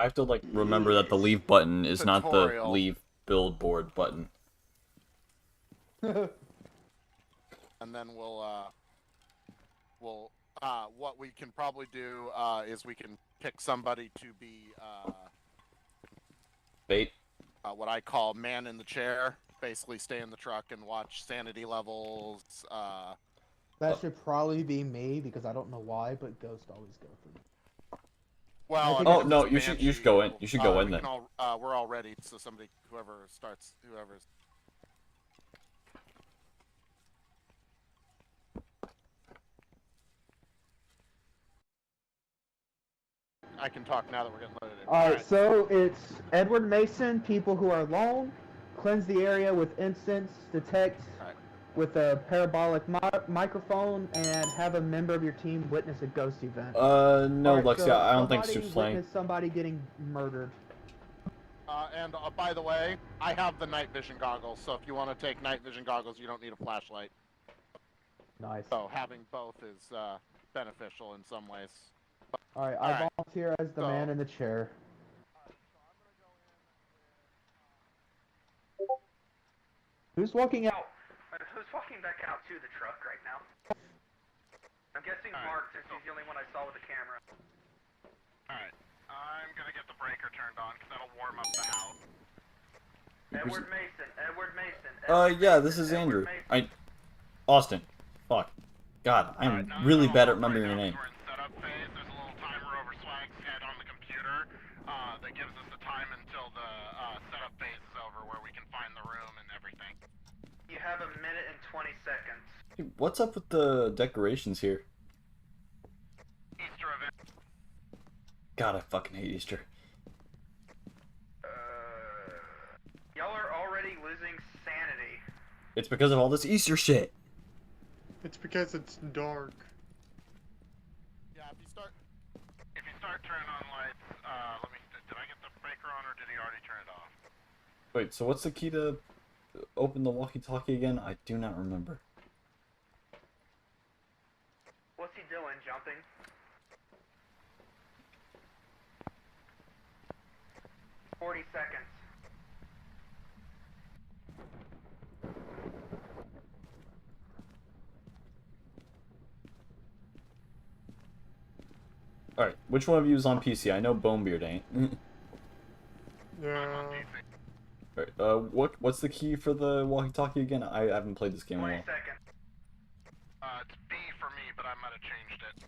I have to like remember that the leave button is not the Tutorial. leave billboard button. And then what we can probably do is we can pick somebody to be Bait. what I call man in the chair. Basically, stay in the truck and watch sanity levels. That should probably be me because I don't know why, but Ghost always go for me. Well, I Oh, mean, if no, it's a you should Banshee, go in. You should go in we then. can we're all ready, so whoever's. I can talk now that we're getting loaded in. Alright, so it's Edward Mason, people who are alone, cleanse the area with incense, detect with a parabolic microphone, and have a member of your team witness a ghost event. No, Alright, Lexia, so I don't think she's somebody playing. witnessed somebody getting murdered. And by the way, I have the night vision goggles, so if you want to take night vision goggles, you don't need a flashlight. Nice. So having both is beneficial in some ways. Alright, I volunteer as the man in the chair. Who's walking out? Who's walking back out to the truck right now? I'm guessing Mark, since he's the only one I saw with the camera. Alright, I'm gonna get the breaker turned on, because that'll warm up the house. Edward Mason. Yeah, this is Andrew. Austin. Fuck. God, I'm really bad at remembering your name. We're in setup phase. There's a little timer over Swag's head on the computer that gives us the time until the setup phase is over, where we can find the room and everything. You have a minute and 20 seconds. Hey, what's up with the decorations here? Easter event. God, I fucking hate Easter. Y'all are already losing sanity. It's because of all this Easter shit. It's because it's dark. Yeah, if you start turning on lights, did I get the breaker on, or did he already turn it off? Wait, so what's the key to open the walkie-talkie again? I do not remember. What's he doing, jumping? "40 seconds. Alright, which one of you is on PC? I know Bonebeard ain't. Yeah. Alright, what's the key for the walkie-talkie again? I haven't played this game in a 20 while. seconds. It's B for me, but I might have changed it.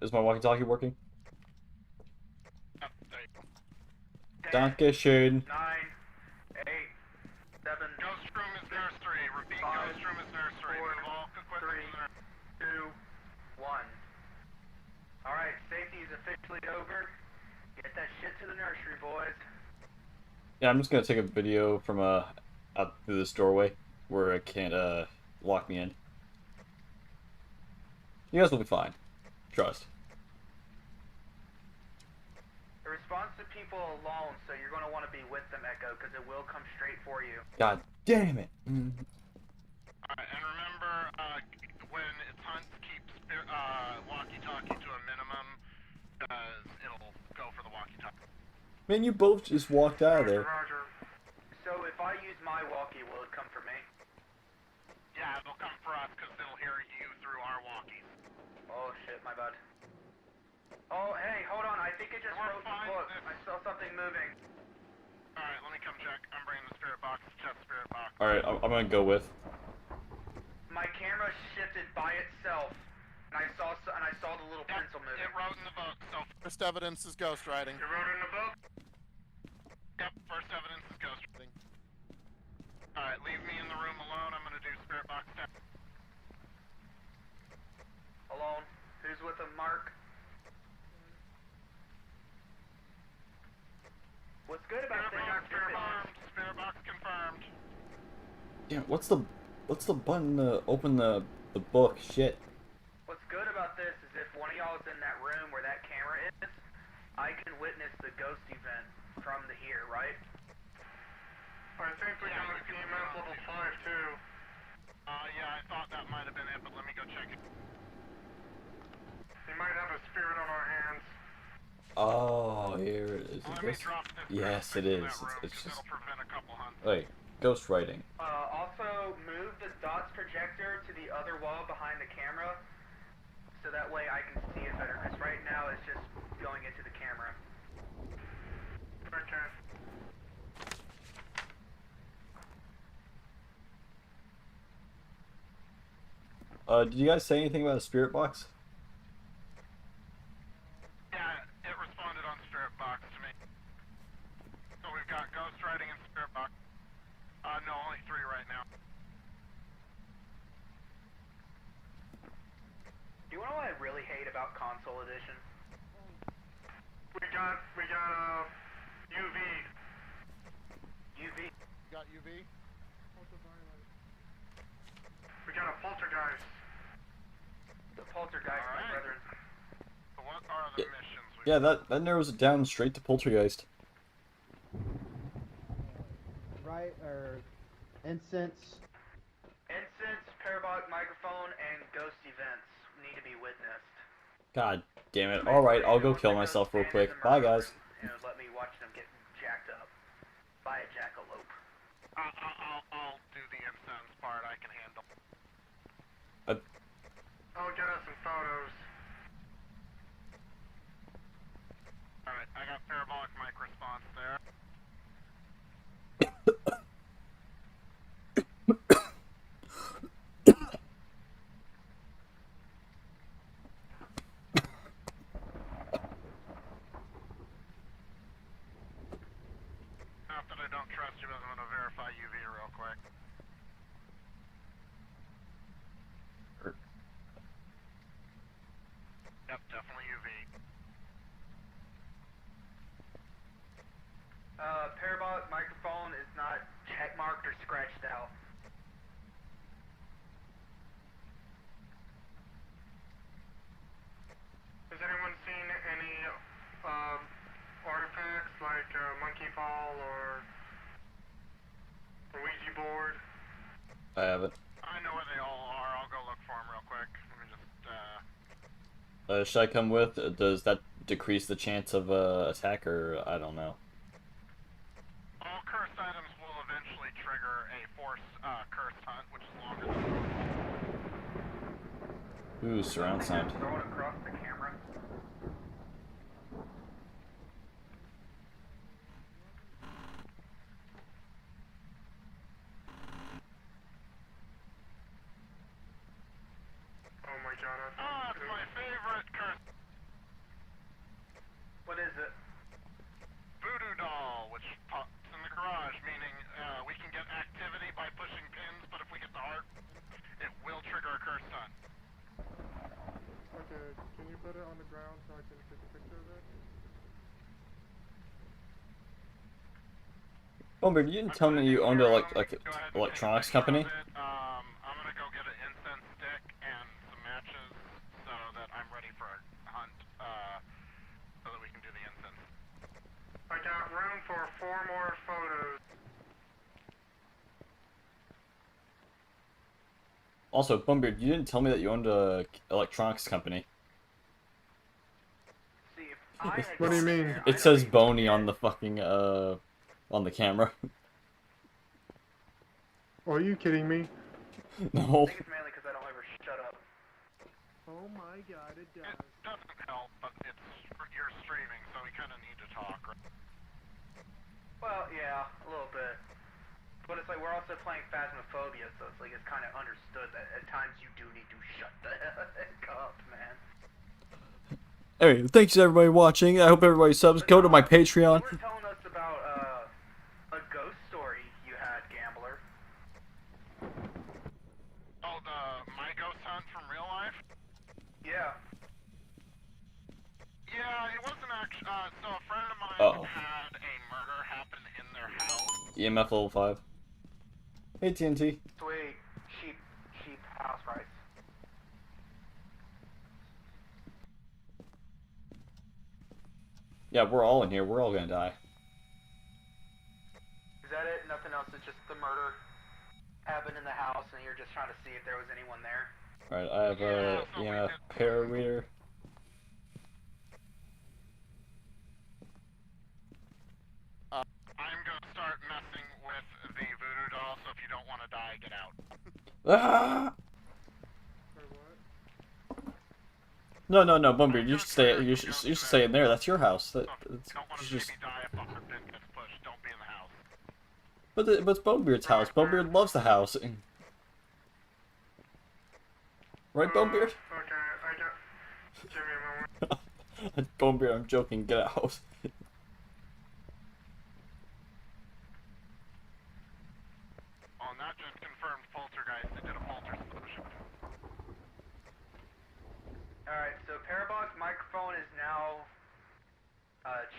Is my walkie-talkie working? Yep, there you go. 10, Dankeschön. 9, 8, 7, Ghost room is nursery. Repeat, 5, ghost room is nursery. 4, Move all equipment to the 2, 1. Alright, safety is officially over. Get that shit to the nursery, boys. Yeah, I'm just gonna take a video from out through this doorway where it can't lock me in. You guys will be fine. Trust. It responds to people alone, so you're going to want to be with them, Echo, because it will come straight for you. God damn it. Alright, and remember, when it's hunts, keep walkie-talkie to a minimum, because it'll go for the walkie-talkie. Man, you both just walked out of there. Roger. So if I use my walkie, will it come for me? Yeah, it'll come for us, because it'll hear you through our walkies. Oh shit, my bad. Oh, hey, hold on, I think it just wrote the book. I saw something moving. Alright, let me come check. I'm bringing the spirit box, chest spirit box. Alright, I'm gonna go with. My camera shifted by itself, and I saw the little pencil moving. It wrote in the book, so first evidence is ghost writing. It wrote in the book? Yep, first evidence is ghost writing. Alright, leave me in the room alone. I'm gonna do spirit box test. Alone. Who's with him, Mark? What's good about this? Spirit box confirmed. Damn, what's the button to open the book? Shit. What's good about this is if one of y'all is in that room where that camera is, I can witness the ghost event from here, right? I think we can look EMS level 5 too. Yeah, I thought that might have been it, but let me go check it. We might have a spirit on our hands. Oh, here. Let me Ghost? drop this Yes, it into is. that room, It's 'cause just. it'll prevent a couple hunts. Wait, ghost writing. Also, move the dots projector to the other wall behind the camera, so that way I can see it better, because right now it's just going into the camera. Okay. Did you guys say anything about a spirit box? Yeah, it responded on Spirit Box to me. So we've got Ghost Riding and Spirit Box. No, only 3 right now. Do you know what I really hate about console edition? We got UV. UV. Got UV? We got a poltergeist. The poltergeist, my Alright. brethren. So what are the missions we've Yeah, that narrows it down straight to poltergeist. Right, or incense. Incense, parabolic microphone, and ghost events need to be witnessed. God damn it. Alright, I'll go kill myself real quick. Bye, guys. And let me watch them get jacked up by a jackalope. I'll do the incense part. I can handle. I'll get us some photos. Alright, I got parabolic mic response there. Not that I don't trust you, but I'm gonna verify UV real quick. Yep, definitely UV. Parabolic microphone is not checkmarked or scratched out. Has anyone seen any artifacts like monkey ball or a Ouija board? I haven't. I know where they all are. I'll go look for them real quick. Let me just, Should I come with? Does that decrease the chance of attack, or I don't know? all cursed items will eventually trigger a force cursed hunt, which is longer than Ooh, surround sound. Throw it across the camera. Oh my god, it's my favorite curse. What is it? Voodoo doll, which pops in the garage, meaning we can get activity by pushing pins, but if we get the heart, it will trigger a curse hunt. Okay, can you put it on the ground so I can take a picture of it? Bomber, you didn't tell me you owned a Go like ahead and take a electronics picture company. of it. I'm gonna go get an incense stick and some matches so that I'm ready for a hunt, so that we can do the incense. I got room for 4 more photos. Also, Bomber, you didn't tell me that you owned a electronics company. See, if I had What do you gone mean? there, I It says don't even Boney get on the fucking on the camera. Oh, are you kidding me? No. I think it's mainly because I don't ever shut up. Oh my god, it It doesn't help, but you're streaming, so we kind of need to talk. Right? Well, yeah, a little bit. But it's like we're also playing Phastmophobia, so it's like it's kind of understood that at times you do need to shut the heck up, man. Anyway, thanks to everybody watching. I hope everybody subs. Go to my Patreon. You were telling us about a ghost story you had, Gambler. Oh, my ghost hunt from real life? Yeah. Yeah, it wasn't actually, so a friend of mine Uh-oh. had a murder happen in their house. EMF level 5. Hey, TNT. Sweet. Sheep house rights. Yeah, we're all in here. We're all gonna die. Is that it? Nothing else? It's just the murder happened in the house, and you're just trying to see if there was anyone there. Alright, I have a EMF para reader. die, get out. Ah! Or what? No, Bumblebeard, you should stay. You should stay in there. That's your house. So if you don't want to see Just. me die if a pin gets pushed, don't be in the house. But it's Bumblebeard's house. Bumblebeard loves the house. Right, Bumblebeard? Okay, I got. Give me a moment. Bumblebeard, I'm joking. Get out. Oh, not just confirmed poltergeist, they did a polter explosion. Alright, so Parabox microphone is now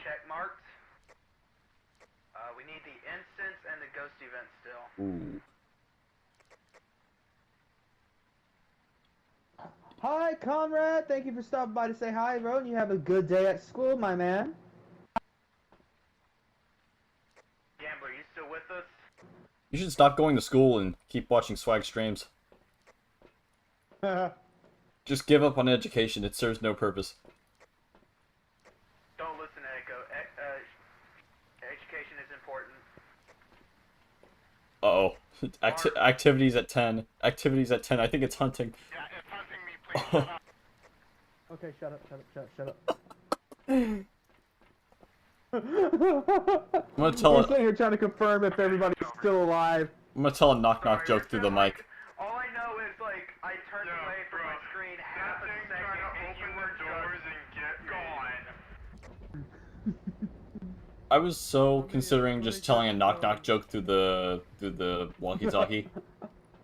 check marked. We need the instance and the ghost event still. Ooh. Hi, Conrad. Thank you for stopping by to say hi, bro. And you have a good day at school, my man. Gambler, you still with us? You should stop going to school and keep watching swag streams. Just give up on education. It serves no purpose. Don't listen to Echo. Education is important. Uh-oh. Activities at 10. Activities at 10. I think it's hunting. Yeah, it's hunting me, please shut up. Okay, shut up. I'm gonna tell We're it. sitting here trying to confirm if everybody's still alive. I'm gonna tell a knock-knock joke through the mic. All I know is, like, I turned Yo, away from my bro, screen That half a thing second trying to and you open were the doors just and get me. gone. I was so considering just telling a knock-knock joke through the walkie-talkie.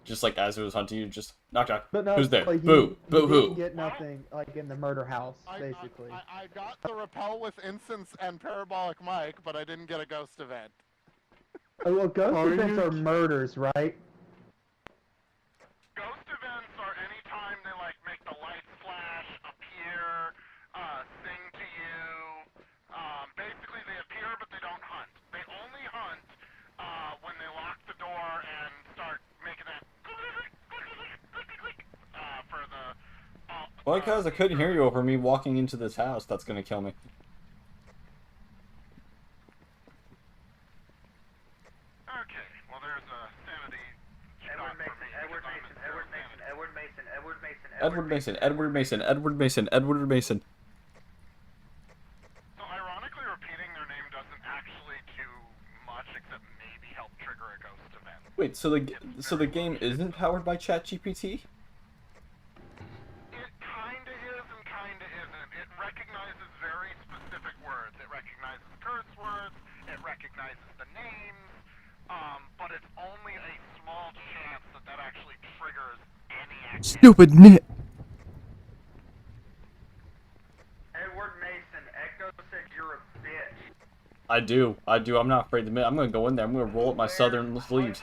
Just like as it was hunting you, just knock-knock. But no, Who's there? like, Boo! you didn't Boo-hoo! get nothing, like, in the murder house, basically. I got the repel with instance and parabolic mic, but I didn't get a ghost event. Oh, well, ghost Are events you- are murders, right? Ghost events are any time they like make the lights flash, appear, sing to you. Basically they appear but they don't hunt. They only hunt when they lock the door and start making that for the. Well, because I couldn't hear you over me walking into this house. That's gonna kill me. Okay, well there's a sanity. Edward shot for Mason, me Edward because I'm Mason, at zero Edward Mason, sanity. Edward Mason, Edward Mason, Edward Mason. Edward Mason. Edward Mason. Edward Mason. So ironically, repeating their name doesn't actually do much except maybe help trigger a ghost event. Wait, so the game isn't powered by ChatGPT? It kinda is and kinda isn't. It recognizes very specific words. It recognizes curse words. It recognizes the names. But it's only a small chance that that actually triggers any activity. Stupid nit. Edward Mason, Echo said you're a bitch. I do. I'm not afraid to admit. I'm gonna go in there. I'm gonna roll up my southern sleeves.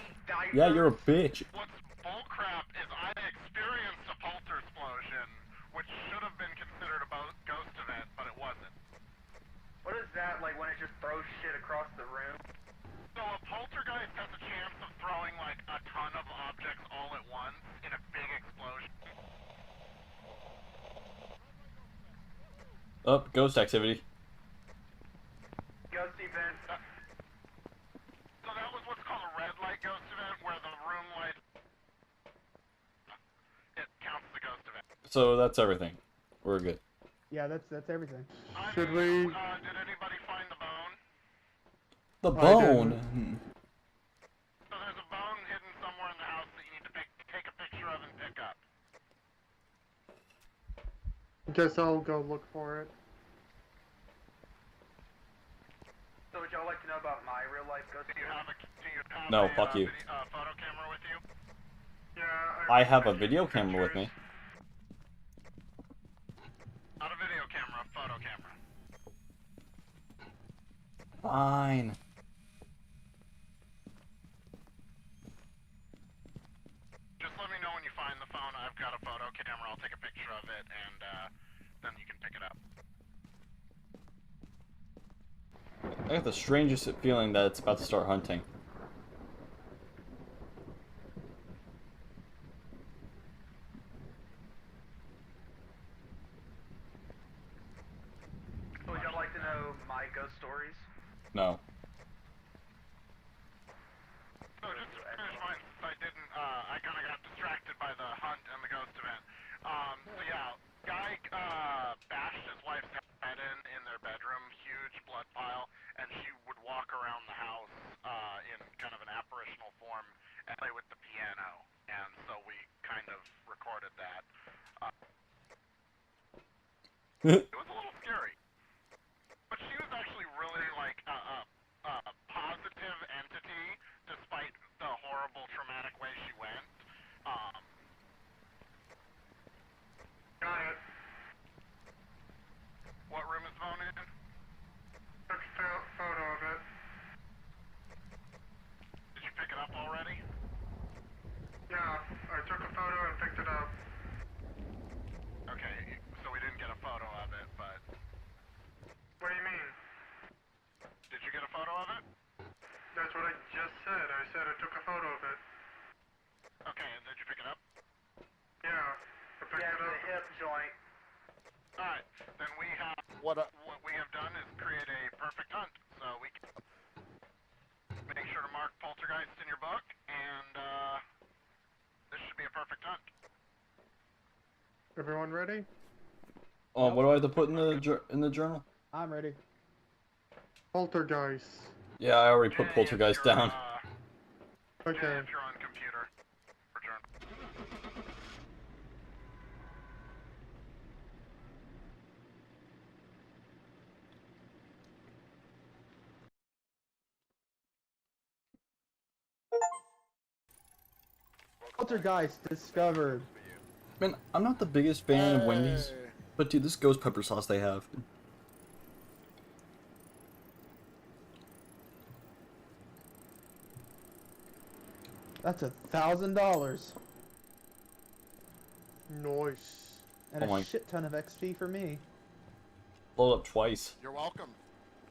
Yeah, you're a bitch. What's bullcrap is I experienced a polter explosion, which should have been considered a ghost event, but it wasn't. What is that, like when it just throws shit across the room? So a poltergeist has a chance of throwing like a ton of objects all at once in a big explosion. Oh, ghost activity. Ghost event. So that was what's called a red light ghost event, where the room light it counts as a ghost event. So that's everything. We're good. Yeah, that's everything. Should we- Did anybody find the bone? The I bone. So there's a bone hidden somewhere in the house that you need to take a picture of and pick up. Guess I'll go look for it. So would y'all like to know about my real life ghost Do you event? have No, a fuck you. photo camera with you? Yeah. I have a video camera with me. Not a video camera, a photo camera. Fine. Just let me know when you find the phone. I've got a photo camera. I'll take a picture of it, and then you can pick it up. I have the strangest feeling that it's about to start hunting. Would y'all like to know my ghost stories? No. So just to finish mine, since I didn't and she would walk around the house in kind of an apparitional form and play with the piano. And so we kind of recorded that. It was a little scary, but she was actually really like a positive entity, despite the horrible, traumatic way she went. Got it. What room is phone in? Took a photo of it. Did you pick it up already? Yeah, I took a photo and picked it up. Okay, so we didn't get a photo of it, but What do you mean? did you get a photo of it? That's what I just said. I said I took a photo of it. Okay, and did you pick it up? Yeah, I picked Yeah, it the up. hip joint. Alright, then we have, What? what we have done is create a perfect hunt. So we can make sure to mark poltergeist in your book, and this should be a perfect hunt. Everyone ready? What do I have to put in the journal? I'm ready. Poltergeist. Yeah, I already put Jay, poltergeist if you're, down. Jay, Okay. if you're on computer, return. Poltergeist discovered. Man, I'm not the biggest fan of Wendy's, Hey. but dude, this ghost pepper sauce they have. That's $1,000 Nice. and Oh my- a shit ton of XP for me. Blow up twice. You're welcome.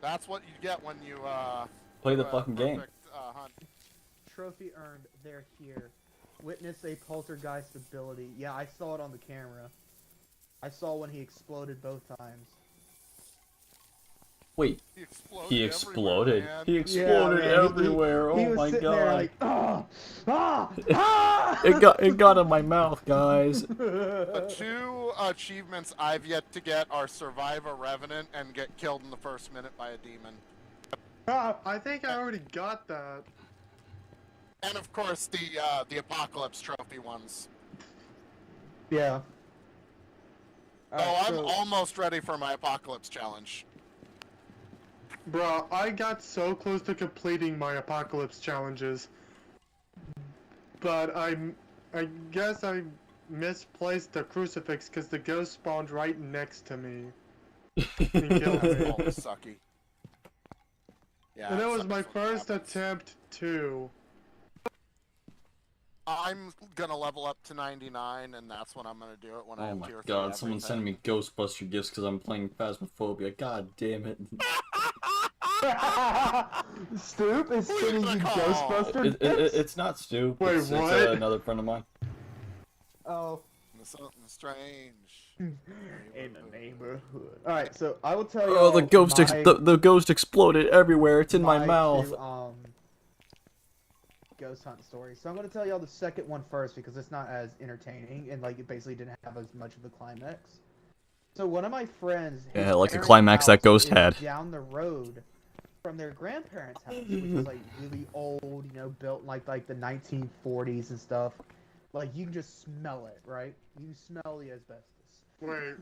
That's what you get when you Play the do a fucking game. perfect, hunt. Trophy earned. They're here. Witness a poltergeist ability. Yeah, I saw it on the camera. I saw when he exploded both times. Wait, He exploded. he everywhere, exploded. man. He exploded Yeah, man, he- everywhere. he Oh was my sitting god. there like, ah! It got in my mouth, guys. The two achievements I've yet to get are survive a revenant and get killed in the first minute by a demon. I think I already got that. And of course the apocalypse trophy ones. Yeah. Oh, Alright, I'm so- almost ready for my apocalypse challenge. Bro, I got so close to completing my apocalypse challenges. But I guess I misplaced the crucifix because the ghost spawned right next to me. And killed That's me. all sucky. Yeah, And that it was sucks my when it first happens. attempt too. I'm gonna level up to 99, and that's when I'm gonna do it when I Oh have my tier 3 god, someone's everything. sending me Ghostbuster gifts because I'm playing Phasmophobia. God damn it. Stoop is Who you sending gonna you call? Ghostbuster gifts? It's not Stu. Wait, it's what? another friend of mine. Oh, Something strange. in the neighborhood. Alright, so I will tell you. Oh, the ghost my, the ghost exploded everywhere. It's in my two, mouth. ghost hunt story. So I'm going to tell y'all the second one first because it's not as entertaining and like it basically didn't have as much of a climax. So one of my friends, his Yeah, like a parents' climax that house ghost is had. down the road from their grandparents' house, which is like really old, you know, built in like the 1940s and stuff. Like you can just smell it, right? You can smell the asbestos. Wait,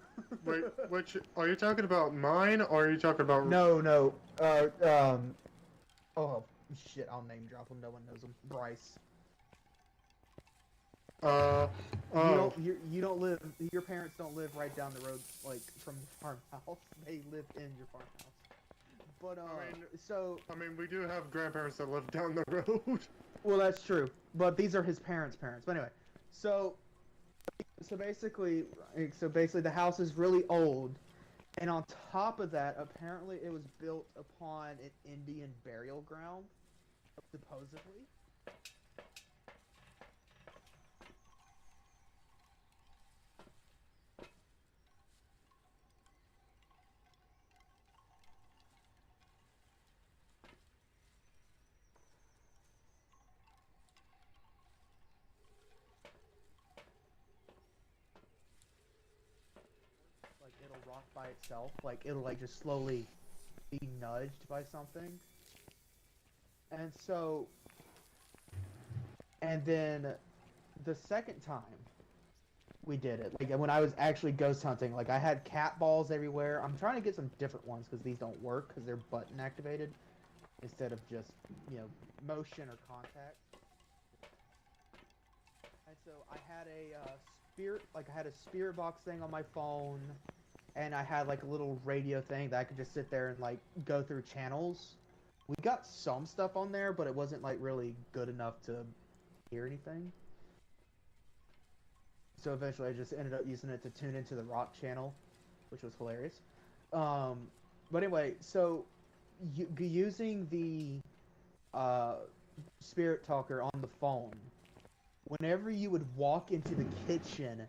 which are you talking about mine or are you talking about No. Oh shit! I'll name drop him. No one knows him. Bryce. oh. You don't live. Your parents don't live right down the road, like from the farmhouse. They live in your farmhouse. But I mean, we do have grandparents that live down the road. well, that's true. But these are his parents' parents. But anyway, so basically, the house is really old, and on top of that, apparently it was built upon an Indian burial ground, supposedly. Like it'll rock by itself, like it'll like just slowly be nudged by something. And so, and then the second time we did it, like when I was actually ghost hunting, like I had cat balls everywhere. I'm trying to get some different ones because these don't work because they're button activated instead of just, motion or contact. And so I had a spirit box thing on my phone, and I had like a little radio thing that I could just sit there and like go through channels. We got some stuff on there, but it wasn't like really good enough to hear anything. So eventually I just ended up using it to tune into the rock channel, which was hilarious. But anyway, so using the spirit talker on the phone, whenever you would walk into the kitchen,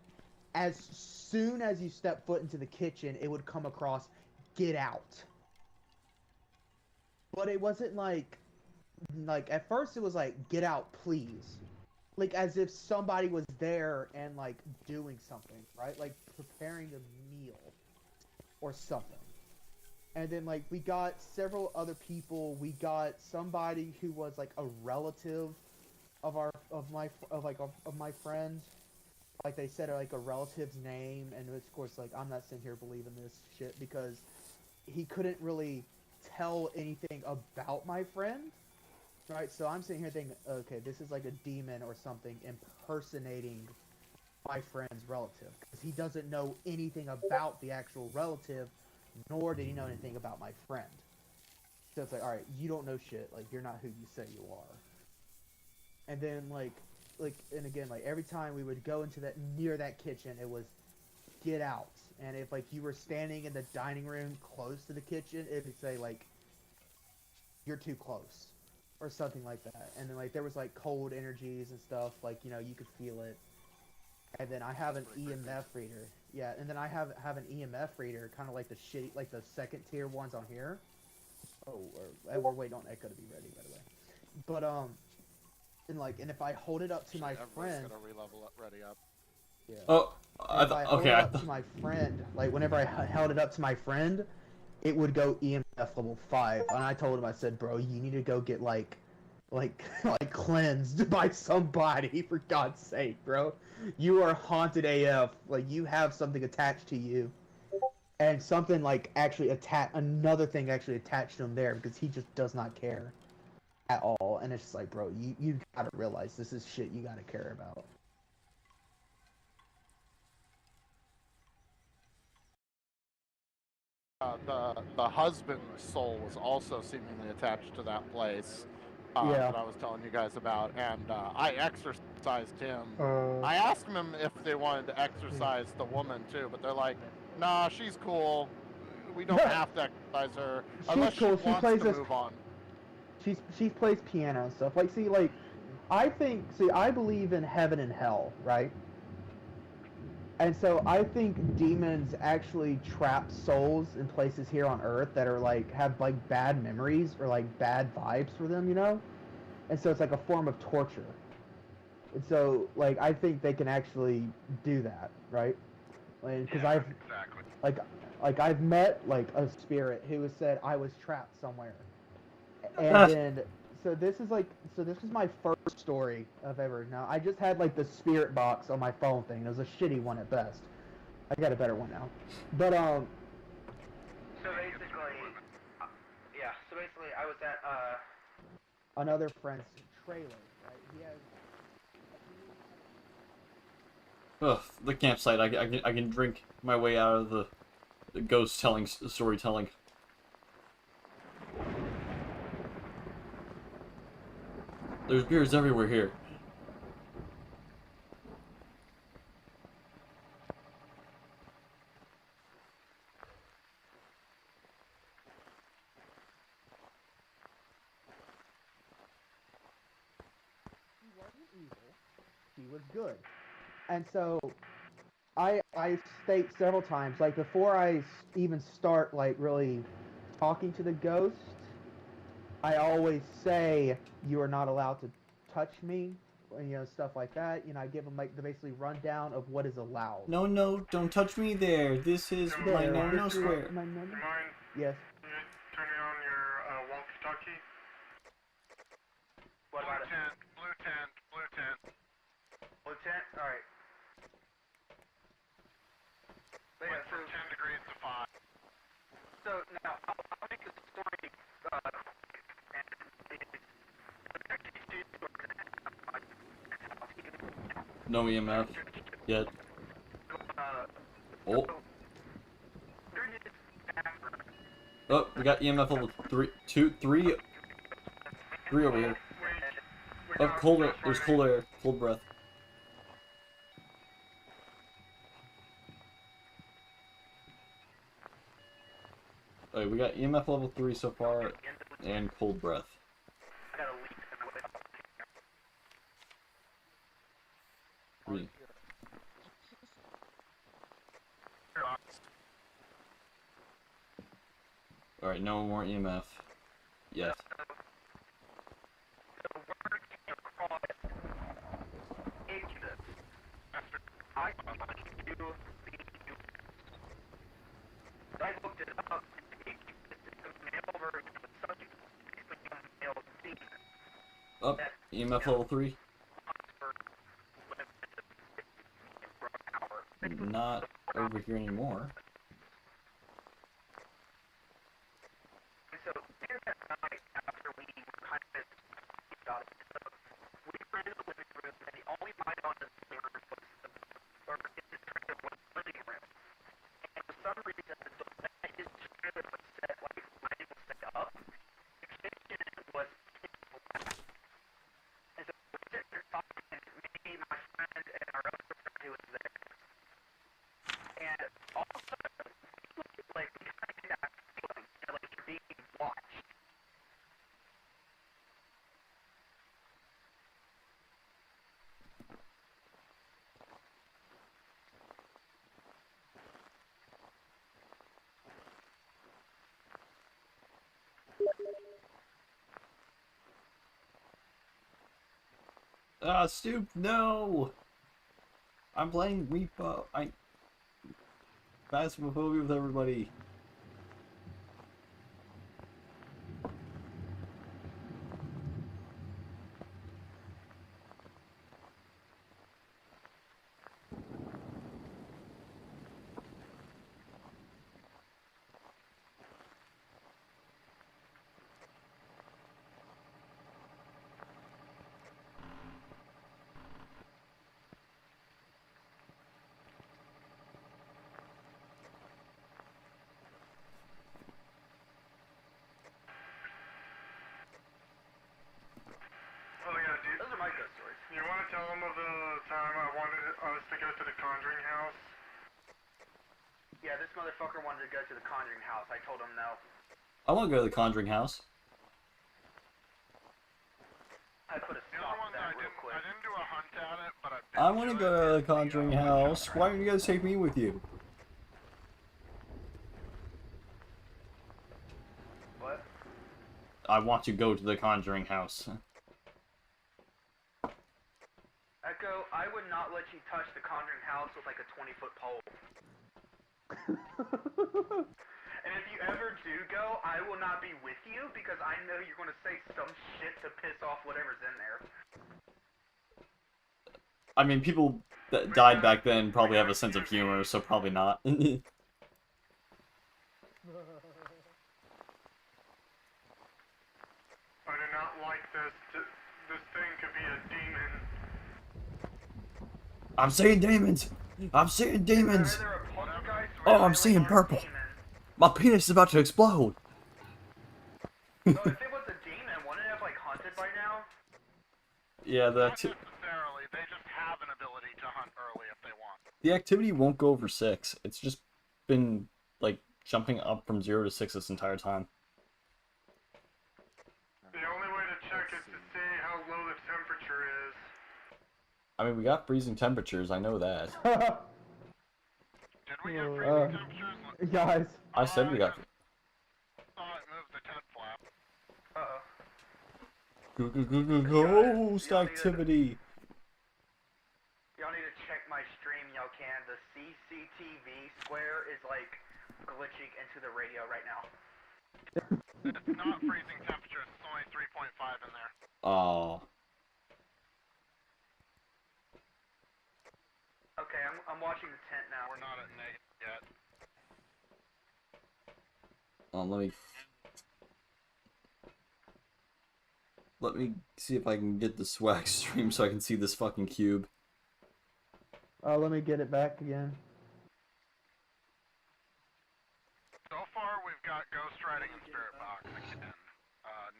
as soon as you step foot into the kitchen, it would come across, "Get out." But it wasn't like at first it was like, "Get out, please." Like as if somebody was there and like doing something, right? Like preparing a meal or something. And then like we got several other people. We got somebody who was like a relative of my friend. Like they said like a relative's name, and of course like I'm not sitting here believing this shit because he couldn't really tell anything about my friend. Right, so I'm sitting here thinking, okay, this is like a demon or something impersonating my friend's relative. Because he doesn't know anything about the actual relative, nor did he know anything about my friend. So it's like, alright, you don't know shit. Like, you're not who you say you are. And then, and again, like, every time we would go into near that kitchen, it was, "Get out." And if, like, you were standing in the dining room close to the kitchen, it would say, like, "You're too close." Or something like that. And then like there was like cold energies and stuff, like you could feel it. And then I have an EMF reader. Yeah, and then I have an EMF reader, kind of like the shitty, like the second tier ones on here. Oh, we're waiting on Echo to be ready, by the way. But and if I hold it up to my friend, gotta re-level up, ready up. Yeah. Oh, hold it up to my friend, like whenever I held it up to my friend, it would go EMF level 5, and I told him, I said, "Bro, you need to go get like cleansed by somebody, for God's sake, bro. You are haunted AF. Like you have something attached to you, and something like another thing actually attached to him there because he just does not care at all." And it's just like, bro, you gotta realize this is shit you gotta care about. The husband's soul was also seemingly attached to that place Yeah. that I was telling you guys about, and I exorcised him. Uh, I asked him if they wanted to exorcise the woman too, but they're like, "Nah, she's cool. We don't have to exorcise her unless cool. she She wants plays to this- move on." She plays piano and stuff. Like, I believe in heaven and hell, right? And so I think demons actually trap souls in places here on Earth that are like have like bad memories or like bad vibes for them, And so it's like a form of torture. And so like I think they can actually do that, right? Because I've met like a spirit who has said I was trapped somewhere, and then this is my first story I've ever. Now I just had like the spirit box on my phone thing. It was a shitty one at best. I got a better one now, but So basically, I was at another friend's trailer. Right? He has. Ugh, the campsite. I can drink my way out of the ghost storytelling. There's beers everywhere here. She wasn't evil. She was good. And so I state several times, like before I even start like really talking to the ghost, I always say you are not allowed to touch me, stuff like that. I give them like the basically rundown of what is allowed. No, don't touch me there. This is my no square. My Do you mind Yes. turning walkie-talkie? What about it? Blue tent. Blue tent? Alright. Went from 10 degrees to 5. So now, I'll make a story, No EMF yet. Oh. Oh, we got EMF level 3 over here. Oh, cold air. There's cold air. Cold breath. Alright, we got EMF level 3 so far, and cold breath. Three. Alright, no more EMF. Yes. I looked it up. Up. EMF level 3. Not over here anymore. So later that night, after we were kind of about it, we ran to the living room, and the only light on the mirror was the trailer was the living room. And for some reason, the way his trailer was set, like lighting was set up, the kitchen was pitch black. And so we were sitting there talking, me, my friend, and our other friend who was there. And all of a sudden, like, we kind of get that feeling, like you're being watched. Ah, Stoop, no! I'm playing Repo. Phastmophobia with everybody. Oh yeah, dude. Those are my ghost stories. You want to tell them of the time I was to go to the Conjuring house? Yeah, this motherfucker wanted to go to the Conjuring house. I told him no. I want to go to the Conjuring house. I put a The stop other to ones that real quick. I didn't do a hunt at it, but I want to go to the Conjuring house. Why don't you guys take me with you? What? I want to go to the Conjuring house. Echo, I would not let you touch the Conjuring house with like a 20-foot pole. And if you ever do go, I will not be with you because I know you're going to say some shit to piss off whatever's in there. I mean, people that died back then probably have a sense of humor, so probably not. I do not like this. This thing could be a demon. I'm seeing demons! I'm seeing demons! Either a poltergeist or Oh, I'm a seeing purple! demon. My penis is about to explode! Oh, if it was a demon, wouldn't it have like hunted by now? Yeah, Not necessarily. They just have an ability to hunt early if they want. the activity won't go over 6. It's just been, like, jumping up from 0 to 6 this entire time. The only way to check is to see how low the temperature is. I mean, we got freezing temperatures, I know that. Did we get freezing temperatures? Guys. I said we got... Saw it move the tent flap. Ghost activity! Y'all need to check my stream, y'all can. The CCTV square is like glitching into the radio right now. It's not freezing temperature 5 in there. Oh. Okay, I'm watching the tent now. We're not at negative yet. Let me see if I can get the swag stream so I can see this fucking cube. Let me get it back again. So far, we've got Ghost Riding and Spirit Box again.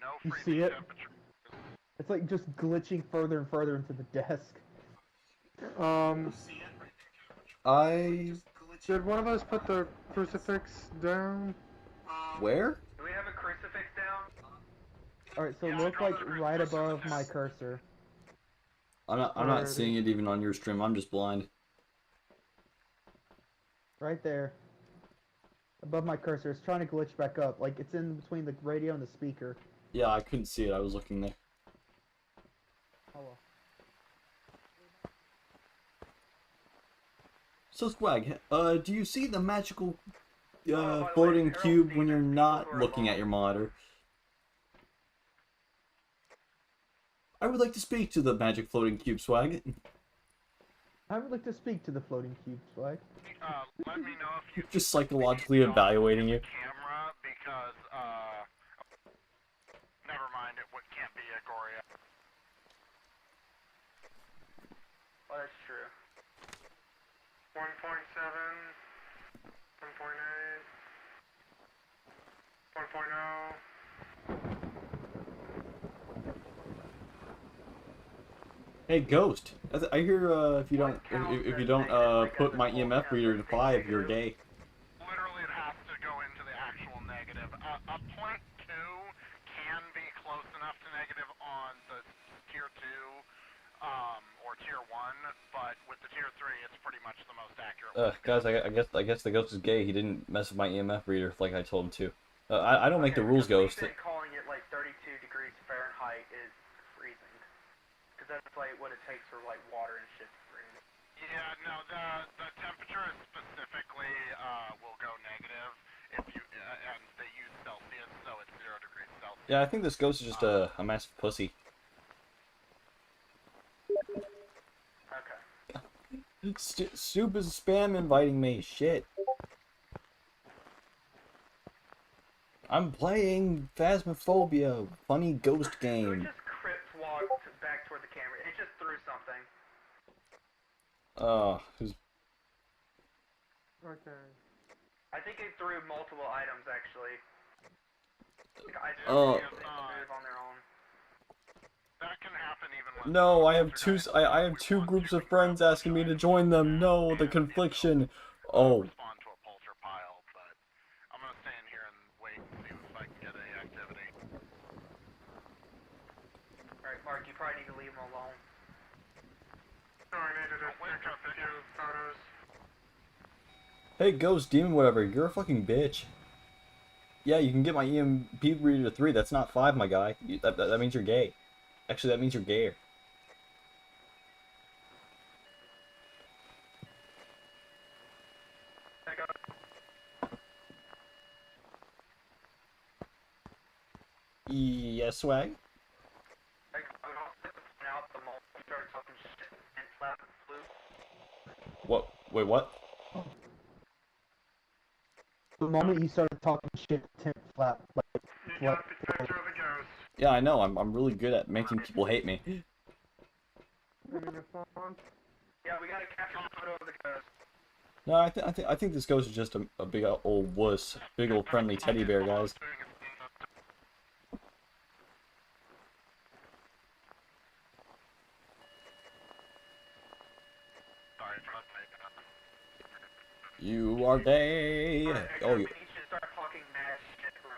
No You freezing see it? temperature. It's like just glitching further and further into the desk. Did one of us put the crucifix down? Where? Do we have a crucifix down? Alright, so Yeah, look I like dropped the right crucifix above down. my cursor. I'm not seeing it even on your stream. I'm just blind. Right there. Above my cursor. It's trying to glitch back up. Like it's in between the radio and the speaker. Yeah, I couldn't see it. I was looking there. Oh well. So Swag, do you see the magical by the way, floating Harold cube Stevens, when you're people not who are looking at involved. your monitor? I would like to speak to the magic floating cube, Swag. I would like to speak to the floating cube swag. Let me know if you Just psychologically evaluating you. camera because never mind, it can't be Agoria. Oh, that's true. 1.7, 1.8, 1.0. Hey Ghost, I hear if you don't put my EMF reader to 5, you're gay. Literally, it has to go into the actual negative. A 0.2 can be close enough to negative on the tier 2 or tier 1, but with the tier 3, it's pretty much the most accurate. Guys, I guess the Ghost is gay. He didn't mess with my EMF reader like I told him to. I don't make the rules, Ghost. Calling it like 32 degrees Fahrenheit is freezing. Because that's like what it takes for like water and shit to freeze. Yeah, no, the temperature specifically will go negative if you and they use Celsius, so it's 0 degrees Celsius. Yeah, I think this Ghost is just a massive pussy. Okay. Soup is spam inviting me. Shit. I'm playing Phastmophobia, funny ghost So it game. just crypt walked back toward the camera. It just threw something. Who's... Okay. I think it threw multiple items actually. Like, I just Oh. move on their own. That can happen even when No, I have two groups of friends asking me to join them. No, the confliction. Oh. respond to a polter pile, but I'm gonna stay in here and wait and see if I can get any activity. Alright, Mark, you probably need to leave them alone. So I needed to take a few photos. Hey, Ghost, Demon, whatever. You're a fucking bitch. Yeah, you can get my EMP reader to 3. That's not 5, my guy. That means you're gay. Actually, that means you're gayer. I got Yes, Swag? out the mall, start talking shit and slap the flu. What? Wait, what? The moment you started talking shit, tent flap. Like, You got the picture of the ghost. Yeah, I know. I'm really good at making people hate me. Any your phone? Yeah, we gotta capture a photo of the ghost. No, I think this Ghost is just a big old wuss, big old friendly teddy bear, guys. Sorry for that. You are gay. Alright, Oh, we you need to start talking mad shit, bro.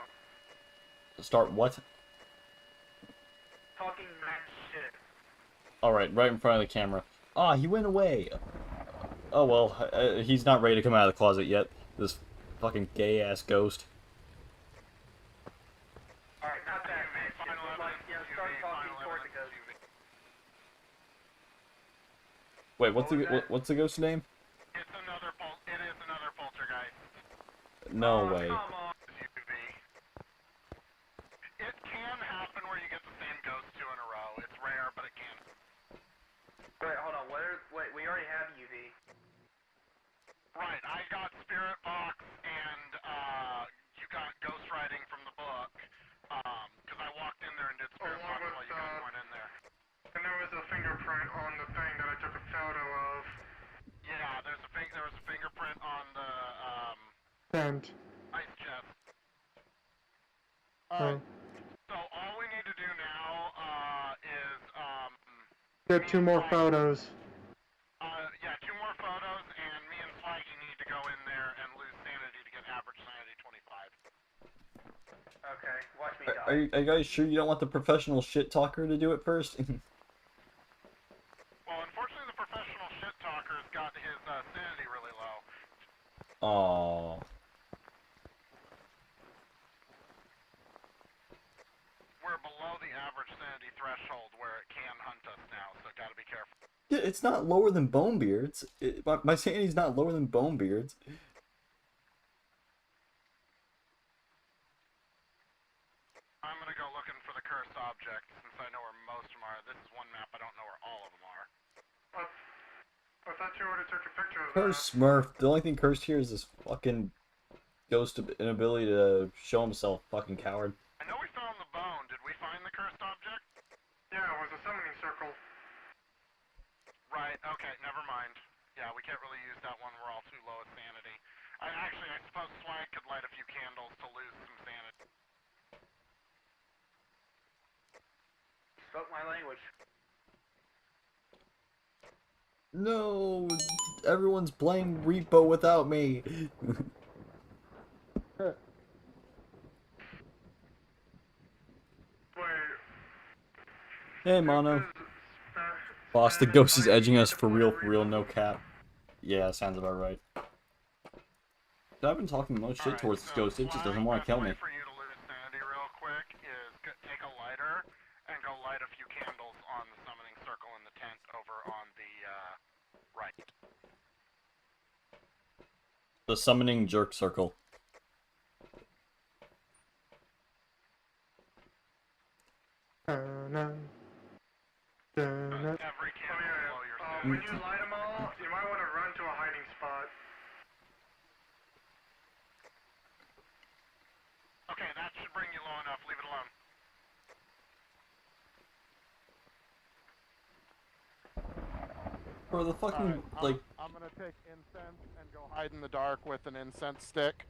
start what? Talking mad shit. All right, right in front of the camera. Ah, he went away. Oh well, he's not ready to come out of the closet yet. This fucking gay ass Ghost. Alright, not that mad shit, Final but like, evidence, start UV, talking final toward the evidence, ghost. UV. Wait, What was that? what's the Ghost's name? It is another poltergeist. No Oh, way. come on. UV. It can happen where you get the same Sent. Ice chest. Alright. So all we need to do now is Get 2 more photos. yeah, 2 more photos, and me and Swaggy need to go in there and lose sanity to get average sanity 25. Okay, watch me Are die. you guys sure you don't want the professional shit talker to do it first? Well, unfortunately, the professional shit talker's got his sanity really low. Aww. We're below the average sanity threshold where it can hunt us now, so gotta be careful. Yeah, it's not lower than Bonebeard's. My sanity's not lower than Bonebeard's. I'm gonna go looking for the cursed object, since I know where most of them are. This is one map, I don't know where all of them are. I thought you already took a picture of Cursed Smurf. The only thing cursed here is this fucking ghost inability to show himself. Fucking coward. I know we found the bone. Did we find the cursed object? Yeah, it was a summoning circle. Right, okay, never mind. Yeah, we can't really use that one, we're all too low at sanity. I suppose Swag could light a few candles to lose some sanity. Spoke my language. No, everyone's playing Repo without me. Hey, Mono. Boss, the ghost is edging us for real, no cap. Yeah, sounds about right. I've been talking most shit towards this ghost, it just doesn't want to kill me. For you to lose sanity real quick is take a lighter and go light a few candles on the summoning circle in the tent over on the right. The summoning jerk circle. Every candle below your sanity. When you light them all, you might want to run to a hiding spot. Okay, that should bring you low enough. Leave it alone. Bro, the fucking, Alright, like... I'm gonna take incense and go hide in the dark with an incense stick.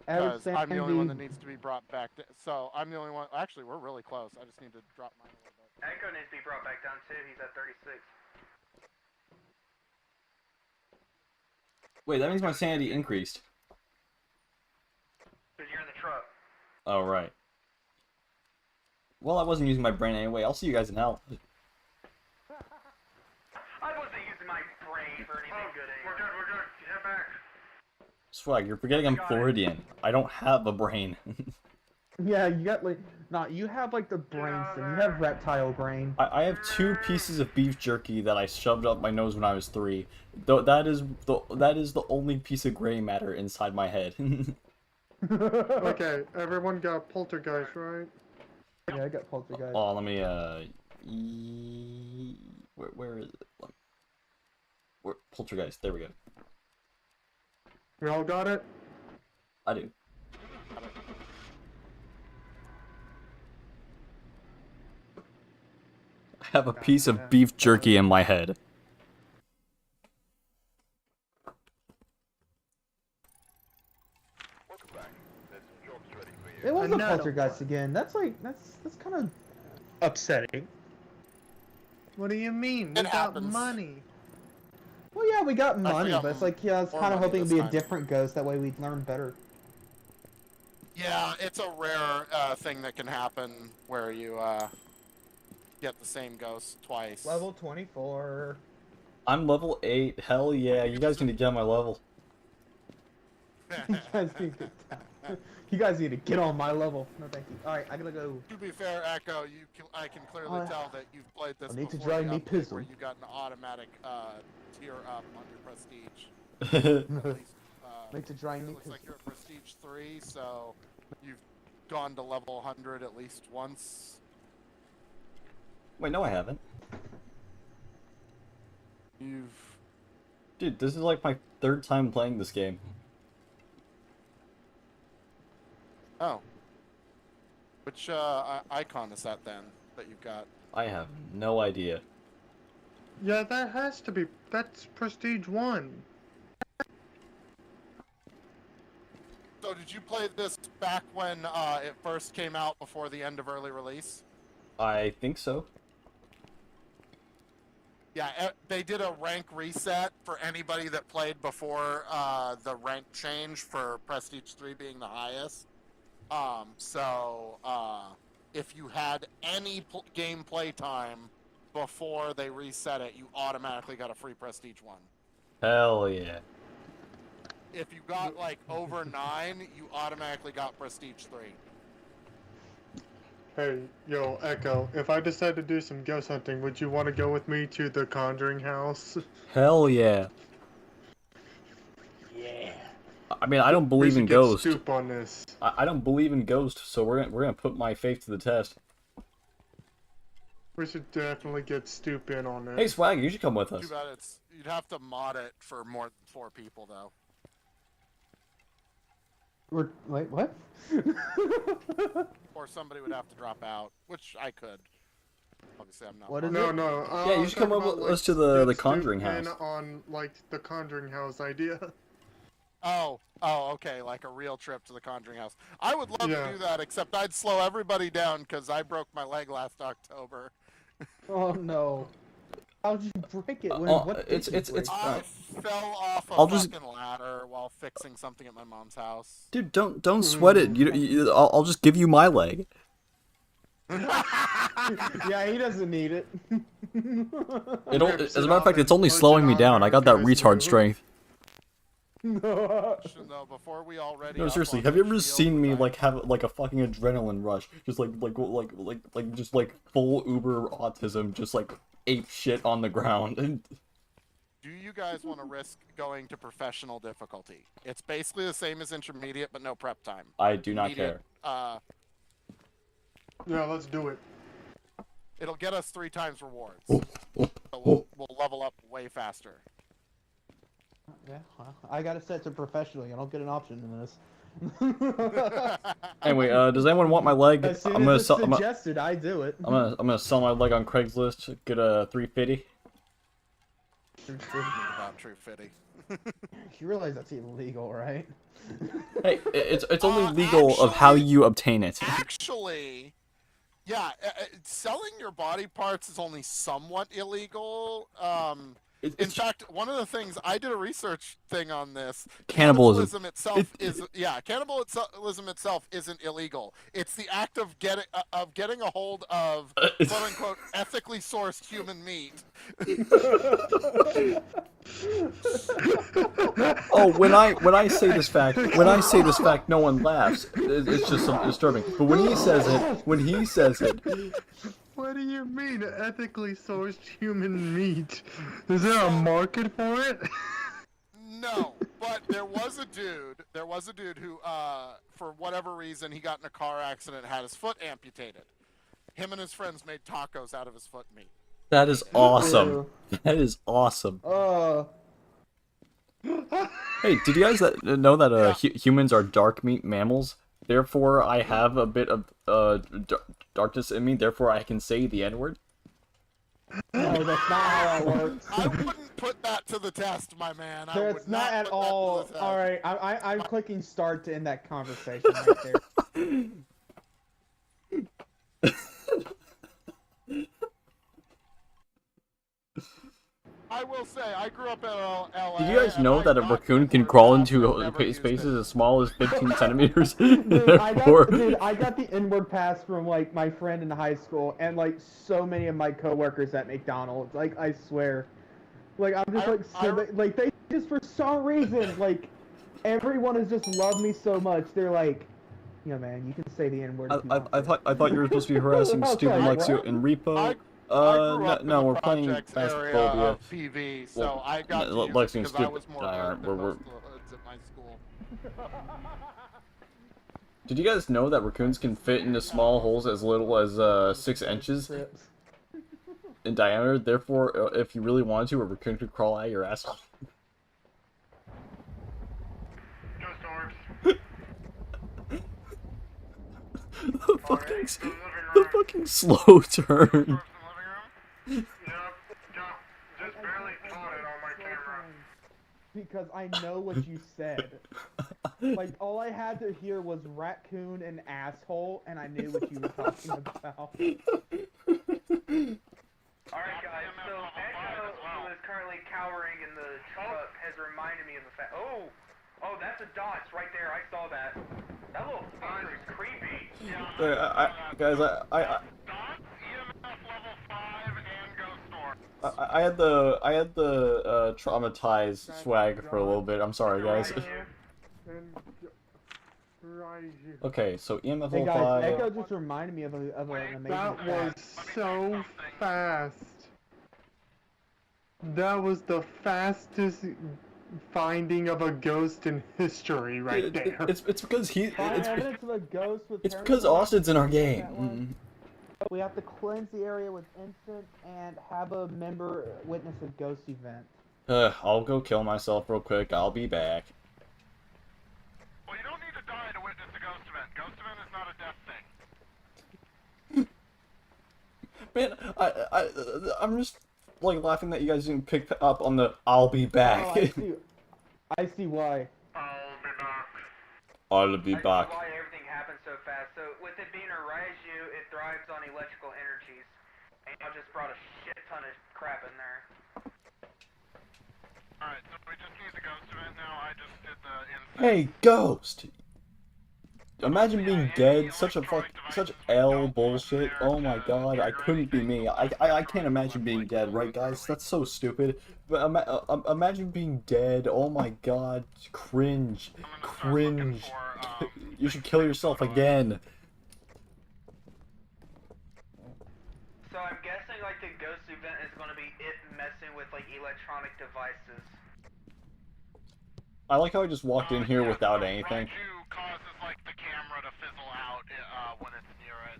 Average Because I'm the only one that sanity. needs to be brought back. So I'm the only one. Actually, we're really close. I just need to drop mine a little bit. Echo needs to be brought back down too. He's at 36. Wait, that means my sanity increased. Because you're in the truck. Oh, right. Well, I wasn't using my brain anyway. I'll see you guys in hell. I wasn't using my brain for anything good anyway. We're good. Head back. Swag, you're forgetting I'm Floridian. I don't have a brain. Yeah, you got like, nah, you have like the brain thing. You have reptile brain. I have 2 pieces of beef jerky that I shoved up my nose when I was 3. Though that is the only piece of gray matter inside my head. Okay, everyone got poltergeist, right? Yeah, I got poltergeist. Oh, let me where is it? Where, poltergeist. There we go. We all got it? I do. I have a piece of beef jerky in my head. It was a Another poltergeist again. That's like that's kind of upsetting. What do you mean? We It got happens. money. Well, yeah, we got Actually, money, got but it's like, yeah, I was more kind of money hoping it'd this be a time. different ghost. That way we'd learn better. Yeah, it's a rare thing that can happen where you get the same ghost twice. Level 24. I'm level 8. Hell yeah, you guys need to get on my level. You guys need to you guys need to get on my level. No, thank you. All right, I gotta go. To be fair, Echo, I can clearly tell that you've played this I need to before drive the me update pistol. where you got an automatic tier up on your prestige. At least, Need to drive it me looks like pistol. you're at prestige 3, so you've gone to level 100 at least once. Wait, no I haven't. You've Dude, this is like my 3rd time playing this game. oh, which icon is that then that you've got? I have no idea. Yeah, that has to be. That's prestige 1. So did you play this back when it first came out before the end of early release? I think so. Yeah, they did a rank reset for anybody that played before the rank change for Prestige 3 being the highest. If you had any game play time before they reset it, you automatically got a free Prestige 1. Hell yeah. If you got like over 9, you automatically got Prestige 3. Hey, yo, Echo, if I decide to do some ghost hunting, would you want to go with me to the Conjuring house? Hell yeah. Yeah. I mean, I don't We believe should in get ghosts. Stoop on this. I don't believe in ghosts, so we're gonna put my faith to the test. We should definitely get Stoop in on it. Hey, Swag, you should come with Too us. bad you'd have to mod it for more than 4 people though. Wait, what? Or somebody would have to drop out, which I could. Obviously, I'm not. What is No, it? no. Yeah, you should come up with us to the get Conjuring Stoop in house. on like the Conjuring house idea. Oh, okay, like a real trip to the Conjuring house. I would love Yeah. to do that, except I'd slow everybody down because I broke my leg last October. Oh no. How'd you break it? It's I fell off a I'll just- fucking ladder while fixing something at my mom's house. Dude, don't sweat it. I'll just give you my leg. Yeah, he doesn't need it. As a matter of fact, it's only slowing me down. I got that retard strength. No. Though, before we already. No, seriously, have you ever seen me like have like a fucking adrenaline rush, just like just like full Uber autism, just like ape shit on the ground? Do you guys want to risk going to professional difficulty? It's basically the same as intermediate, but no prep time. I do not care. Yeah, let's do it. It'll get us 3 times rewards. So we'll level up way faster. Yeah, well, I gotta set to professionally. I don't get an option in this. Anyway, does anyone want my leg? As soon I'm gonna as it's sell. suggested, I do it. I'm gonna sell my leg on Craigslist. Get a 350. About true fitty. You realize that's illegal, right? Hey, it's only legal of how you obtain it. Actually, yeah, selling your body parts is only somewhat illegal. In fact, one of the things I did a research thing on this. Cannibalism itself cannibalism itself isn't illegal. It's the act of getting a hold of quote unquote ethically sourced human meat. Oh, when I say this fact, no one laughs. It's just so disturbing. But when he says it, What do you mean, ethically sourced human meat? Is there a market for it? No, but there was a dude who, for whatever reason, he got in a car accident and had his foot amputated. Him and his friends made tacos out of his foot meat. that is awesome. That is awesome. Hey, did you guys know that humans are dark meat mammals? Therefore, I have a bit of darkness in me. Therefore, I can say the N-word. No, that's not how that works. I wouldn't put that to the test, my man. I would That's not at put that to all. the test. All right, I'm clicking start to end that conversation right there. I will say, I grew up in LA. Did you guys and know I that a got raccoon can N-word crawl passed and into never used spaces it. as small as 15 centimeters? Dude, I Therefore, got the N-word pass from like my friend in high school and like so many of my coworkers at McDonald's. Like I swear, like I'm just like they just for some reason like everyone has just loved me so much. They're like, yeah, man, you can say the N-word. if you want I thought you were supposed to be harassing I was Stu and like, Lexio what? and Repo. I grew up No, in the we're playing projects area Phastmophobia. of PV, so Well, I got to use Lexi it and because I Stu was more aren't. than We're- most of the hoods at my school. Did you guys know that raccoons can fit into small holes as little as 6 inches Trips. in diameter? Therefore, if you really wanted to, a raccoon could crawl out of your asshole. Ghost orbs. The fucking slow turn. Orbs in the living room? Yep. Just barely caught it on my camera. Because I know what you said. Like, all I had to hear was raccoon and asshole, and I knew what you were talking about. Alright guys, so Echo, who is currently cowering in the truck, has reminded me of the fact. Oh! Oh, that's a dots right there, I saw that. That little fucker is creepy. Sorry, guys, Dots, EMF level 5, and Ghost Storm. I had the traumatized swag for a little bit. I'm sorry, guys. And right here. Okay, so EMF Hey level guys, 5. Echo just reminded me of an amazing That was fact. so fast. That was the fastest finding of a ghost in history right there. It's because Find evidence of a ghost with it's because paranormal Austin's in our activity that game. We have to cleanse the area with incense and have a member witness a ghost event. I'll go kill myself real quick. I'll be back. Well, you don't need to die to witness a ghost event. Ghost event is not a death thing. Man, I'm just like laughing that you guys didn't pick up on the "I'll be back." Oh, I see why. I'll be back. I'll be I back. see why everything happens so fast. So, with it being a Raiju, it thrives on electrical energies. And I just brought a shit ton of crap in there. Alright, so we just need the ghost event now. I just did the incense. Hey, ghost! Imagine being dead. Such L bullshit. Oh my god, I couldn't be me. I can't imagine being dead, right, guys? That's so stupid. But imagine being dead. Oh my god, cringe, cringe. You should kill yourself again. So, I'm guessing, like, the ghost event is going to be it messing with, like, electronic devices. I like how I just walked in here Yeah, without so anything. Raiju causes, like, the camera to fizzle out when it's near it.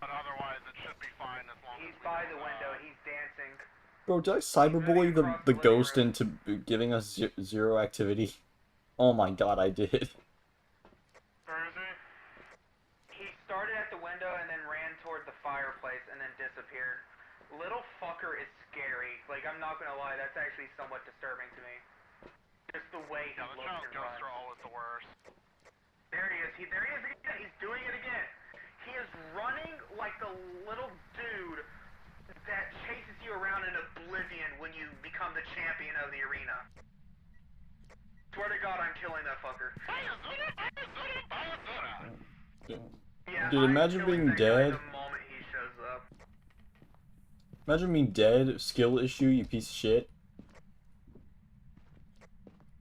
But otherwise, it should be fine as long He's as we by don't, the window, he's dancing. Bro, did I cyberbully the ghost into giving us zero activity? Oh my god, I did. Where is he? He started at the window and then ran toward the fireplace and then disappeared. Little fucker is scary. Like, I'm not gonna lie, that's actually somewhat disturbing to me. Just the way he Yeah, the looks child and ghosts are runs. always the worst. There he is. There he is again. He's doing it again. He is running like the little dude that chases you around in oblivion when you become the champion of the arena. Swear to God, I'm killing that fucker. Yeah, Dude, I'm imagine killing being that guy dead. the moment he shows up. Imagine being dead. Skill issue, you piece of shit.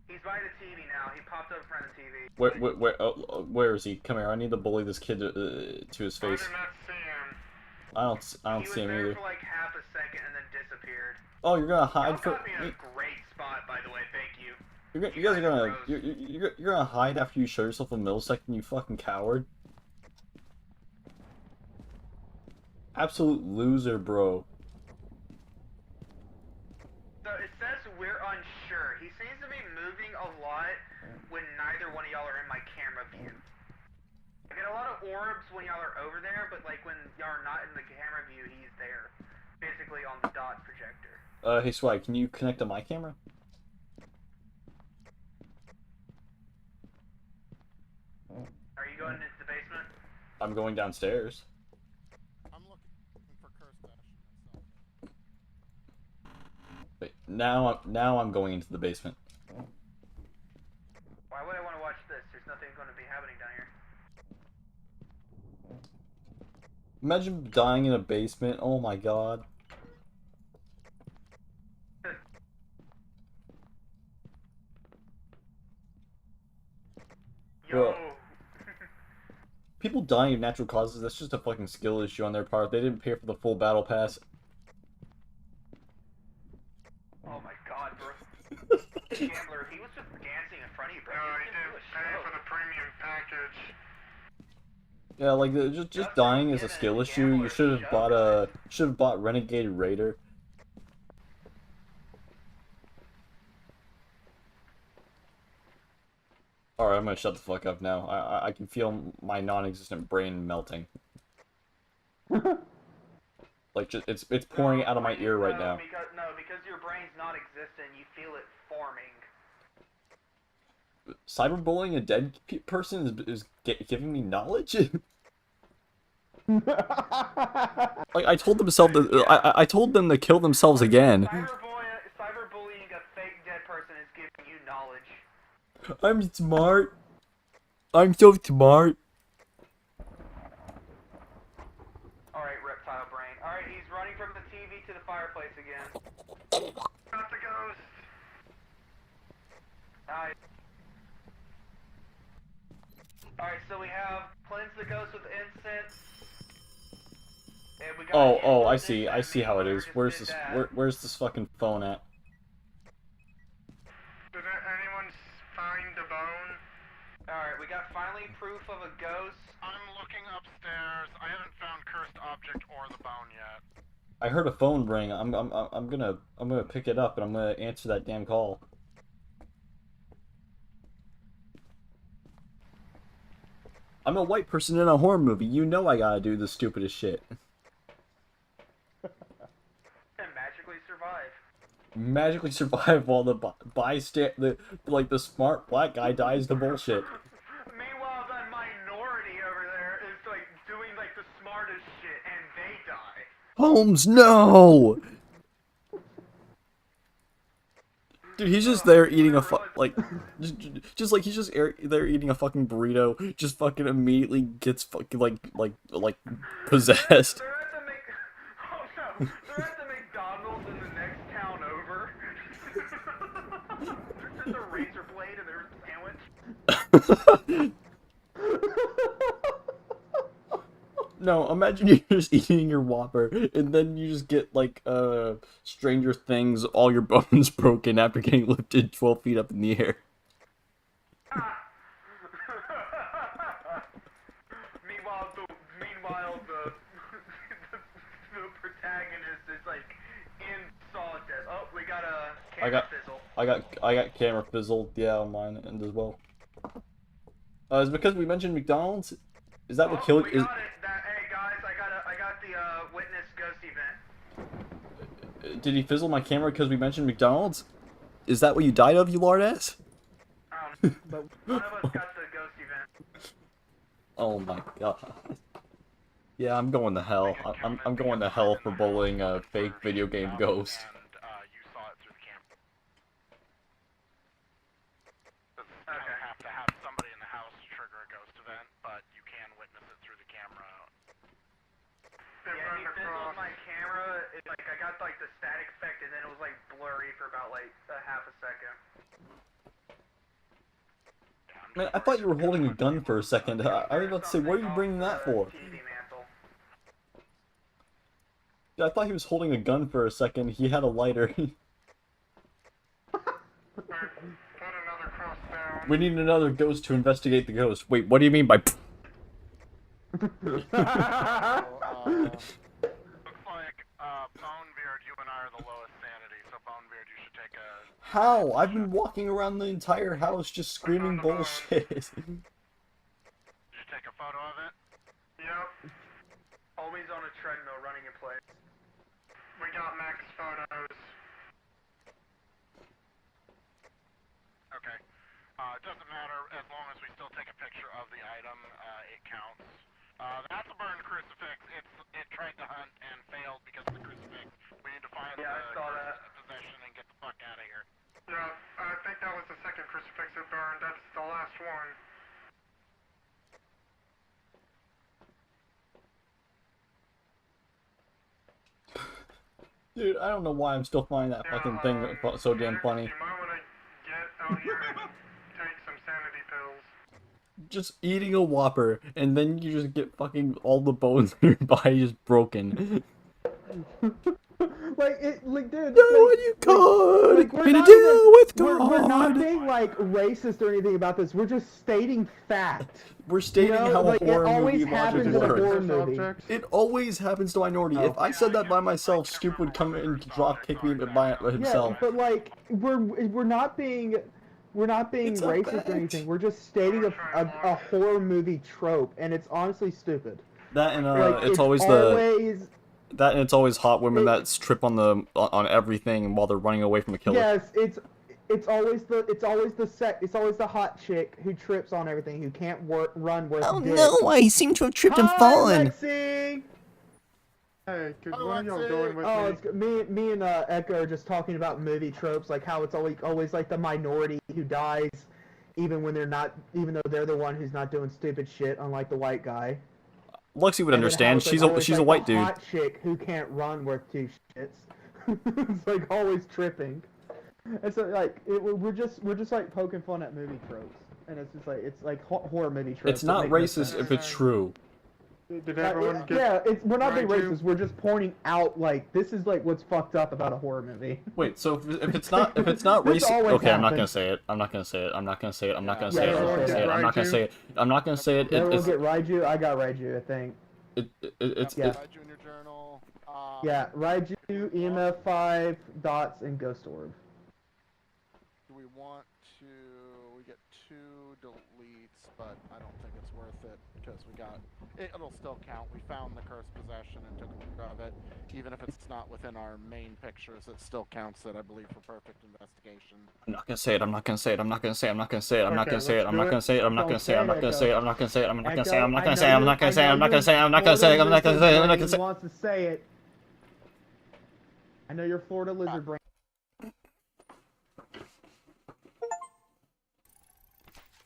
He's by the TV now. He popped up in front of the TV. Where is he? Come here. I need to bully this kid to his I face. did not see him. I don't see him He was there either. for like half a second and then disappeared. Oh, you're gonna Y'all hide for. got me in a great spot, by the way. Thank you. You guys are gonna. You're gonna hide after you show yourself a millisecond. You fucking coward. Absolute loser, bro. So it says we're unsure. He seems to be moving a lot when neither one of y'all are in my camera view. I get a lot of orbs when y'all are over there, but like when y'all are not in the camera view, he's there. Basically on the dot projector. Hey Swag, can you connect to my camera? Are you going into the basement? I'm going downstairs. I'm looking for Curse Bastion myself. Wait, now I'm going into the basement. Why would I want to watch this? There's nothing going to be happening down here. Imagine dying in a basement. Oh my god. Yo! Bro. People dying of natural causes, that's just a fucking skill issue on their part. They didn't pay for the full battle pass. Oh my god, bro. Gambler, he was just dancing in front of you, bro. No, he He didn't do a didn't pay show. for the premium package. Yeah, like just dying is a skill issue. You should have bought Renegade Raider. Alright, I'm gonna shut the fuck up now. I can feel my non-existent brain melting. Like it's pouring out of my ear right now. Because your brain's not existent, you feel it forming. Cyberbullying a dead person is giving me knowledge. Like I told I told them to kill themselves again. Cyberbullying a fake dead person is giving you knowledge. I'm smart. I'm so smart. Alright, reptile brain. Alright, he's running from the TV to the fireplace again. Got the ghost. Alright. Alright, so we have cleanse the ghost with incense. And we got Oh, I see how it is. Where's this fucking phone at? Did anyone find the bone? Alright, we got finally proof of a ghost. I'm looking upstairs. I haven't found cursed object or the bone yet. I heard a phone ring. I'm gonna pick it up and I'm gonna answer that damn call. I'm a white person in a horror movie. You know I gotta do the stupidest shit. And magically survive. Magically survive while the the smart black guy dies to bullshit. Meanwhile, that minority over there is like doing like the smartest shit and they die. Holmes, no! Dude, he's just there eating a just like he's just there eating a fucking burrito. Just fucking immediately gets fucking like possessed. They're at the oh no, they're at the McDonald's in the next town over. There's just a razor blade and there's a sandwich. No, imagine you're just eating your Whopper, and then you just get, like, Stranger Things, all your bones broken after getting lifted 12 feet up in the air. Meanwhile, the protagonist is, like, in solid death. Oh, we got a camera fizzle. I got camera fizzled, yeah, on mine end as well. Is it because we mentioned McDonald's? Is that what killed? We got it. Hey guys, I got the witness ghost event. Did he fizzle my camera because we mentioned McDonald's? Is that what you died of, you lard ass? But one of us got the ghost event. Oh my god. Yeah, I'm going to hell. I'm going to hell for bullying a fake video game ghost. And you saw it through the camera. You don't have to have somebody in the house trigger a ghost event, but you can witness it through the camera. Yeah, he fizzled my camera. I got like the static effect, and then it was like blurry for about like a half a second. Man, I thought you were holding a gun for a second. I was about to say, what are you bringing that for? Yeah, I thought he was holding a gun for a second. He had a lighter. Put another cross down. We need another ghost to investigate the ghost. Wait, what do you mean by? Looks like Bonebeard, you and I are the lowest sanity, so Bonebeard, you should take a... How? I've been walking around the entire house just screaming bullshit. Did you take a photo of it? Yep. Always on a treadmill running in place. We got max photos. Okay. It doesn't matter as long as we still take a picture of the item. It counts. That's a burned crucifix. It tried to hunt and failed because of the crucifix. We need to find the possession and get the fuck out of here. Yeah, I think that was the second crucifix that burned. That's the last one. Dude, I don't know why I'm still finding that fucking thing so damn funny. You might want to get out here and take some sanity pills. Just eating a Whopper, and then you just get fucking all the bones in your body just broken. Like, dude. No, you God! Like, we're Gonna not deal with God! We're not being, like, racist or anything about this. We're just stating fact. We're stating how like, a horror it always movie happens logic in a works. horror movie. It always happens to minority. If I said that by myself, Stoop would come and drop kick me by himself. Yeah, but like we're not being It's a racist fact. or anything. We're just stating a horror movie trope, and it's honestly stupid. That and Like, it's always hot women that trip on everything while they're running away from a killer. Yes, it's always the hot chick who trips on everything, who can't run worth Oh dick. no, I seem to have tripped and Hi, fallen. Lexi! Hey, could Oh, one of y'all Lexi. go in with Oh, me? it's good. Me and Echo are just talking about movie tropes, like how it's always like the minority who dies, even though they're the one who's not doing stupid shit, unlike the white guy. Lexi would And then how understand. it's, like, always, She's a like, white the dude. hot chick who can't run worth two shits. It's like always tripping. And so like we're just like poking fun at movie tropes, and it's like horror movie tropes. It's that not make no racist sense. if it's true. Did everyone get? Yeah, we're not being Raju? racist. We're just pointing out like this is like what's fucked up about a horror movie. Wait, so if it's not This racist, always okay, I'm not gonna happens. say it. I'm not gonna say it. I'm not gonna say it. I'm not gonna Yeah, say it. I'm everyone not gonna say it. get I'm not gonna Raju? say it. I'm not gonna say it. Did everyone It's get Raiju? I got Raiju, I think. it's Yeah. Junior Journal. Yeah, Raiju, EMF5, Dots, and Ghost Orb. Do we want to? We get 2 deletes, but I don't think it's worth it because we got. It'll still count. We found the cursed possession and took care of it. Even if it's not within our main pictures, it still counts it, I believe, for perfect investigation. I'm not gonna say it. I'm not gonna say it. I'm not gonna say it. I'm not gonna say it. I'm not Okay, gonna say it. let's I'm do not it. gonna say it. I'm not gonna say it. I'm not gonna say it. I'm not gonna say it. I'm not gonna say it. I'm not gonna say it. I'm not gonna say it. I'm not gonna say it. I'm not gonna say it. I'm not gonna say it. I'm not gonna say it. Wants to say it. I know your Florida lizard brain.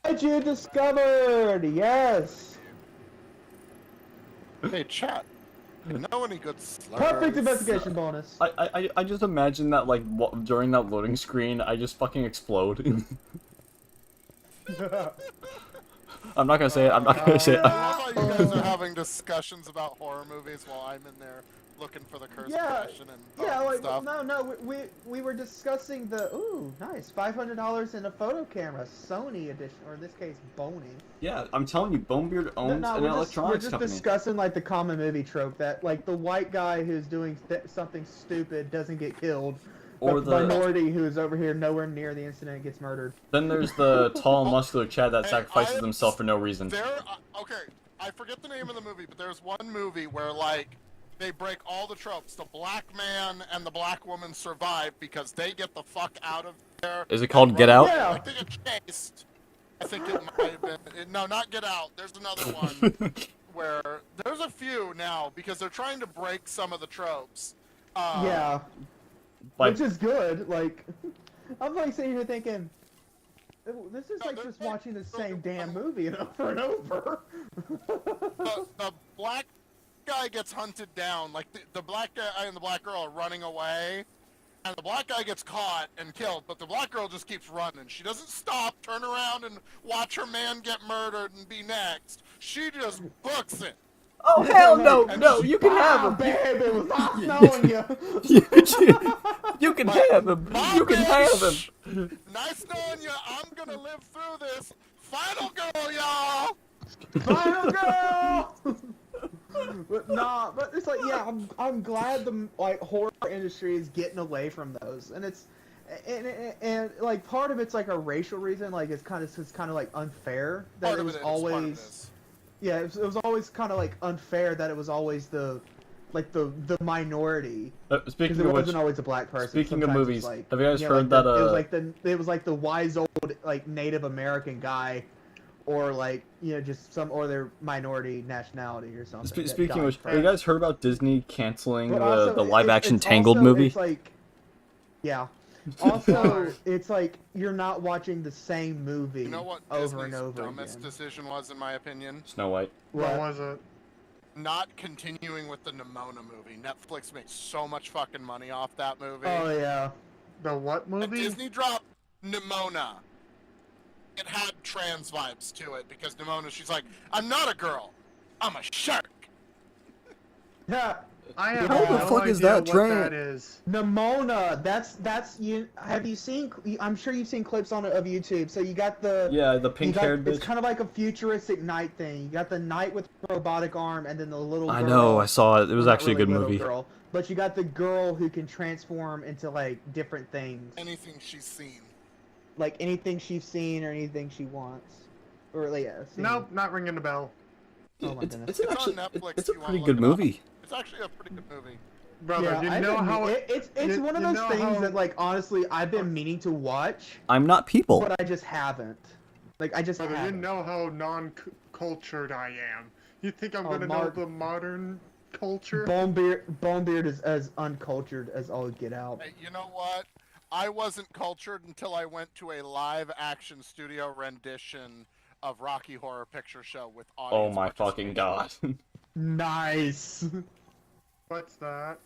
What you discovered? Yes. Hey, chat. You know any good slurs? Perfect investigation bonus. I just imagine that like during that loading screen, I just fucking explode. I'm not gonna say it. I'm not gonna say it. I love how you guys are having discussions about horror movies while I'm in there looking for the cursed possession and Yeah, like stuff. no, we were discussing the nice $500 in a photo camera, Sony edition, or in this case, Boney. Yeah, I'm telling you, Bonebeard owns an we're electronics just company. discussing like the common movie trope that like the white guy who's doing something stupid doesn't get killed, Or but the minority who is over here nowhere near the incident gets murdered. Then there's the tall, muscular Chad that Hey, sacrifices I- himself for no reason. Okay, I forget the name of the movie, but there's one movie where like they break all the tropes. The black man and the black woman survive because they get the fuck out of there. Is it called Get Out? Yeah. Like they get chased. I think it might have been. No, not Get Out. There's another one where there's a few now because they're trying to break some of the tropes. Yeah, Like, which is good. Like, I'm like sitting here thinking, this is No, like they're- just watching the same damn movie over and over. The black guy gets hunted down. Like the black guy and the black girl are running away, and the black guy gets caught and killed. But the black girl just keeps running. She doesn't stop, turn around, and watch her man get murdered and be next. She just books it. oh hell no, no, you can have him. Babe, it was awesome knowing you. You can have him. You can have him. Nice knowing you. I'm gonna live through this. Final girl, y'all. Final girl. But it's like, yeah, I'm glad the like horror industry is getting away from those, and it's and like part of it's like a racial reason, like it's kind of like unfair that Part it of was it is, part of it always is. yeah it was always kind of like unfair that it was always the minority because Speaking it of which, wasn't always a black person. speaking of Sometimes movies, it's like, have you guys yeah, heard like that? it was like the wise old like Native American guy, or like just some other minority nationality or something. that Speaking of died which, first. have you guys heard about Disney canceling But also, the live action it's Tangled also- movie? It's like, yeah. Also, it's like you're not watching the same movie You know what over Disney's and over dumbest again. decision was, in my opinion? Snow White. What What? was it? Not continuing with the Nimona movie. Netflix makes so much fucking money off that movie. Oh yeah. The what And movie? Disney dropped Nimona. It had trans vibes to it because Nimona, she's like, I'm not a girl, I'm a shark. Yeah. I have How the no fuck idea is that what trans? that is. Nimona. That's you. Have you seen? I'm sure you've seen clips on it of YouTube. So you got the Yeah, the you pink-haired got, it's bitch. kind of like a futuristic knight thing. You got the knight with the robotic arm, and then the little. I girl. know, I saw it. It was Well, not actually a really good little movie. Girl, but you got the girl who can transform into like different things, Anything she's seen. like anything she's seen or anything she wants, or yeah. Seen. Nope, not ringing the bell. Oh my It's, goodness. it's It's on actually Netflix it's a if you wanna pretty look good it up. movie. It's actually a pretty good movie. brother, Yeah, you I've know been how it's you- one of you those know things how- that like honestly I've been meaning to watch, I'm not people. but I just haven't. Like I just brother, you haven't. know how non-cultured I am. You think I'm Oh, gonna Mark. know the modern culture? Bonebeard is as uncultured as all get out. Hey, you know what? I wasn't cultured until I went to a live-action studio rendition of Rocky Horror Picture Show with audience Oh my fucking god. Nice. What's that?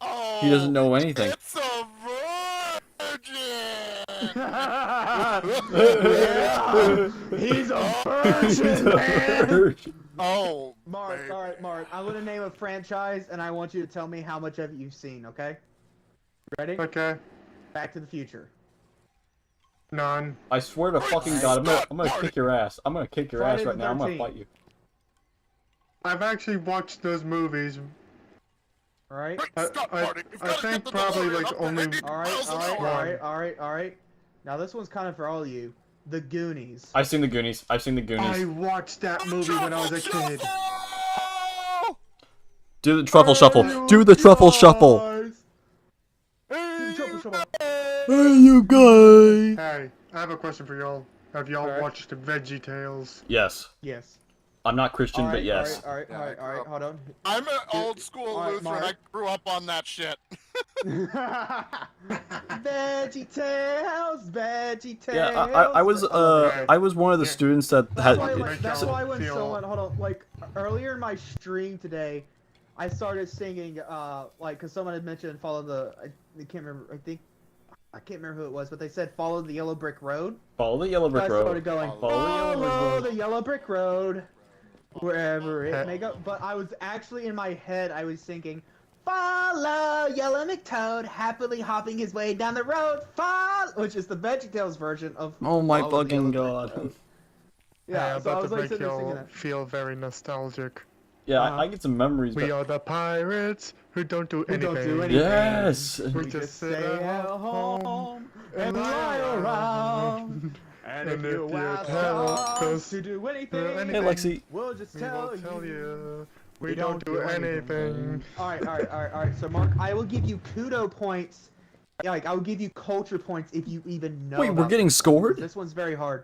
Oh, He doesn't know anything. It's a virgin. Yeah, he's a virgin, man. Oh, Mark, baby. all right, Mark. I'm gonna name a franchise, and I want you to tell me how much of it you've seen. Okay? Ready? Okay, Back to the Future. none. I swear to fucking god, I'm gonna kick your ass. I'm gonna kick your Friday ass the right now. I'm gonna 13th. fight you. I've actually watched those movies. All right. Stop I farting. You've I gotta think get the probably, DeLorean like, up to only- 80 All right. miles an All right. hour. All right. All right. All right. Now this one's kind of for all of you. The Goonies. I've seen the Goonies. I've seen the Goonies. I watched that movie when I was a kid. Shuffle! Do the truffle shuffle. Do the truffle shuffle. Hey, Truffle you shuffle. Hey, you guys. Hey, I have a question for y'all. Have y'all Alright. watched Veggie Tales? Yes. Yes. I'm not Christian, All right, but yes. All right. Yeah, All right. I All grew right. up- Hold on. I'm an old school All right, Lutheran. I Mark. grew up on that shit. Veggie Tales. Veggie Tales. Yeah, I was Okay. I was one of the Yeah. students that That's had. why, Make that's y'all why when feel- someone hold on, like earlier in my stream today, I started singing like because someone had mentioned follow the I can't remember I can't remember who it was, but they said follow the yellow brick road. Follow the yellow So I brick started road. going Follow the yellow brick road. the yellow brick road, wherever it may go. But I was actually in my head I was thinking. Follow Yellow McToad happily hopping his way down the road. Follow, which is the VeggieTales version of. Oh my Follow the fucking Yellow Brick god. Road. Hey, Yeah, I'm so I about was to like make sitting there singing y'all that. feel very nostalgic. Yeah, Uh-huh. I get some memories. We But... are the pirates who don't do Who anything. don't do anything. Yes. We We just just sit stay at at home and and lie lie around. And if you ask us to do anything, Hey, Lexi. we'll just We tell will tell you. you. We don't do anything. Alright. So, Mark, I will give you kudo points. Yeah, like, I will give you culture points if you even know. Wait, we're about getting this. scored? This one's very hard.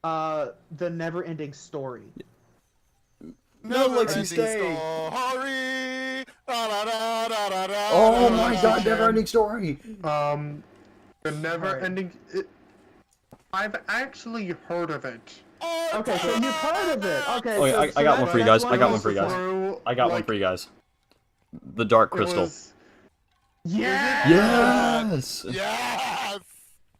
The never-ending story. No, Lexi, Never-ending stay. story. Da-da-da-da-da-da. Oh my god, never ending story. The never Alright. ending. I've actually heard of it. Okay, so you've heard of it. Okay, Okay, so, I got that- one for you that's guys. I got one of for you those- guys. Through, I got one like, for you guys. The Dark it Crystal. was- Yeah! Yes. Yes.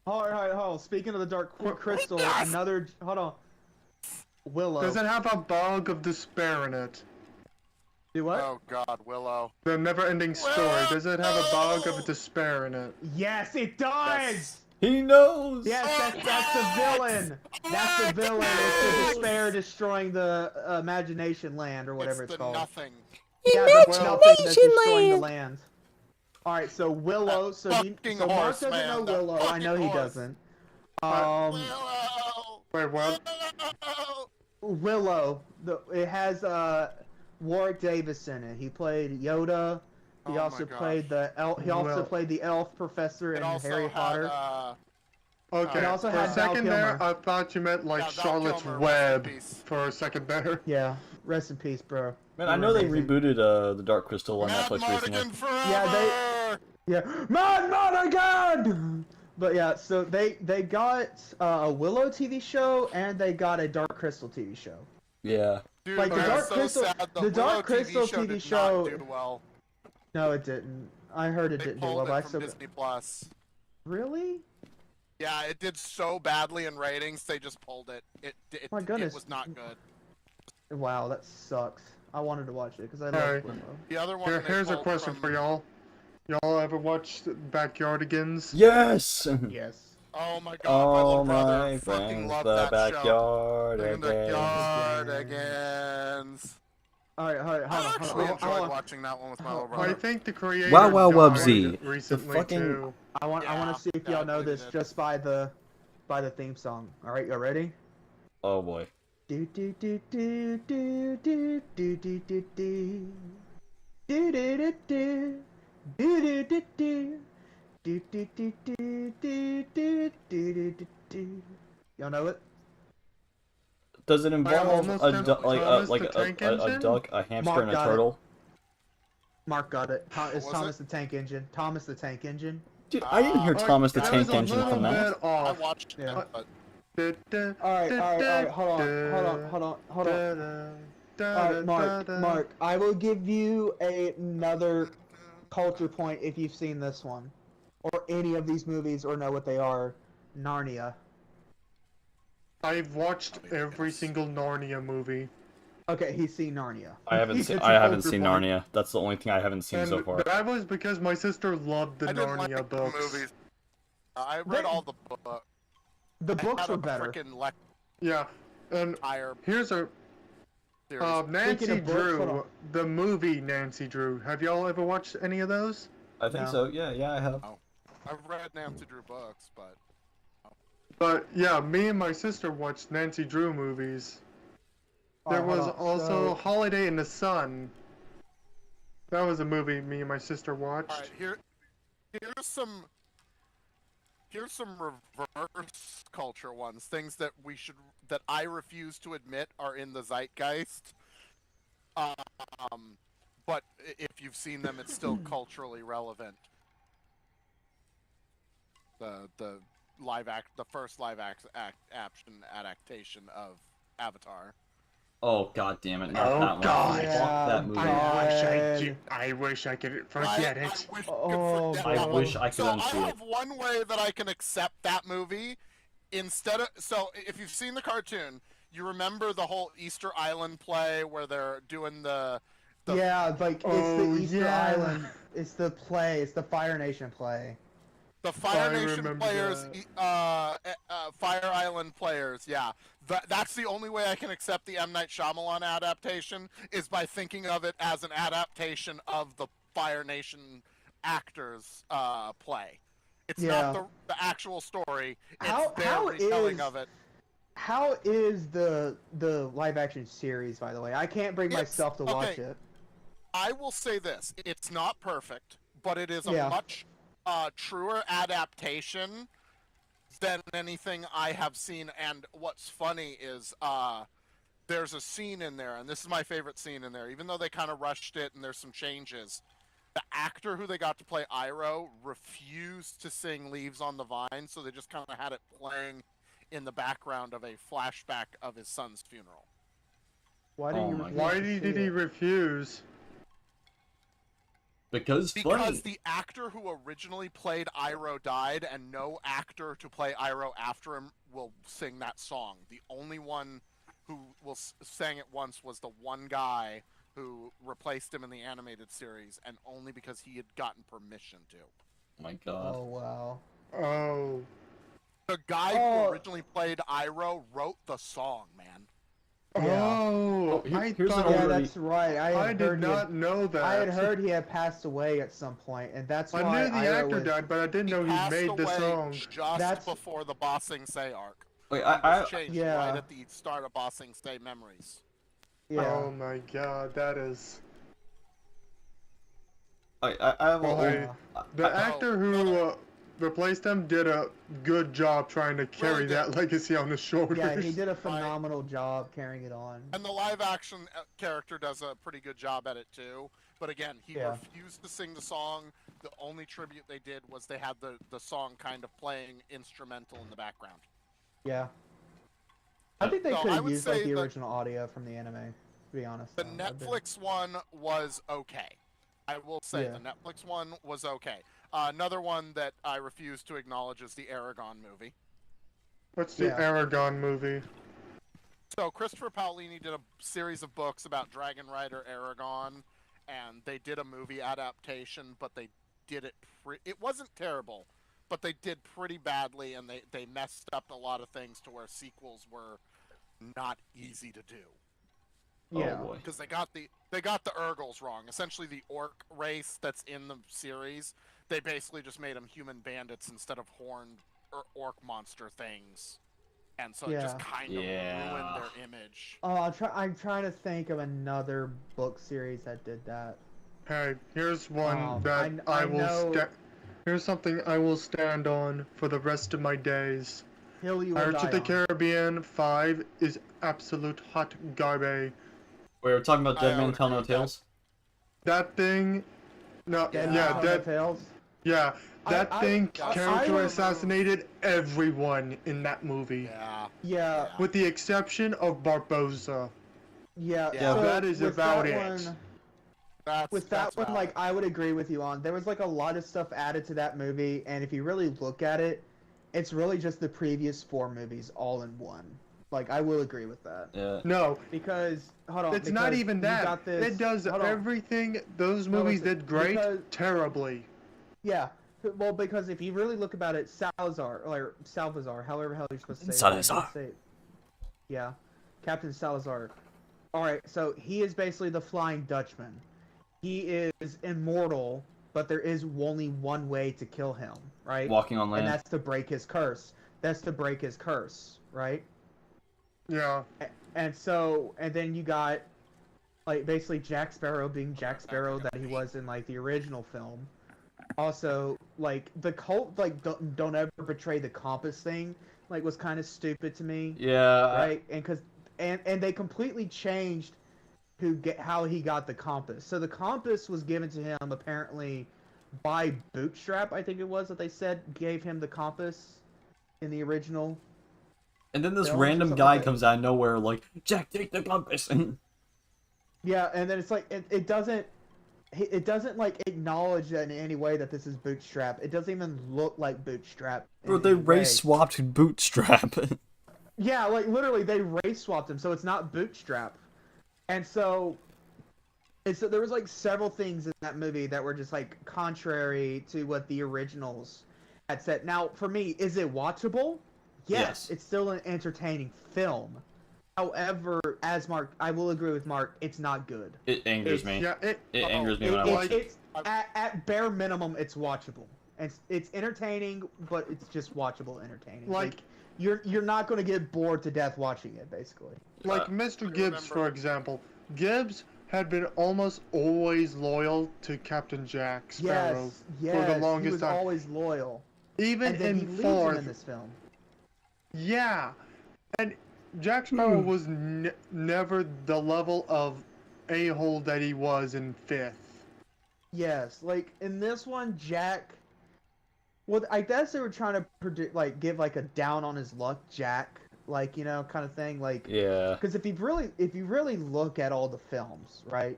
Hold on. Speaking of the Dark Crystal, Yes! another. Hold on. Willow. Does it have a bog of despair in it? Do what? Oh God, Willow. The never ending story. Does it have a bog of despair in it? Yes, it does! He knows. Yes, that's the villain! That's the villain! It's the despair destroying the Imagination Land, or whatever it's the called. nothing. Yeah, the nothing that's destroying the land. Alright, so Willow, so fucking Mark horse, doesn't man, know that Willow, I know fucking he horse. doesn't. Willow. Wait, what? Willow, it has Warwick Davis in it. He played Yoda. He Oh my also gosh. played the elf. He also Well- played the elf professor It in also Harry had, Potter. Okay, It also for had a Val second there, Kilmer. I thought you meant like Yeah, Val Charlotte's Kilmer, Web. rest in peace. For a second there. Yeah, rest in peace, bro. Man, You I were know they amazing. rebooted the Dark Crystal on Mad Netflix Mardigan recently. forever. Yeah, Yeah, Mad Mardigan. But yeah, so they got a Willow TV show and they got a Dark Crystal TV show. Yeah. Dude, Like, the I'm Dark so Crystal- sad. the Willow Dark Crystal TV show TV did show- not do well. No, it didn't. I heard it They didn't do pulled well, but I it from still. Disney Plus. Really? Yeah, it did so badly in ratings. They just pulled it. It My goodness. It was not good. Wow, that sucks. I wanted to watch it because I Alright. love Willow. The other one. Here, they here's a pulled question from- for y'all. Y'all ever watched Backyardigans? Yes. Yes. Oh my god, my Oh little brother my fucking friends, loved the that backyard show. In the again. Yardigans. Alright, hold I on, actually hold on. enjoyed watching that one with my little I brother. think the creator Wow, wow, died Wubsy. recently fucking- too. I want Yeah, to see if yeah, y'all I know believe this it did. just by the theme song. Alright, y'all ready? Oh boy. Do do do do do do do do do do. Do do do do. Do do do do. Do do do do do do do do do. Y'all know it? Does it involve almost a am Thomas the Tank a Engine? duck, a hamster, Mark and a got it. turtle? Mark got it. It's was Thomas the Tank Engine. Thomas the Tank Engine. Dude, I didn't hear Thomas the that Tank was a Engine little from that. bit I off. watched Yeah. it, but Alright, hold on. Alright, Mark, I will give you another culture point if you've seen this one. Or any of these movies or know what they are. Narnia. I've watched I mean, every yes. single Narnia movie. Okay, he's seen Narnia. I haven't He seen gets I a haven't culture seen point. Narnia. That's the only thing I haven't seen And so far. that was because my sister loved the I didn't like Narnia the books. movies. I read all the books. The books I had were a better. freaking Yeah, and entire here's a series. Nancy Speaking of books, hold Drew, on. the movie Nancy Drew. Have y'all ever watched any of those? I think No. so. Yeah, I have. I've read Nancy Drew books, but But yeah, me and my sister watched Nancy Drew movies. There Alright, was hold on. also So- Holiday in the Sun. That was a movie me and my sister watched. all right, here's some reverse culture ones, things that that I refuse to admit are in the zeitgeist. But if you've seen them, it's still culturally relevant. The first live action adaptation of Avatar. Oh god damn it! Not Oh, that one. God. Fuck Yeah, that movie. I wish I could forget I it. wish Oh, forget bro. that I one. wish I could So I unsee it. have one way that I can accept that movie. So if you've seen the cartoon, you remember the whole Easter Island play where they're doing the Yeah, like it's Oh, the Easter yeah. Island. It's the play. It's the Fire Nation play. Fire I Nation remember players, that. Fire Island players. Yeah, that's the only way I can accept the M. Night Shyamalan adaptation is by thinking of it as an adaptation of the Fire Nation actors play. It's Yeah. not the actual story. It's How- their how retelling is- of it. How is the live action series? By the way, I can't bring It's- myself to watch okay. it. I will say this: it's not perfect, but it is a Yeah. much truer adaptation than anything I have seen. And what's funny is there's a scene in there, and this is my favorite scene in there. Even though they kind of rushed it and there's some changes, the actor who they got to play Iroh refused to sing "Leaves on the Vine," so they just kind of had it playing in the background of a flashback of his son's funeral. Why did Oh you? my refuse Why to did see he it? refuse? Because funny. the actor who originally played Iroh died, and no actor to play Iroh after him will sing that song. The only one who sang it once was the one guy who replaced him in the animated series, and only because he had gotten permission to. Oh my god. Oh wow. Oh. The guy Oh. who originally played Iroh wrote the song, man. Yeah. Oh, Oh, I here's an thought Yeah, already- that's right. I did not know that. I had heard he had passed away at some point, and that's I why knew the Iroh actor was... died, but I didn't know he passed made the away song. just That's- before the Ba Sing Se arc. Wait, He I was changed Yeah. right at the start of Ba Sing Se Memories. Yeah. Oh my god, that is. I have Well, a hey, old, The I- actor who replaced him did a good job trying to carry did. that legacy on his shoulders. Yeah, he did a phenomenal job carrying it on. And the live action character does a pretty good job at it too. But again, he Yeah. refused to sing the song. The only tribute they did was they had the song kind of playing instrumental in the background. Yeah. I think they So could I have would used like say the the- original audio from the anime, to be honest. The though. That'd been- Netflix one was okay. I will say Yeah. the Netflix one was okay. Another one that I refuse to acknowledge is the Aragon movie. What's the Yeah. Aragon movie? So Christopher Paolini did a series of books about Dragon Rider Aragon, and they did a movie adaptation, but they did it it wasn't terrible, but they did pretty badly, and they messed up a lot of things to where sequels were not easy to do. Yeah. Oh boy. Because they got the Urgles wrong. Essentially, the orc race that's in the series, they basically just made them human bandits instead of horned orc monster things. and so it just kind of ruined their image. Oh, I'm trying to think of another book series that did that. Hey, here's one that I I will know- Here's something I will stand on for the rest of my days. Hill you will Pirates of die the on. Caribbean 5 is absolute hot garbage. We were talking about I Dead Man would Tell agree No with that. Tales. That thing, no, Dead yeah, Man that, Tales. yeah, that thing I character remove- assassinated everyone in that movie, Yeah. Yeah, with the exception of Barbosa. yeah. Yeah. So That is with about that it. One, That's with that one, valid. like I would agree with you on. There was like a lot of stuff added to that movie, and if you really look at it, it's really just the previous 4 movies all in one. Like I will agree with that. Yeah. No, Because hold on, it's not because even you that. got this, It does hold on. everything those No, movies listen, did great, because- terribly. Yeah. Well, because if you really look about it, Salazar, or Salvazar, however hell you're supposed to say it. Salazar. I can't say it. Yeah. Captain Salazar. Alright, so he is basically the Flying Dutchman. He is immortal, but there is only one way to kill him, right? Walking on And land. that's to break his curse. That's to break his curse, right? Yeah. And so, and then you got, like, basically Jack Sparrow being Jack Sparrow that he was in, like, the original film. Also, like, the cult, like, don't ever betray the compass thing, like, was kind of stupid to me, Yeah. right? And they completely changed how he got the compass. So the compass was given to him, apparently, by Bootstrap, I think it was, that they said gave him the compass in the original. And then this Films or random something guy like that. comes out of nowhere like, Jack, take the compass. Yeah, and then it's like it doesn't like acknowledge in any way that this is Bootstrap. It doesn't even look like Bootstrap. in Bro, they any way. race swapped Bootstrap. Yeah, like literally they race swapped him, so it's not Bootstrap. And so there was like several things in that movie that were just like contrary to what the originals had said. Now, for me, is it watchable? Yes. It's still an entertaining film. However, as Mark, I will agree with Mark, it's not good. It angers me. Yeah, It angers me when I watch it. It's at bare minimum, it's watchable. It's entertaining, but it's just watchable entertaining. Like- you're not going to get bored to death watching it, basically. like Uh, Mr. Gibbs, for example. Gibbs had been almost always loyal to Captain Jack Sparrow Yes, for the he longest was time. always loyal. Even And then he in leaves him fourth, in this film. yeah, and Jack Sparrow was never the level of a-hole that he was in fifth. Yes, like in this one, Jack. Well, I guess they were trying to give like a down on his luck, Jack, like kind of thing, like. Yeah. Because if you really look at all the films, right,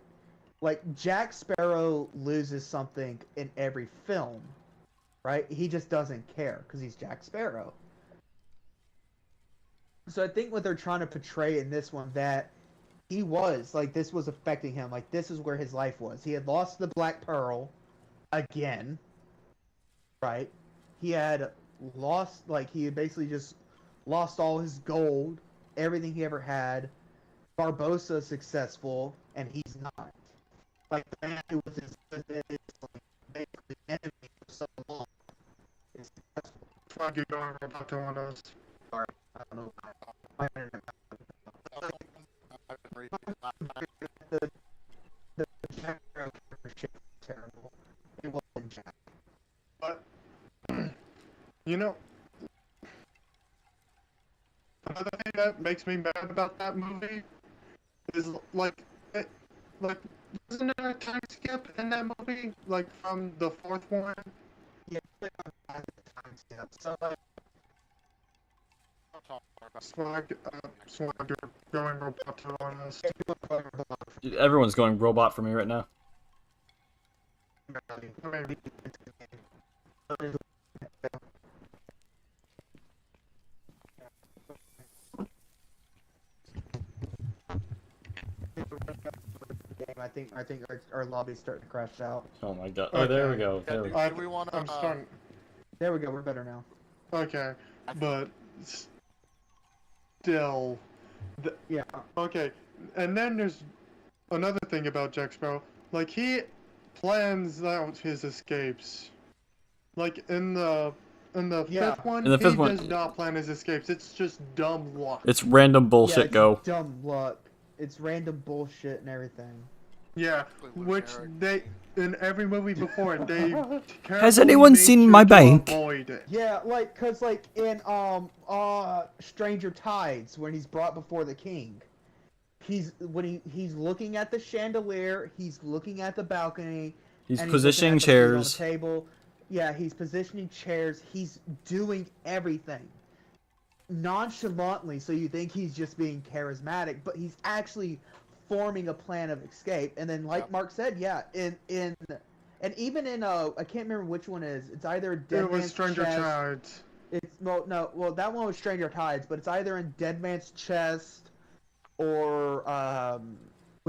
like Jack Sparrow loses something in every film, right? He just doesn't care because he's Jack Sparrow. So I think what they're trying to portray in this one, that he was like, this was affecting him, like this is where his life was. He had lost the Black Pearl again, right? He had lost, like he had basically just lost all his gold, everything he ever had. Barbosa's successful, and he's not. Like the man who was his basically enemy for so long is successful. Fuck you going about to on us. Sorry, I don't know. My internet. The Jack Sparrow character was terrible. It wasn't Jack. But you know, another thing that makes me mad about that movie is like wasn't there a time skip in that movie, like from the fourth one? Yeah, so like, Swag, Swag, you're going roboto on us. Everyone's going robot for me right now. I mean, I think our lobby's starting to crash out. Oh my god. Oh, there we go. There we go. Do we want to? I'm starting. There we go. We're better now. Okay, but still, Yeah. okay. And then there's another thing about Jack Sparrow. Like, he plans out his escapes. Like, in the In the Yeah. fifth one, In the fifth he one- does not plan his escapes. It's just dumb luck. It's random Yeah, bullshit. it's Go. dumb luck. It's random bullshit and everything. Yeah, which they in every movie before it, they Has carefully anyone made seen sure my to bank? Avoid it. Yeah, like, cause like in Stranger Tides, when he's brought before the king, he's looking at the chandelier, he's looking at the balcony, He's and positioning he's looking at the food on the chairs. table. Yeah, he's positioning chairs. He's doing everything nonchalantly, so you think he's just being charismatic, but he's actually forming a plan of escape. And then, like Mark said, yeah, and even in I can't remember which one it is. It's either Dead It was Man's Stranger Chest. Tides. It's well, that one was Stranger Tides, but it's either in Dead Man's Chest or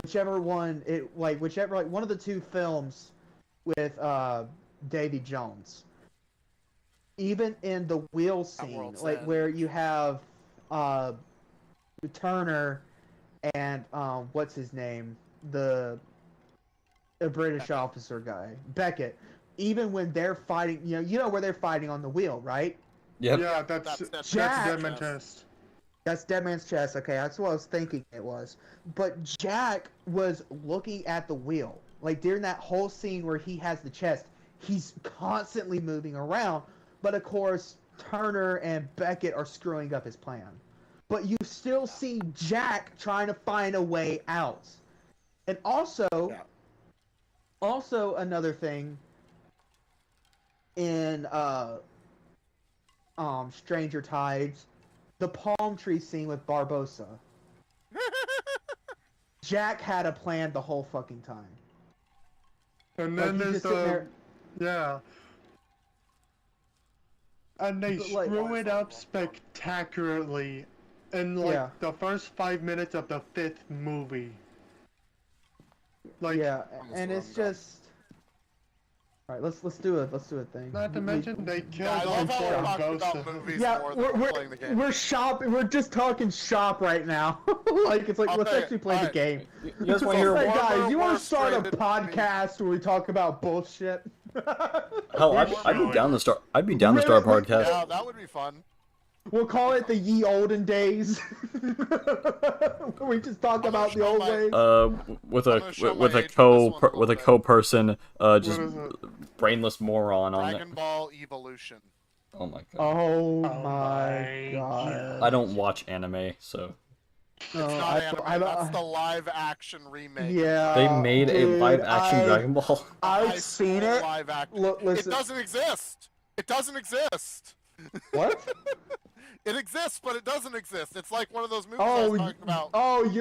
whichever one one of the two films with Davy Jones. Even in the wheel scene, World's like End. where you have Turner and what's his name, the British Beckett. officer guy, Beckett. Even when they're fighting, you know where they're fighting on the wheel, right? Yep. Yeah, that's Jack. Dead Man's Chest. That's Dead Man's Chest. Okay, that's what I was thinking it was. But Jack was looking at the wheel. Like during that whole scene where he has the chest, he's constantly moving around. But of course, Turner and Beckett are screwing up his plan. But you still see Jack trying to find a way out. And also another thing in Stranger Tides, the palm tree scene with Barbosa. Jack had a plan the whole fucking time. And Like, then he's there's just sitting there. yeah. And they But, like- screw it up spectacularly in like Yeah. the first 5 minutes of the fifth movie. Like, Yeah, almost and it's wrote 'em down. just. All right, let's do a thing. not to mention they Yeah, I killed love how we're talking Barbosa. about movies Yeah, more than we're playing the game. we're shopping. We're just talking shop right now. Like I'll let's tell you, actually play the alright. game. You guys want to hear? Hey Former guys, you want to worst start a rated podcast where we talk about bullshit? Hell, I'd be down to start. I'd be down to start a podcast. Yeah, that would be fun. We'll call it the ye olden days. Where we just talk about the show old my- ways. With I'm a gonna show with my a age on this one a with a little bit. co-person, just What is it? brainless moron on it. Dragon Ball Evolution. Oh my god. Oh Oh my my god. I don't watch anime, so It's No, not anime. That's the live action remake. Yeah. they made a dude, live action Dragon Ball. High I've seen school it. Live action. Look, It listen. doesn't exist. It doesn't exist. What? It exists, but it doesn't exist. It's like one of those movies I was talking about.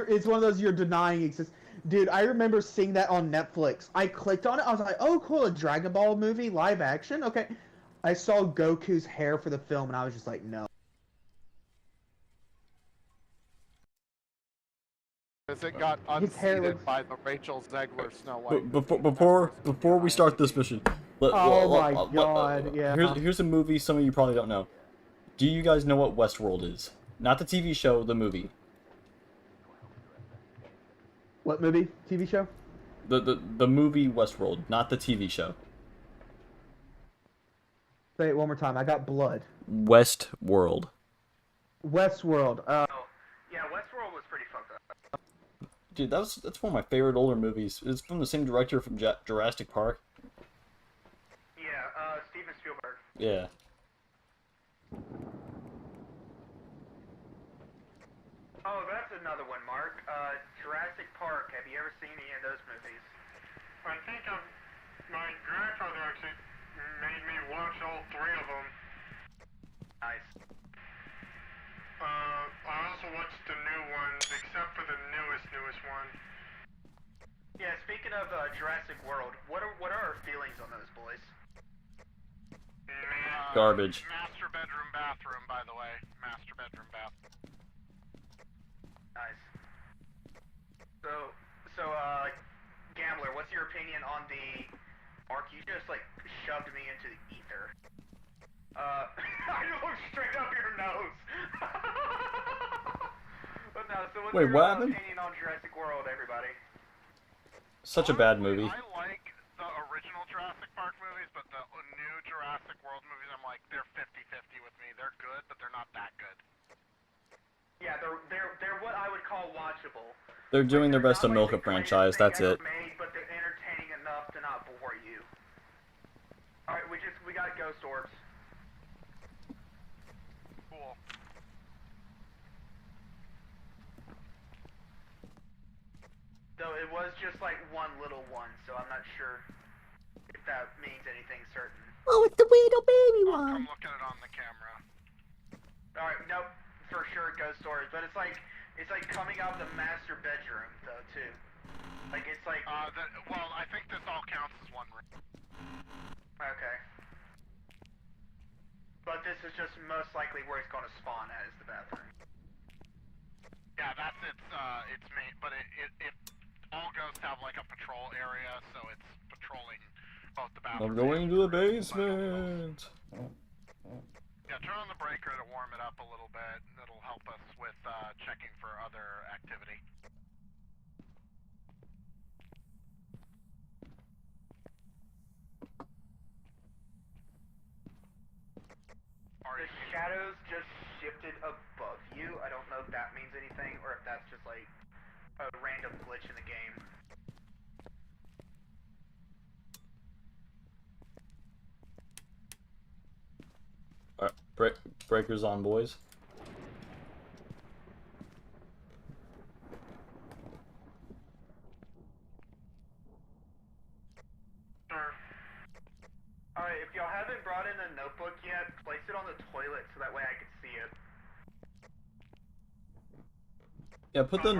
It's one of those you're denying exists. Dude, I remember seeing that on Netflix. I clicked on it. I was like, oh, cool, a Dragon Ball movie, live action. Okay. I saw Goku's hair for the film, and I was just like, no. Because it got His hair unseated looks- by the Rachel Zegler Snow White. Before we start this mission, Oh my God, yeah. Here's a movie some of you probably don't know. Do you guys know what Westworld is? Not the TV show, the movie. What movie? TV show? The movie Westworld, not the TV show. Say it one more time. I got blood. Westworld. Westworld. Oh, yeah, Westworld was pretty fucked up. Dude, that's one of my favorite older movies. It's from the same director from Jurassic Park. Yeah, Steven Spielberg. Yeah. Oh, that's another one, Mark. Jurassic Park. Have you ever seen any of those movies? I think my grandfather actually made me watch all 3 of them. Nice. I also watched the new ones, except for the newest one. Yeah, speaking of Jurassic World, what are our feelings on those boys? Garbage. Master bedroom bathroom, by the way. Master bedroom bath. Nice. So, Gambler, what's your opinion on the... Mark, you just, like, shoved me into the ether. I looked straight up your nose! But no, so what's Wait, your what happened? opinion on Jurassic World, everybody? Such a bad movie. I like the original Jurassic Park movies, but the new Jurassic World movies, I'm like, they're 50-50 with me. They're good, but they're not that good. Yeah, they're what I would call watchable. They're doing their They're best to not milk like a the greatest franchise. thing That's ever it. Made, but they're entertaining enough to not bore you. All right, we got ghost orbs. Cool. Though it was just like one little one, so I'm not sure if that means anything certain. Oh, it's the little baby I'll come one. look at it on the camera. All right, nope, for sure ghost orbs, but it's like coming out of the master bedroom though too. Like it's like Well, I think this all counts as one room. okay. But this is just most likely where it's going to spawn at is the bathroom. Yeah, that's its main, but it all ghosts have like a patrol area, so it's patrolling both the bathroom. I'm going to the basement. Yeah, turn on the breaker to warm it up a little bit. It'll help us with checking for other activity. The shadows just shifted above you. I don't know if that means anything or if that's just like a random glitch in the game. Alright, breakers on, boys. Sure. Alright, if y'all haven't brought in a notebook yet, place it on the toilet so that way I can see it. Yeah, put the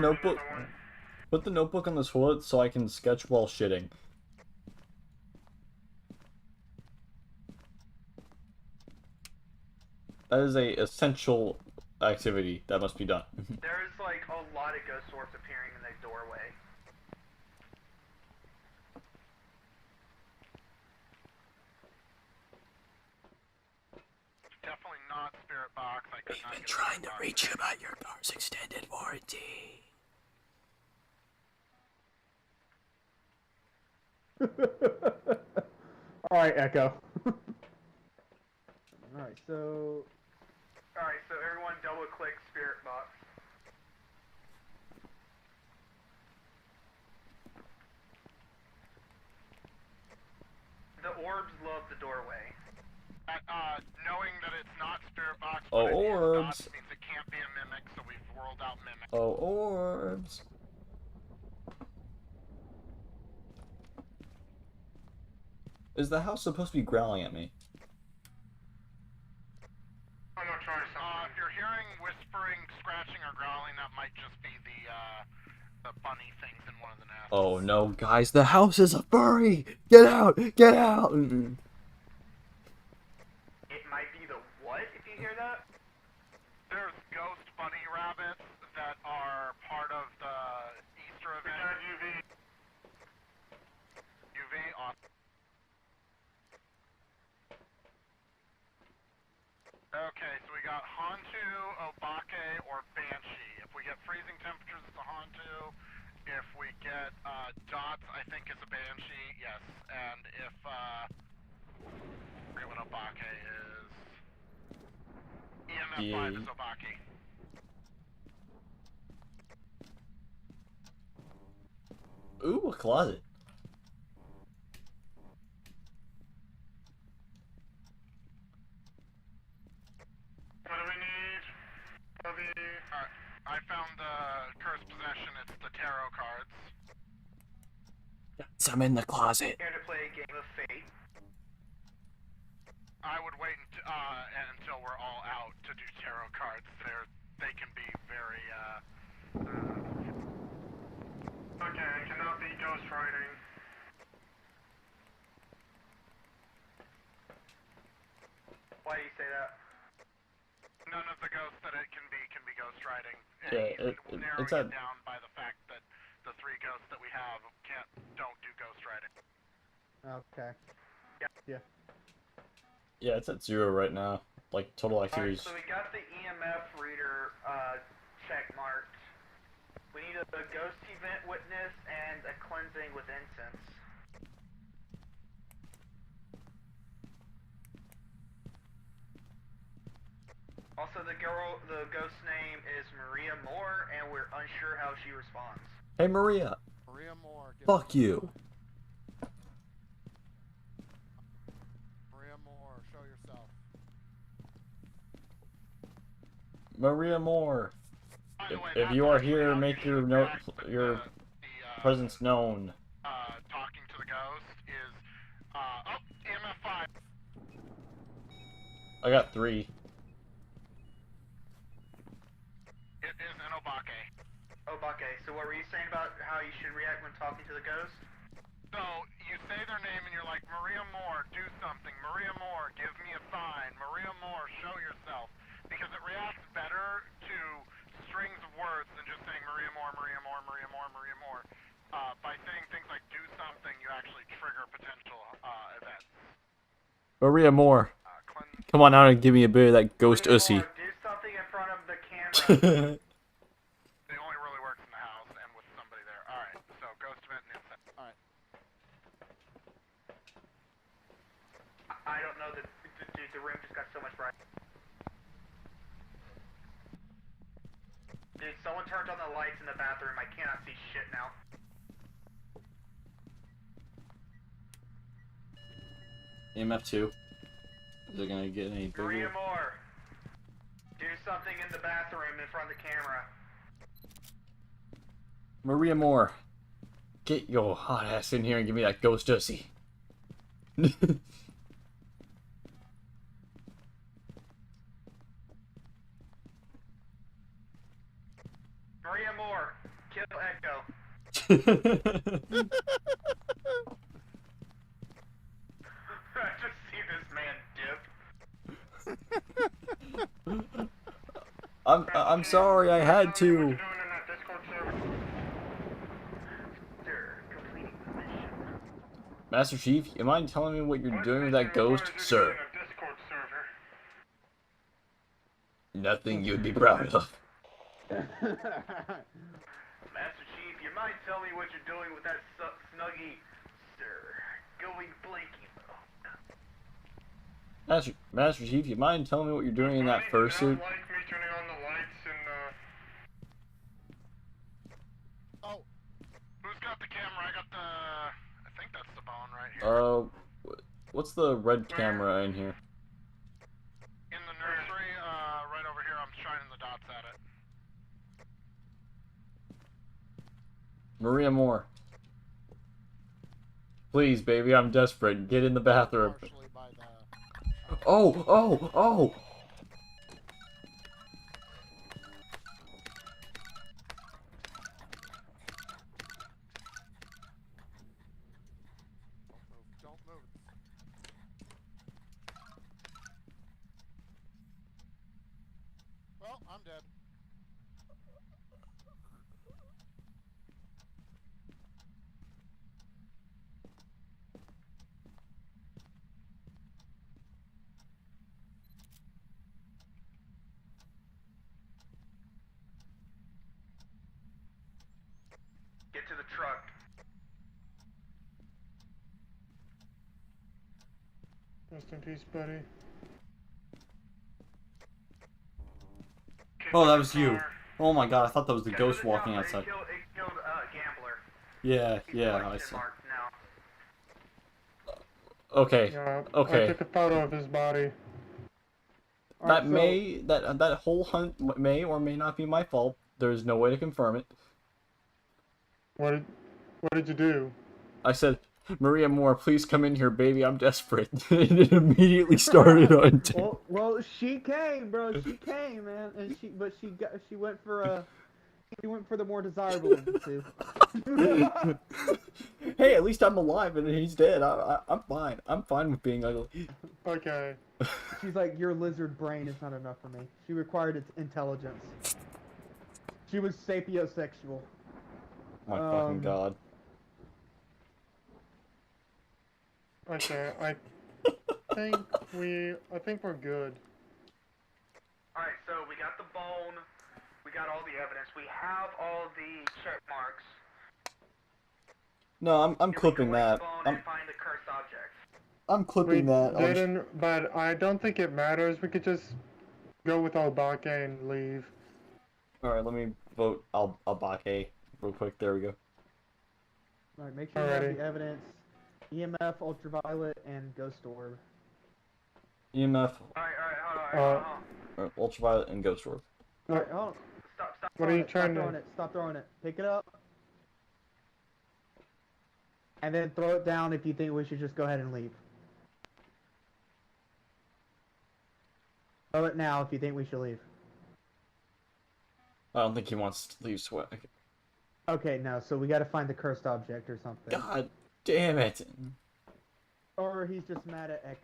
notebook on the toilet so I can sketch while shitting. That is a essential activity that must be done. There's like a lot of ghost orbs appearing in the doorway. Definitely not spirit box. I could not Been get trying to Spirit Box. reach you about your car's extended warranty. Alright, Echo. Alright, so... Alright, so everyone double click spirit box. The orbs love the doorway. Knowing that it's not spirit box, Oh, but it is orbs. dots means it can't be a mimic, so we've ruled out mimic. Oh, orbs. Is the house supposed to be growling at me? I'm gonna try something. If you're hearing whispering, scratching, or growling, that might just be the bunny things in one of the nests. Oh no, guys, the house is a furry! Get out! Get out! It might be the what if you hear that? There's ghost bunny rabbits that are part of the Easter event. UV. UV, awesome. Okay, so we got Hantu, Obake, or Banshee. If we get freezing temperatures, it's a Hantu. If we get dots, I think it's a Banshee, yes. And if, I forget what Obake is. EMF 5 is Obake. Ooh, a closet. What do we need? Alright, I found the cursed possession. It's the tarot cards. I'm in the closet. Here to play a game of Fate. I would wait until we're all out to do tarot cards. They can be very, Okay, it cannot be ghostwriting. Why do you say that? None of the ghosts that it can be ghostwriting. Yeah, Narrowing it's a... it down by the fact that the 3 ghosts that we have don't do ghostwriting. Okay. Yeah. Yeah, it's at 0 right now. Like, total activities. Alright, so we got the EMF reader check marked. We need a ghost event witness and a cleansing with incense. Also, the ghost name is Maria Moore, and we're unsure how she responds. Hey, Maria. Maria Moore. Fuck you. Maria Moore, show yourself. Maria Moore. By the way, If that's you are actually here, how make you your should note, react with your the, presence known. talking to the ghost is, oh, EMF 5. I got 3. It is an Obake. Obake, so what were you saying about how you should react when talking to the ghost? So, you say their name and you're like, Maria Moore, do something. Maria Moore, give me a sign. Maria Moore, show yourself. Because it reacts better to strings of words than just saying Maria Moore, Maria Moore, Maria Moore, Maria Moore. By saying things like do something, you actually trigger potential events. Maria Moore. Cleanse. Come on out and give me a bit of that ghost Maria ussy. Moore, do something in front of the camera. It only really works in the house and with somebody there. Alright, so ghost event and insect. Alright. I don't know, dude, the room just got so much brighter. Dude, someone turned on the lights in the bathroom. I cannot see shit now. EMF 2. Is it gonna get any bigger? Maria Moore, do something in the bathroom in front of the camera. Maria Moore. Get your hot ass in here and give me that ghost ussy. Maria Moore, kill Echo. I just see this man dip. I'm sorry, I had to. Doing in that Discord server. Sir, completing the mission. Master Chief, you mind telling me what you're doing with that ghost, sir? Discord server. Nothing you'd be proud of. Master Chief, you might tell me what you're doing with that snuggie, sir. Going blinky mode. Master Chief, you mind telling me what you're doing in that fursuit? Like me turning on the lights and Oh, who's got the camera? I got the. I think that's the bone right here. What's the red camera in here? In the nursery, right over here. I'm shining the dots at it. Maria Moore. Please, baby, I'm desperate. Get in the bathroom. partially by the... Oh, oh, oh! Don't move. Well, I'm dead. Get to the truck. Rest in peace, buddy. Oh, that was you. Oh my god, I thought that was the Get ghost to the walking truck. outside. It killed Gambler. Yeah, He's yeah, I question saw. marked now. Okay, Yeah, okay. I took a photo of his body. That that whole hunt may or may not be my fault. There's no way to confirm it. What did you do? I said, Maria Moore, please come in here, baby. I'm desperate. And it immediately started on. Well, she came, bro. She came, man, and she went for the more desirable of the two. Hey, at least I'm alive and he's dead. I'm fine. I'm fine with being ugly. Okay. She's like, your lizard brain is not enough for me. She required its intelligence. She was sapiosexual. My fucking god. Okay, I think we're good. Alright, so we got the bone. We got all the evidence. We have all the check marks. No, I'm If we clipping collect that. the bone I'm and find the cursed objects. I'm We clipping that. didn't, but I don't think it matters. We could just Go with Obake and leave. Alright, let me vote Albake real quick. There we go. Alright, make sure you have Alrighty. the evidence. EMF, ultraviolet, and ghost orb. EMF, Alright, hold on. ultraviolet, and ghost orb. Alright, hold on. Stop. What are you Stop trying throwing to? it. Stop throwing it. Pick it up. And then throw it down if you think we should just go ahead and leave. Throw it now if you think we should leave. I don't think he wants to leave Sweat. Okay, no, so we gotta find the cursed object or something. God damn it! Or he's just mad at Ek.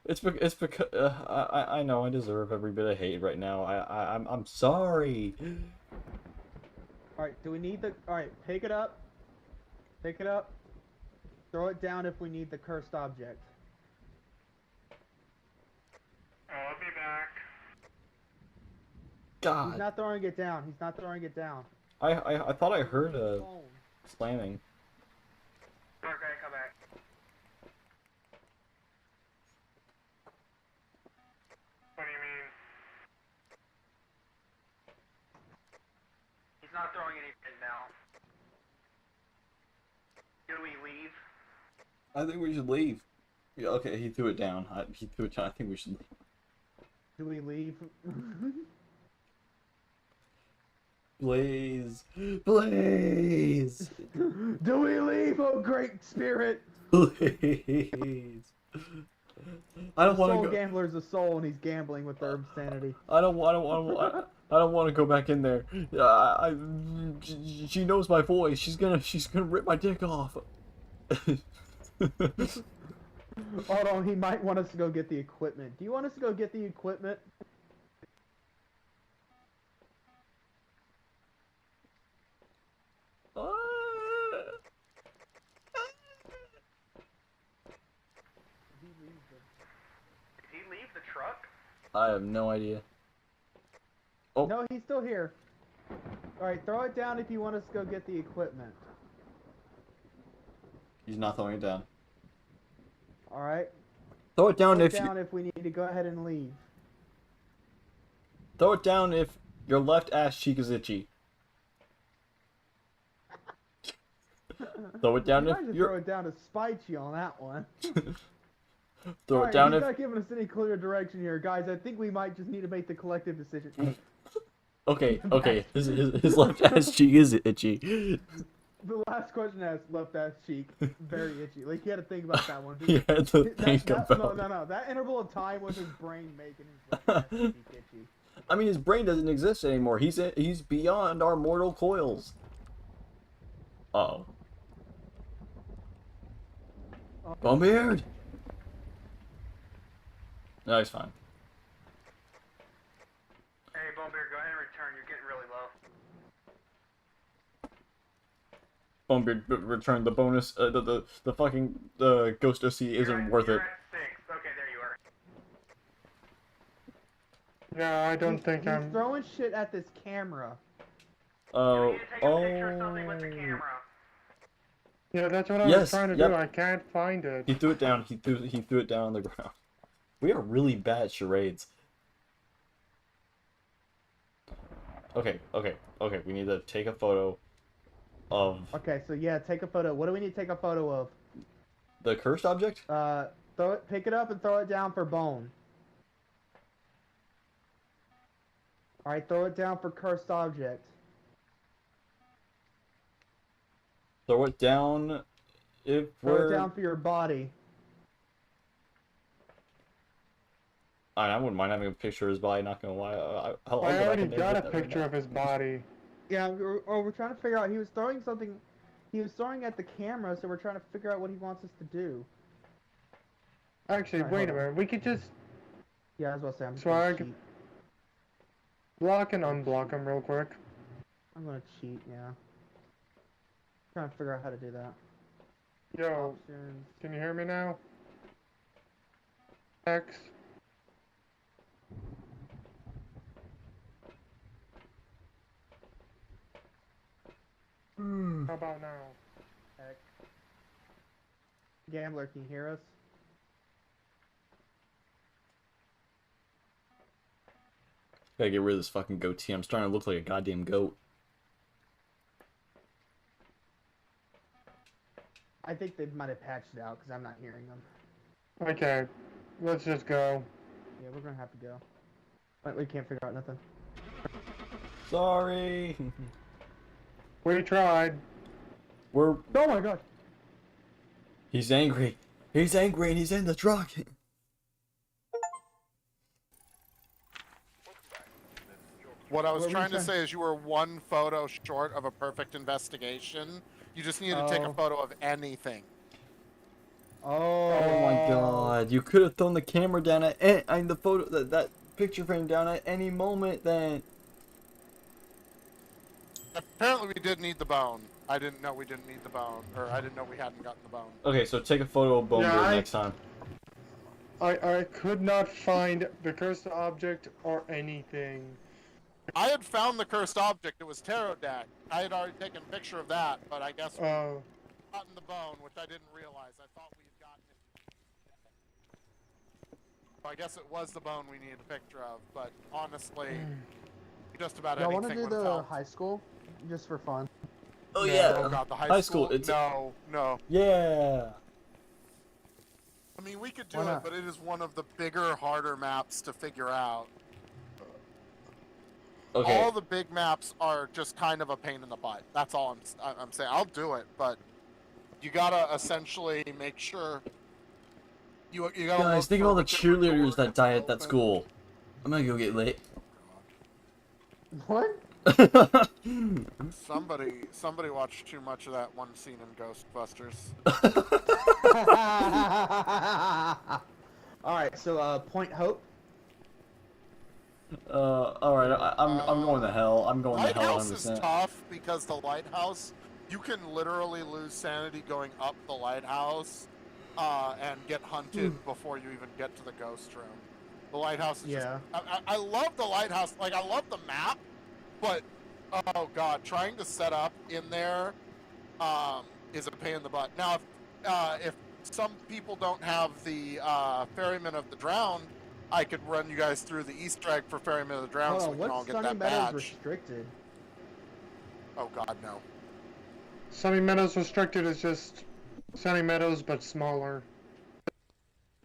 It's because I know I deserve every bit of hate right now. I'm sorry. Alright, do we need the... Alright, pick it up. Pick it up. Throw it down if we need the cursed object. I'll be back. He's God, not throwing it down. He's not throwing it down. I thought I heard a Phone. slamming. Okay, come back. What do you mean? He's not throwing anything now. Do we leave? I think we should leave. Yeah, okay, he threw it down. He threw it down. I think we should leave. Do we leave? Blaze, Blaze, Do we leave, oh great spirit? Blaze. I don't want Soul to go. gambler's a soul and he's gambling with their insanity. I don't want to go back in there. She knows my voice. She's gonna rip my dick off. Hold on, he might want us to go get the equipment. Do you want us to go get the equipment? Did he leave the truck? I have no idea. Oh. No, he's still here. Alright, throw it down if you want us to go get the equipment. He's not throwing it down. Alright? Throw it down Throw it if down if we need to go ahead and leave. throw it down if your left ass cheek is itchy. Throw it down You if might just you're. throw it down to spite you on that one. Throw Alright, it down he's if. not giving us any clear direction here, guys. I think we might just need to make the collective decision. Okay. His left ass cheek is itchy. The last question has left ass cheek very itchy. Like, you had to think about that one. He had to think about. No. That interval of time was his brain making his left ass cheek itchy. I mean, his brain doesn't exist anymore. He's beyond our mortal coils. Uh-oh. Bonebeard! No, he's fine. Hey, Bonebeard, go ahead and return. You're getting really low. Bonebeard, return the bonus. The fucking ghost OC isn't worth it. You're at 6. Okay, there you are. No, I don't think He's I'm. throwing shit at this camera. Oh, You need to take a picture of something with the camera. Yeah, that's what I Yes, was trying to yep. do. I can't find it. He threw it down. He threw it down on the ground. We are really bad at charades. Okay. We need to take a photo of Okay, so yeah, take a photo. What do we need to take a photo of? the cursed object. Pick it up and throw it down for bone. Alright, throw it down for cursed object. Throw it down. If Throw we're. it down for your body. I wouldn't mind having a picture of his body. Not gonna lie. I'll go I back already in there got a and get that right picture now. of his body. Yeah, we're trying to figure out. He was throwing something. He was throwing at the camera, so we're trying to figure out what he wants us to do. Actually, Alright, wait a hold on. minute. We could just Yeah, I was about to say. I'm just Swag. gonna cheat. block and unblock him real quick. I'm gonna cheat. Yeah. Trying to figure out how to do that. Yo, Options. can you hear me now? X. How about now? X. Gambler, can you hear us? Gotta get rid of this fucking goatee. I'm starting to look like a goddamn goat. I think they might have patched it out because I'm not hearing them. Okay, let's just go. Yeah, we're gonna have to go. But we can't figure out nothing. Sorry. We tried. We're. Oh my god! He's angry. He's angry and he's in the truck. What I was What were you trying to saying? say is you were one photo short of a perfect investigation. You just needed to take a Oh. photo of anything. Oh my god. You could have thrown the camera down at the photo that picture frame down at any moment then. Apparently we did need the bone. I didn't know we didn't need the bone, or I didn't know we hadn't gotten the bone. Okay, so take a photo of Bone Yeah, Beard I- next time. I could not find the cursed object or anything. I had found the cursed object. It was tarot deck. I had already taken a picture of that, but I guess we had gotten the bone, which I didn't realize. I thought we had gotten it. So I guess it was the bone we needed a picture of, but honestly, just about Y'all anything want to do would have the helped. high school, just for fun? Oh No, yeah. Oh god, the High school, it's- No, no. Yeah. I mean, we could do Why it, not? but it is one of the bigger, harder maps to figure out. Okay. All the big maps are just kind of a pain in the butt. That's all I'm saying. I'll do it, but you gotta essentially make sure you gotta. Guys, look think of for all the whichever door cheerleaders that gets die at that open. school. I'm gonna go get lit. What? Somebody watched too much of that one scene in Ghostbusters. All right, so Point Hope. Alright, I'm going to hell. I'm going to hell Lighthouse is 100%. tough because the lighthouse, you can literally lose sanity going up the lighthouse, and get hunted before you even get to the ghost room. The lighthouse is Yeah. just. I love the lighthouse. Like, I love the map, but oh god, trying to set up in there is a pain in the butt. Now, if some people don't have the Ferryman of the Drowned, I could run you guys through the Easter egg for Ferryman of the Drowned Hold so on, we can all what's get Sunny that Meadows badge. restricted? Oh god, no. Sunny Meadows Restricted is just Sunny Meadows, but smaller.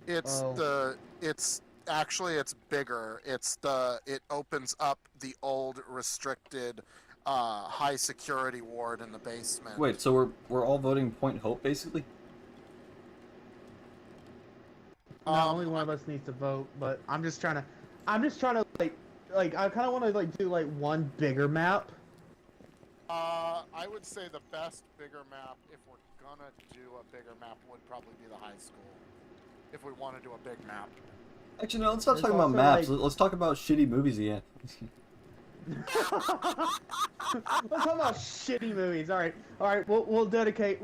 It's Oh. it's bigger. It opens up the old restricted high security ward in the basement. Wait, so we're all voting Point Hope basically? No, only one of us needs to vote, but I'm just trying to like I kind of want to like do like one bigger map. I would say the best bigger map, if we're gonna do a bigger map, would probably be the high school. If we want to do a big map. Actually, no, let's not There's talk about also, maps. like- Let's talk about shitty movies again. Let's talk about shitty movies. All right. We'll dedicate.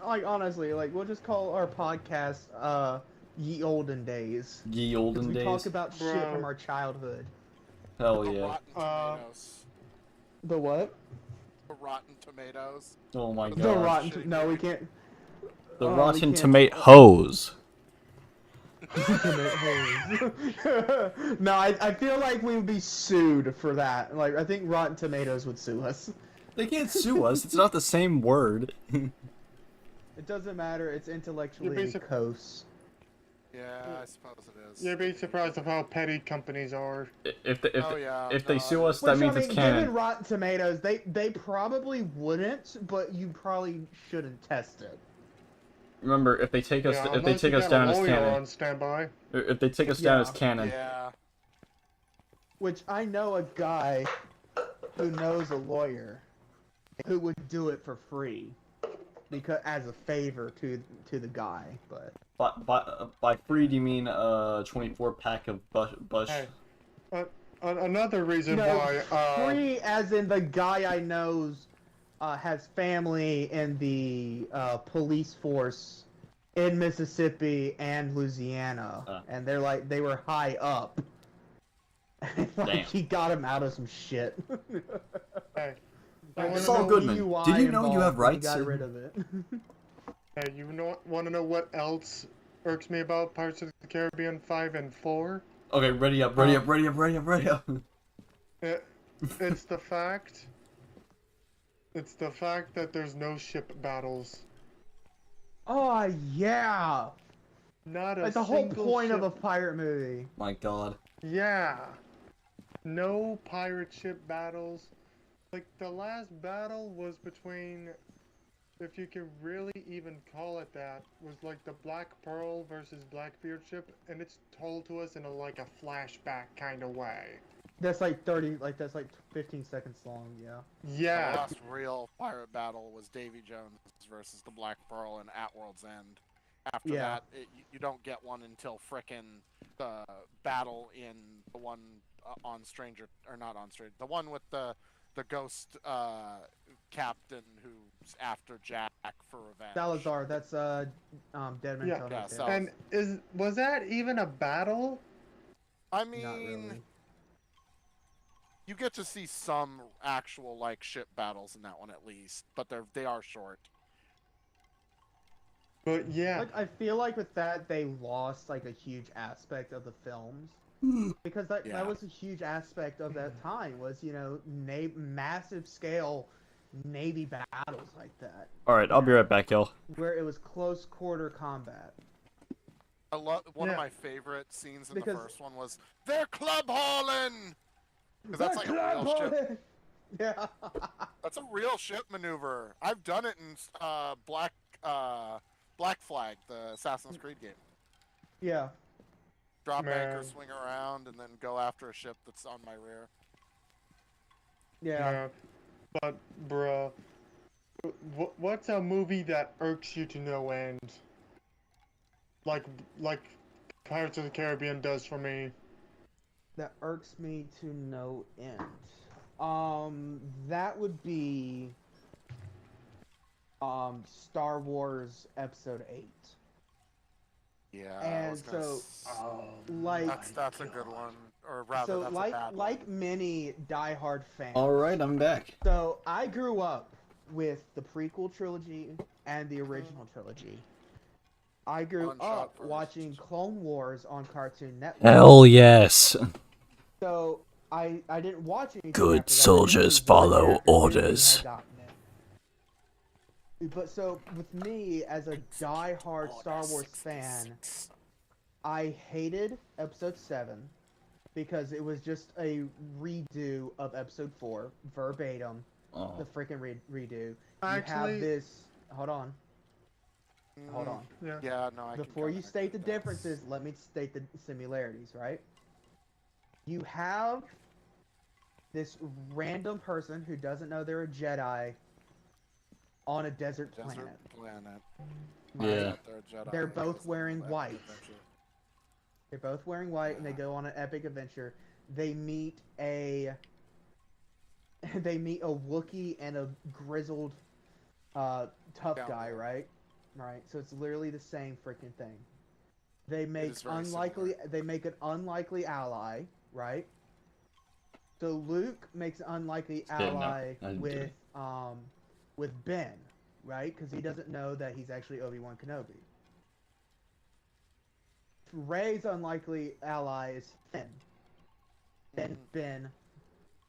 Like honestly, like we'll just call our podcast "Ye Olden Days." Ye 'Cause olden we days. talk about shit Bro. from our childhood. Hell The yeah. Rotten Tomatoes. The what? The Rotten Tomatoes. Oh my The The god. rotten. shitty No, we movie. can't. The we Rotten can't- Tomato hose. No, I feel like we would be sued for that. Like I think Rotten Tomatoes would sue us. They can't sue us. It's not the same word. It doesn't matter. It's intellectually basic- close. Yeah, I suppose it is. You'd be surprised of how petty companies are. If Oh, yeah, they no, sue us, Which that means I mean, it's canon. given Rotten Tomatoes, they probably wouldn't, but you probably shouldn't test it. Remember, if they take us Yeah, if they unless take you us got down a as lawyer canon, on standby. if they take us down as Yeah. canon, Yeah. Which I know a guy who knows a lawyer who would do it for free, because as a favor to the guy. But by free do you mean 24 pack of Bush? Hey, another reason no, why. free as in the guy I knows has family in the police force in Mississippi and Louisiana, and they were high up. Like, Damn. he got him out of some shit. Hey, It's There's all no good, man. DUI Did you know you have involved, and he rights? Got rid of it. hey, you want to know what else irks me about Pirates of the Caribbean 5 and 4? Okay, ready up. It's the fact. It's the fact that there's no ship battles. Oh yeah, Not a like the whole single point ship. of a pirate movie. My God. Yeah. No pirate ship battles. Like the last battle was between, if you can really even call it that, was like the Black Pearl versus Blackbeard ship, and it's told to us in like a flashback kind of way. That's like 30, like that's like 15 seconds long. Yeah. The Yeah. last real pirate battle was Davy Jones versus the Black Pearl in At World's End. After Yeah. that, you don't get one until frickin' the battle in the one on Stranger, or not on Stranger, the one with the ghost captain who's after Jack for revenge. Salazar. That's Dead Man Yeah. Tell No Yeah, Tales. And was that even a battle? I Not mean, really. you get to see some actual like ship battles in that one at least, but they are short. But yeah. Like I feel like with that they lost like a huge aspect of the films because that Yeah. was a huge aspect of that time was massive scale navy battles like that. All right, I'll be right back, y'all. Where it was close quarter combat. I love one of Yeah. my favorite scenes in Because- the first one was they're club hauling. Because that's like a real ship. Yeah. That's a real ship maneuver. I've done it in Black Flag, the Assassin's Creed game. Yeah. Drop anchor, Man. swing around, and then go after a ship that's on my rear. Yeah. But, bruh, what's a movie that irks you to no end? Like Pirates of the Caribbean does for me. That irks me to no end. That would be Star Wars Episode 8. Yeah, I And was gonna so, like, that's a good one, or rather, so that's like a bad like one. many diehard fans. All right, I'm back. So I grew up with the prequel trilogy and the original trilogy. I grew One shot up first. watching Clone Wars on Cartoon Network. Hell yes. So I didn't watch anything Good after that. I soldiers didn't really watch follow it after Disney orders. had gotten it. But so with me as a diehard Star Wars fan, I hated Episode 7 because it was just a redo of Episode 4, verbatim. Oh. The freaking redo. You Actually- have this. Hold on. Hold on. Yeah. Yeah, no, I can Before you kinda state the agree with that. differences, let me state the similarities, right? You have this random person who doesn't know they're a Jedi on a desert planet. planet. Yeah. They're a Jedi. They're both Doesn't wearing know that white. adventure. They're both wearing white and they go on an epic adventure. They meet a Wookiee and a grizzled tough Yeah. guy, right? Right. So it's literally the same freaking thing. They make is very similar. they make an unlikely ally, right? So Luke makes an unlikely Yeah, no, ally I didn't do with Ben, right? Because he doesn't know that he's actually Obi-Wan Kenobi. Rey's unlikely ally is Finn. Then Ben,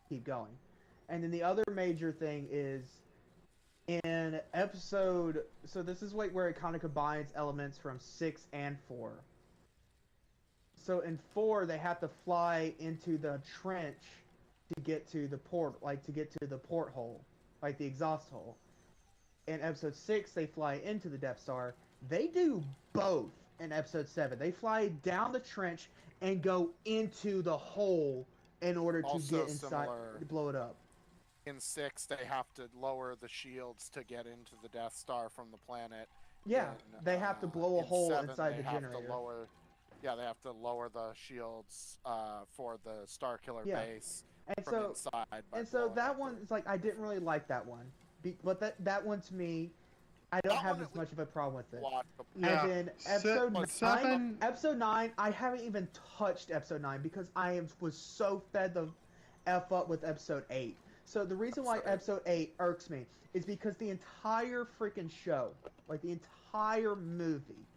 keep going. And then the other major thing is in episode. So this is where it kind of combines elements from 6 and 4. So in 4, they have to fly into the trench to get to the port, like to get to the porthole, like the exhaust hole. In episode 6, they fly into the Death Star. They do both in episode 7. They fly down the trench and go into the hole in order to Also get inside, similar- to blow it up. In 6, they have to lower the shields to get into the Death Star from the planet. Yeah, In, they have to blow a in hole 7, inside they the have generator. To lower, yeah, they have to lower the shields for the Star Killer Yeah. base And from so, inside. by and so blowing that up one the- is like I didn't really like that one, but that one to me, I don't That have one as at much of a problem with it. Watch the- Yeah. And then Se- episode 9, 7 episode 9, I haven't even touched episode 9 because was so fed the F up with episode 8. So the reason why episode 8 irks me is because the entire freaking show, like the entire movie,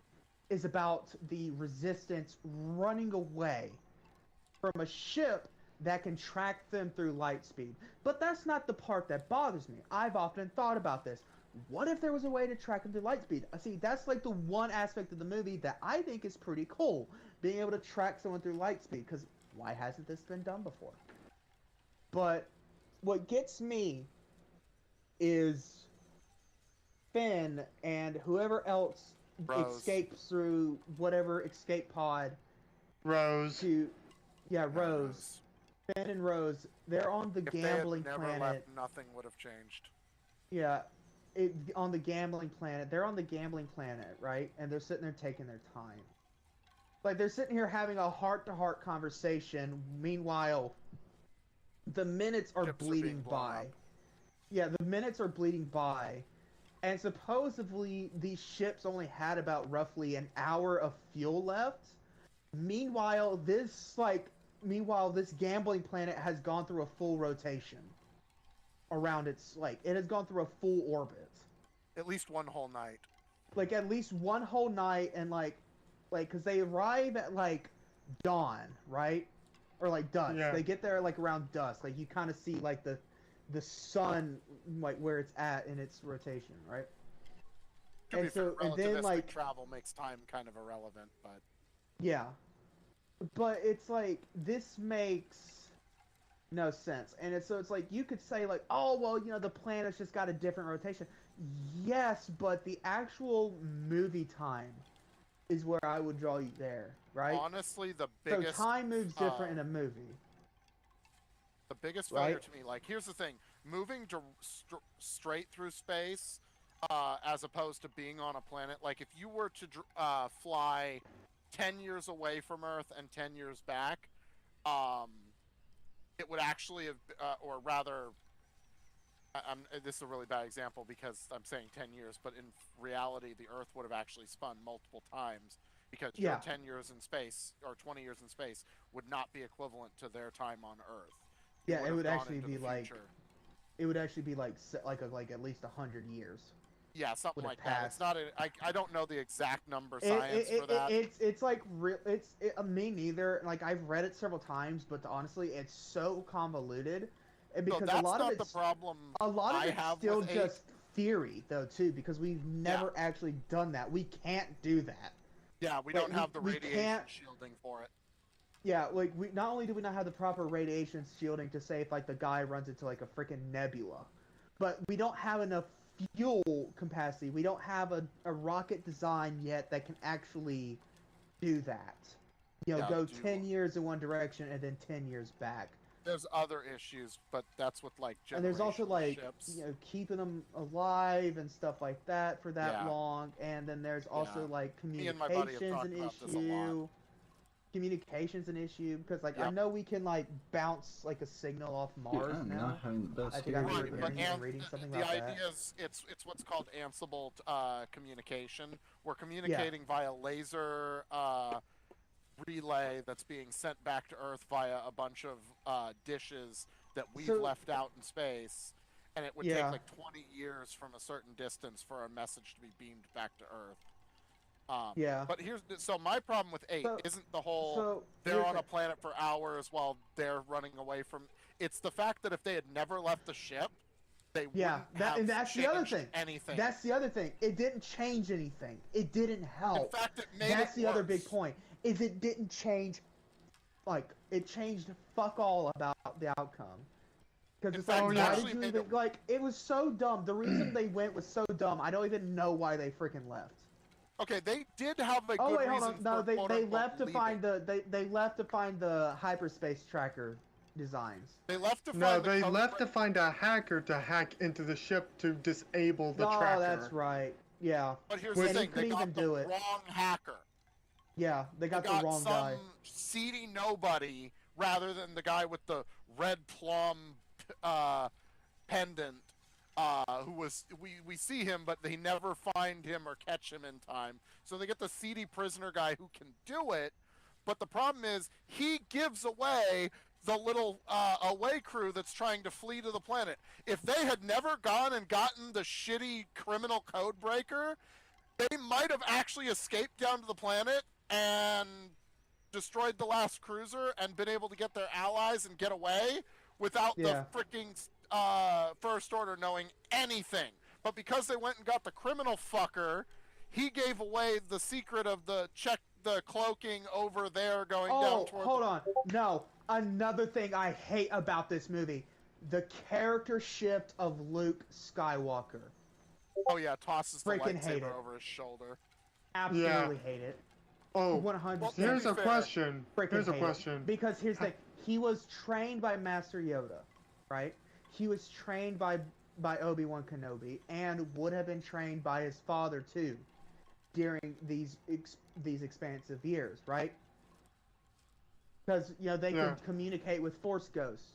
is about the Resistance running away from a ship that can track them through light speed. But that's not the part that bothers me. I've often thought about this. What if there was a way to track them through light speed? See, that's like the one aspect of the movie that I think is pretty cool, being able to track someone through light speed, because why hasn't this been done before? But what gets me is Finn and whoever else Rose. escapes through whatever escape pod Rose. to, yeah, No, Rose. Finn and Rose, they're on the If gambling they had never planet. left, nothing would have changed. Yeah, on the gambling planet. They're on the gambling planet, right? And they're sitting there taking their time. Like, they're sitting here having a heart-to-heart conversation. Meanwhile, the minutes are Ships are bleeding being blown by. up. Yeah, the minutes are bleeding by. And supposedly, these ships only had about roughly an hour of fuel left. Meanwhile, this gambling planet has gone through a full rotation around its, like, it has gone through a full orbit. At least one whole night. Like, at least one whole night, and because they arrive at, like, dawn, right? Or, like, dusk. Yeah. They get there, like, around dusk. Like, you kind of see, like, the sun, like, where it's at in its rotation, right? To be And fair, so, and then, relativistic like, travel makes time kind of irrelevant, but yeah. But it's like, this makes no sense. And it's like, you could say, like, oh, well, the planet's just got a different rotation. Yes, but the actual movie time is where I would draw you there, right? honestly, the So biggest time moves different in a movie. the biggest failure Right? to me, like, here's the thing: moving straight through space, as opposed to being on a planet. Like, if you were to fly 10 years away from Earth and 10 years back, it would actually have, or rather, this is a really bad example because I'm saying 10 years, but in reality, the Earth would have actually spun multiple times because your Yeah. 10 years in space or 20 years in space would not be equivalent to their time on Earth. You Yeah, it have would gone actually into be the like, future. it would actually be like at least 100 years. Yeah, something would have like that. It's passed. not I don't know the exact number science for that. It's like real. Me neither. Like, I've read it several times, but honestly, it's so convoluted, and No, because that's a lot not of the it's problem a lot of I it's have still with just theory, though, too, because we've never actually done that. We can't do that. Yeah, we like, don't have the we radiation can't- shielding for it. Yeah, like, we not only do we not have the proper radiation shielding to say if, like, the guy runs into, like, a freaking nebula, but we don't have enough fuel capacity. We don't have a rocket design yet that can actually do that. Yeah, Go 10 years in one direction and then 10 years back. There's other issues, but that's with like And there's also, generational like, ships. keeping them alive and stuff like that for that Yeah. long. And then there's also, Yeah. like, Me and my buddy have communications talked an about this a issue. lot. Communications an issue because, like, I Yep. know we can, like, bounce, like, a signal off Mars I'm now. not having the best I think I hearing remember Right, but hearing today. and reading something the about that. idea is it's what's called Ansible communication. We're communicating via laser relay that's being sent back to Earth via a bunch of dishes that we've So- left out in space, and it would Yeah. take like 20 years from a certain distance for a message to be beamed back to Earth. Yeah. But so my problem with 8 So- isn't the whole So they're here's on the- a planet for hours while they're running away from. It's the fact that if they had never left the ship, they Yeah, wouldn't have and that's the other changed thing. anything. That's the other thing. It didn't change anything. It didn't help. In fact, it made That's it the other big worse. point. Is it didn't change, like, it changed fuck all about the outcome. Because In it's fact, like, it why actually did you made even, like, it was so dumb. The reason they went was so dumb. I don't even know why they freaking left. Okay, they did have a Oh good wait, hold reason on. No, for they quote-unquote left to leaving. find they left to find the hyperspace tracker designs. They left to find No, the they code left to break- find a hacker to hack into the ship to disable the Oh, tracker. that's right. Yeah, But here's Which- the And he thing: they couldn't got even the do it. wrong hacker. yeah. They got They the wrong some guy. seedy nobody rather than the guy with the red plum pendant. Who was we see him, but they never find him or catch him in time. So they get the seedy prisoner guy who can do it. But the problem is he gives away the little away crew that's trying to flee to the planet. If they had never gone and gotten the shitty criminal code breaker, they might have actually escaped down to the planet and destroyed the last cruiser and been able to get their allies and get away without Yeah. the freaking First Order knowing anything. But because they went and got the criminal fucker, he gave away the secret of the cloaking over there going down Oh, toward. hold on. No, another thing I hate about this movie: the character shift of Luke Skywalker. Oh yeah, tosses the Freaking hate lightsaber it. over his shoulder. Absolutely hate it. Oh, 100%. Well, here's to a be fair, question. Freaking Here's a hate it. question. Because here's the thing: he was trained by Master Yoda, right? He was trained by Obi-Wan Kenobi, and would have been trained by his father too, during these expansive years, right? Because they Yeah. could communicate with Force ghosts.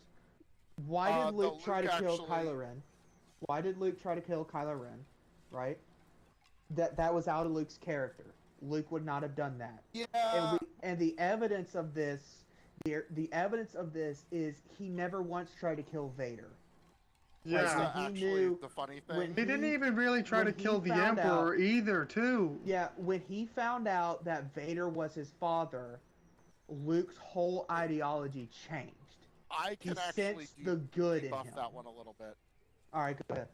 Why did though Luke try to Luke kill actually- Kylo Ren? Why did Luke try to kill Kylo Ren? Right? That was out of Luke's character. Luke would not have done that. Yeah. And the evidence of this, the evidence of this is he never once tried to kill Vader. Yeah. That's Like, he actually knew the funny thing. when He didn't even really try to when he kill the found Emperor out- either, too. Yeah, when he found out that Vader was his father, Luke's whole ideology changed. I He can actually sensed the good in debuff him. that one a little bit. All right, go ahead.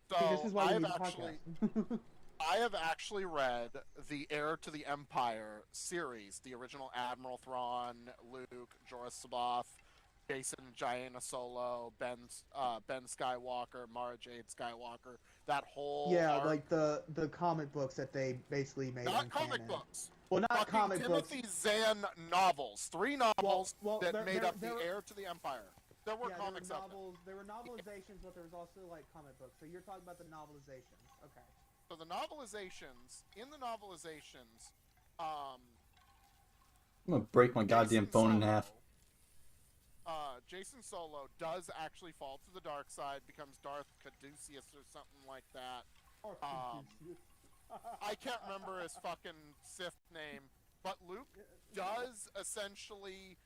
So See, this is why I we have need a actually, podcast. I have actually read the Heir to the Empire series, the original Admiral Thrawn, Luke, Jorah Sabath, Jason Jaina Solo, Ben Skywalker, Mara Jade Skywalker, that whole Yeah, arc. like the comic books that they basically made. Not in comic canon. books. Well, not Fucking comic Timothy books. Zahn novels. 3 novels well, that there- made there- up the there- Heir to the Empire. There were Yeah, comics there were out there. novels. There were novelizations, but there was also like comic books. So you're talking about the novelizations. Okay. So the novelizations, in the novelizations, um, I'm gonna break my goddamn Jason phone in Solo- half. Jason Solo does actually fall to the dark side, becomes Darth Caduceus or something like that. I can't remember his fucking Sith name, but Luke does essentially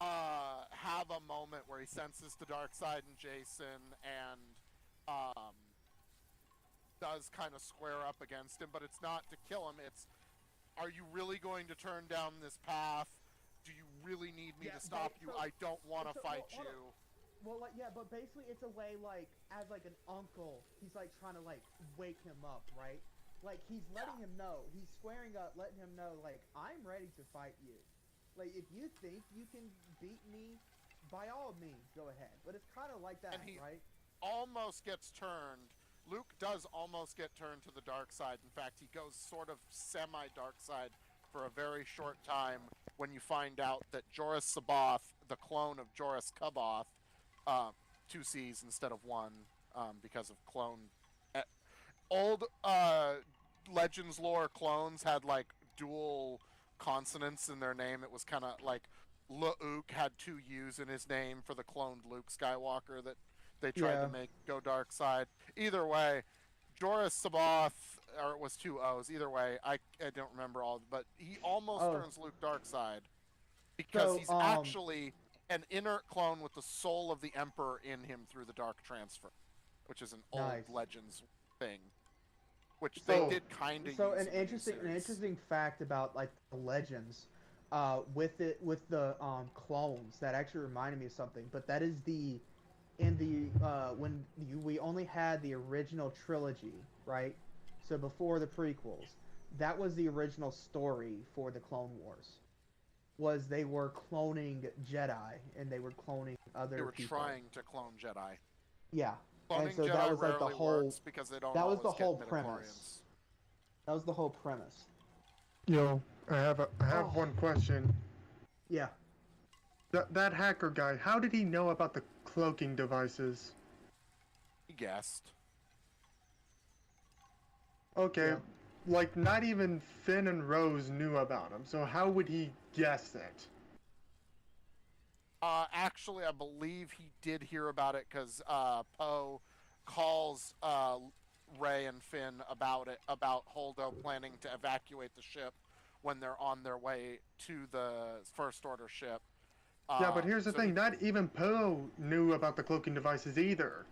have a moment where he senses the dark side in Jason and does kind of square up against him, but it's not to kill him, it's, are you really going to turn down this path? Do you really need me Yeah, to stop but- you? so- I don't want to so- fight hold on. you. Well, like, yeah, but basically it's a way, like, as, like, an uncle, he's, like, trying to, like, wake him up, right? Like, he's letting him know, he's squaring up, letting him know, like, I'm ready to fight you. Like, if you think you can beat me, by all means, go ahead. But it's kind of like that, And he- right? Almost gets turned. Luke does almost get turned to the dark side. In fact, he goes sort of semi-dark side for a very short time when you find out that Jorah Sabath, the clone of Jorah Kuboth, 2 C's instead of 1, because of clone. Old Legends lore clones had like dual consonants in their name. It was kind of like Luke had 2 U's in his name for the cloned Luke Skywalker that they tried Yeah. to make go dark side. Either way, Jorah Sabath, or it was 2 O's. Either way, I don't remember all, but he almost Oh. turns Luke dark side because So, he's actually an inert clone with the soul of the Emperor in him through the dark transfer, which is an old Nice. Legends thing, which So- they did kind of So use an in the new interesting series. fact about like the legends, with the clones that actually reminded me of something. But that is we only had the original trilogy, right? So before the prequels, that was the original story for the Clone Wars. Was they were cloning Jedi and they were cloning other They were people. trying to clone Jedi. Yeah. Cloning And so Jedi that was like the rarely whole works because they don't that was the always get whole midichlorians. premise. That was the whole premise. Yo, I have Oh. one question. Yeah. That hacker guy, how did he know about the cloaking devices? He guessed. Okay, Yeah. like not even Finn and Rose knew about him, so how would he guess it? Actually, I believe he did hear about it because Poe calls Rey and Finn about it, about Holdo planning to evacuate the ship when they're on their way to the First Order ship. Yeah, but here's the so thing, not even Poe knew about the cloaking devices either.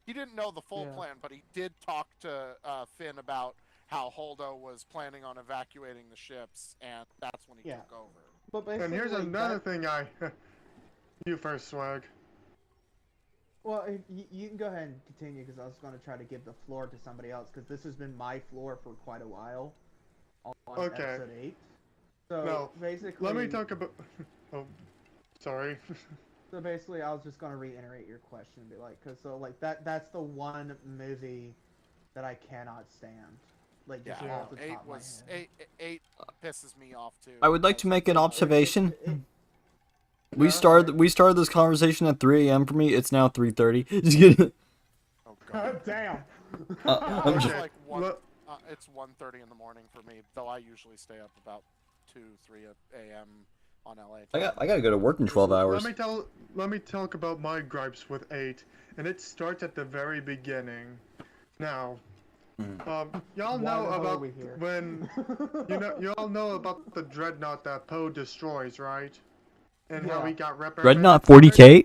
He didn't know the full Yeah. plan, but he did talk to Finn about, how Holdo was planning on evacuating the ships, and that's when he Yeah. took over. But And basically, here's like, another thing You first, Swag. Well, you can go ahead and continue because I was going to try to give the floor to somebody else because this has been my floor for quite a while on Okay. episode 8. So No, basically, let me talk about... Oh, sorry. So basically, I was just going to reiterate your question and be like, because that's the one movie that I cannot stand. Like, just Yeah, off the top of my head. eight pisses me off too. I would like to make an observation. We Yeah, started this conversation at 3 a.m. for me. It's now 3:30. Just kidding. Oh god. Damn. I'm It's just, like one. Look- It's 1:30 in the morning for me, though I usually stay up about 2-3 a.m. on LA. I gotta go to work in 12 hours. Let me talk about my gripes with 8, and it starts at the very beginning. Now, y'all Why know the hell are about we here? when you all know about the dreadnought that Poe destroys, right? And how Yeah. he got reprimanded. Dreadnought for it? 40K?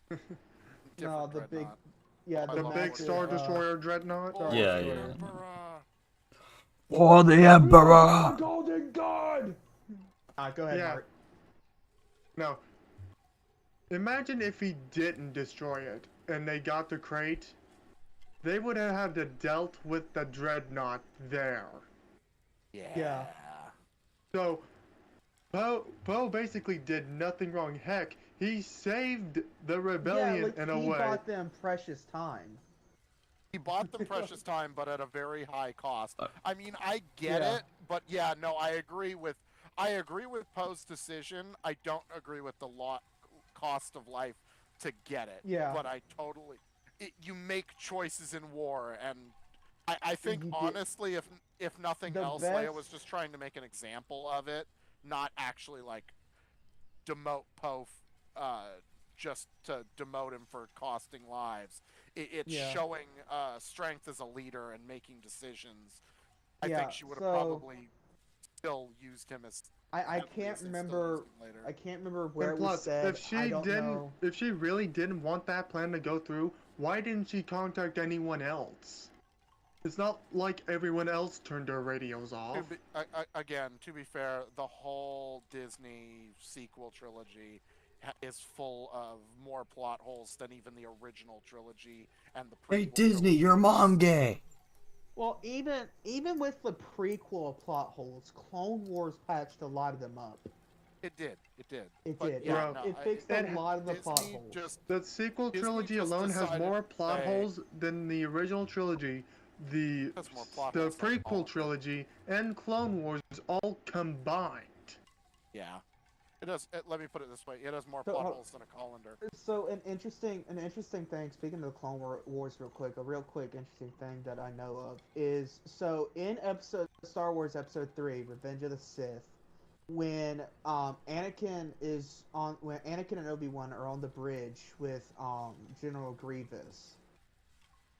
No, Different the big, dreadnought. yeah, Oh, The I big massive, Star Destroyer dreadnought. Oh, Yeah, the yeah. Emperor. For the Emperor! Golden God. Go ahead, Yeah. Mark. Now, imagine if he didn't destroy it and they got the crate. They would have had to dealt with the dreadnought there. Yeah. So, Poe basically did nothing wrong. Heck, he saved the rebellion Yeah, like, in a he way. bought them precious time. He bought them precious time, but at a very high cost. I mean, I get Yeah. it, but yeah, no, I agree with Poe's decision. I don't agree with the cost of life to get it. Yeah. But I totally. You make choices in war, and I think You did- honestly, if nothing The else, Leia was best- just trying to make an example of it, not actually like demote Poe, just to demote him for costing lives. It's Yeah. showing strength as a leader and making decisions. I Yeah, think she would have so- probably still used him as. I heavily can't as they still remember. used him later. I can't remember where And it was plus, said. if she I don't know. if she really didn't want that plan to go through, why didn't she contact anyone else? It's not like everyone else turned their radios off. Again, to be fair, the whole Disney sequel trilogy is full of more plot holes than even the original trilogy and the prequel Hey Disney, trilogy. your mom gay. Well, even with the prequel plot holes, Clone Wars patched a lot of them up. It did. It But did. Yeah, Well, no, It fixed a lot of the plot Disney holes. just The sequel Disney trilogy just alone has decided more to plot say- holes than the original trilogy, the Has more plot the holes than all of prequel it. trilogy, and Clone Wars all combined. Yeah. It does. Let me put it this way: it has more So, plot holes than a colander. So an interesting thing. Speaking of the Clone Wars, real quick, interesting thing that I know of is so in Star Wars Episode 3, Revenge of the Sith, when Anakin and Obi-Wan are on the bridge with General Grievous.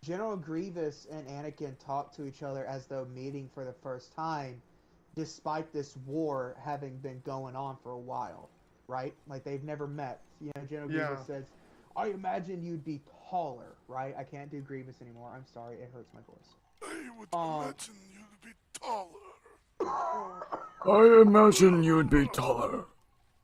General Grievous and Anakin talk to each other as though meeting for the first time, despite this war having been going on for a while, right? Like they've never met. You know, General Yeah. Grievous says, "I imagine you'd be taller," right? I can't do Grievous anymore. I'm sorry, it hurts my voice. I would imagine you'd be taller. I imagine you'd be taller.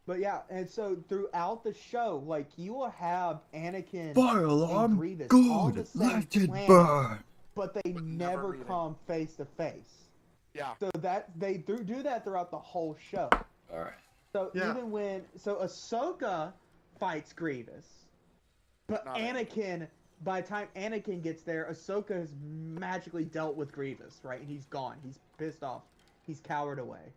But yeah, and so throughout the show, like you will have Anakin Fire and alarm, Grievous on the good, same let it planet, burn. but they never never meeting. come face to face. Yeah. So that they do that throughout the whole show. Alright. So Yeah. even when Ahsoka fights Grievous, but Not Anakin, by the time Anakin gets there, Ahsoka has magically dealt with Grievous, right? And he's gone. He's pissed off. He's cowered away.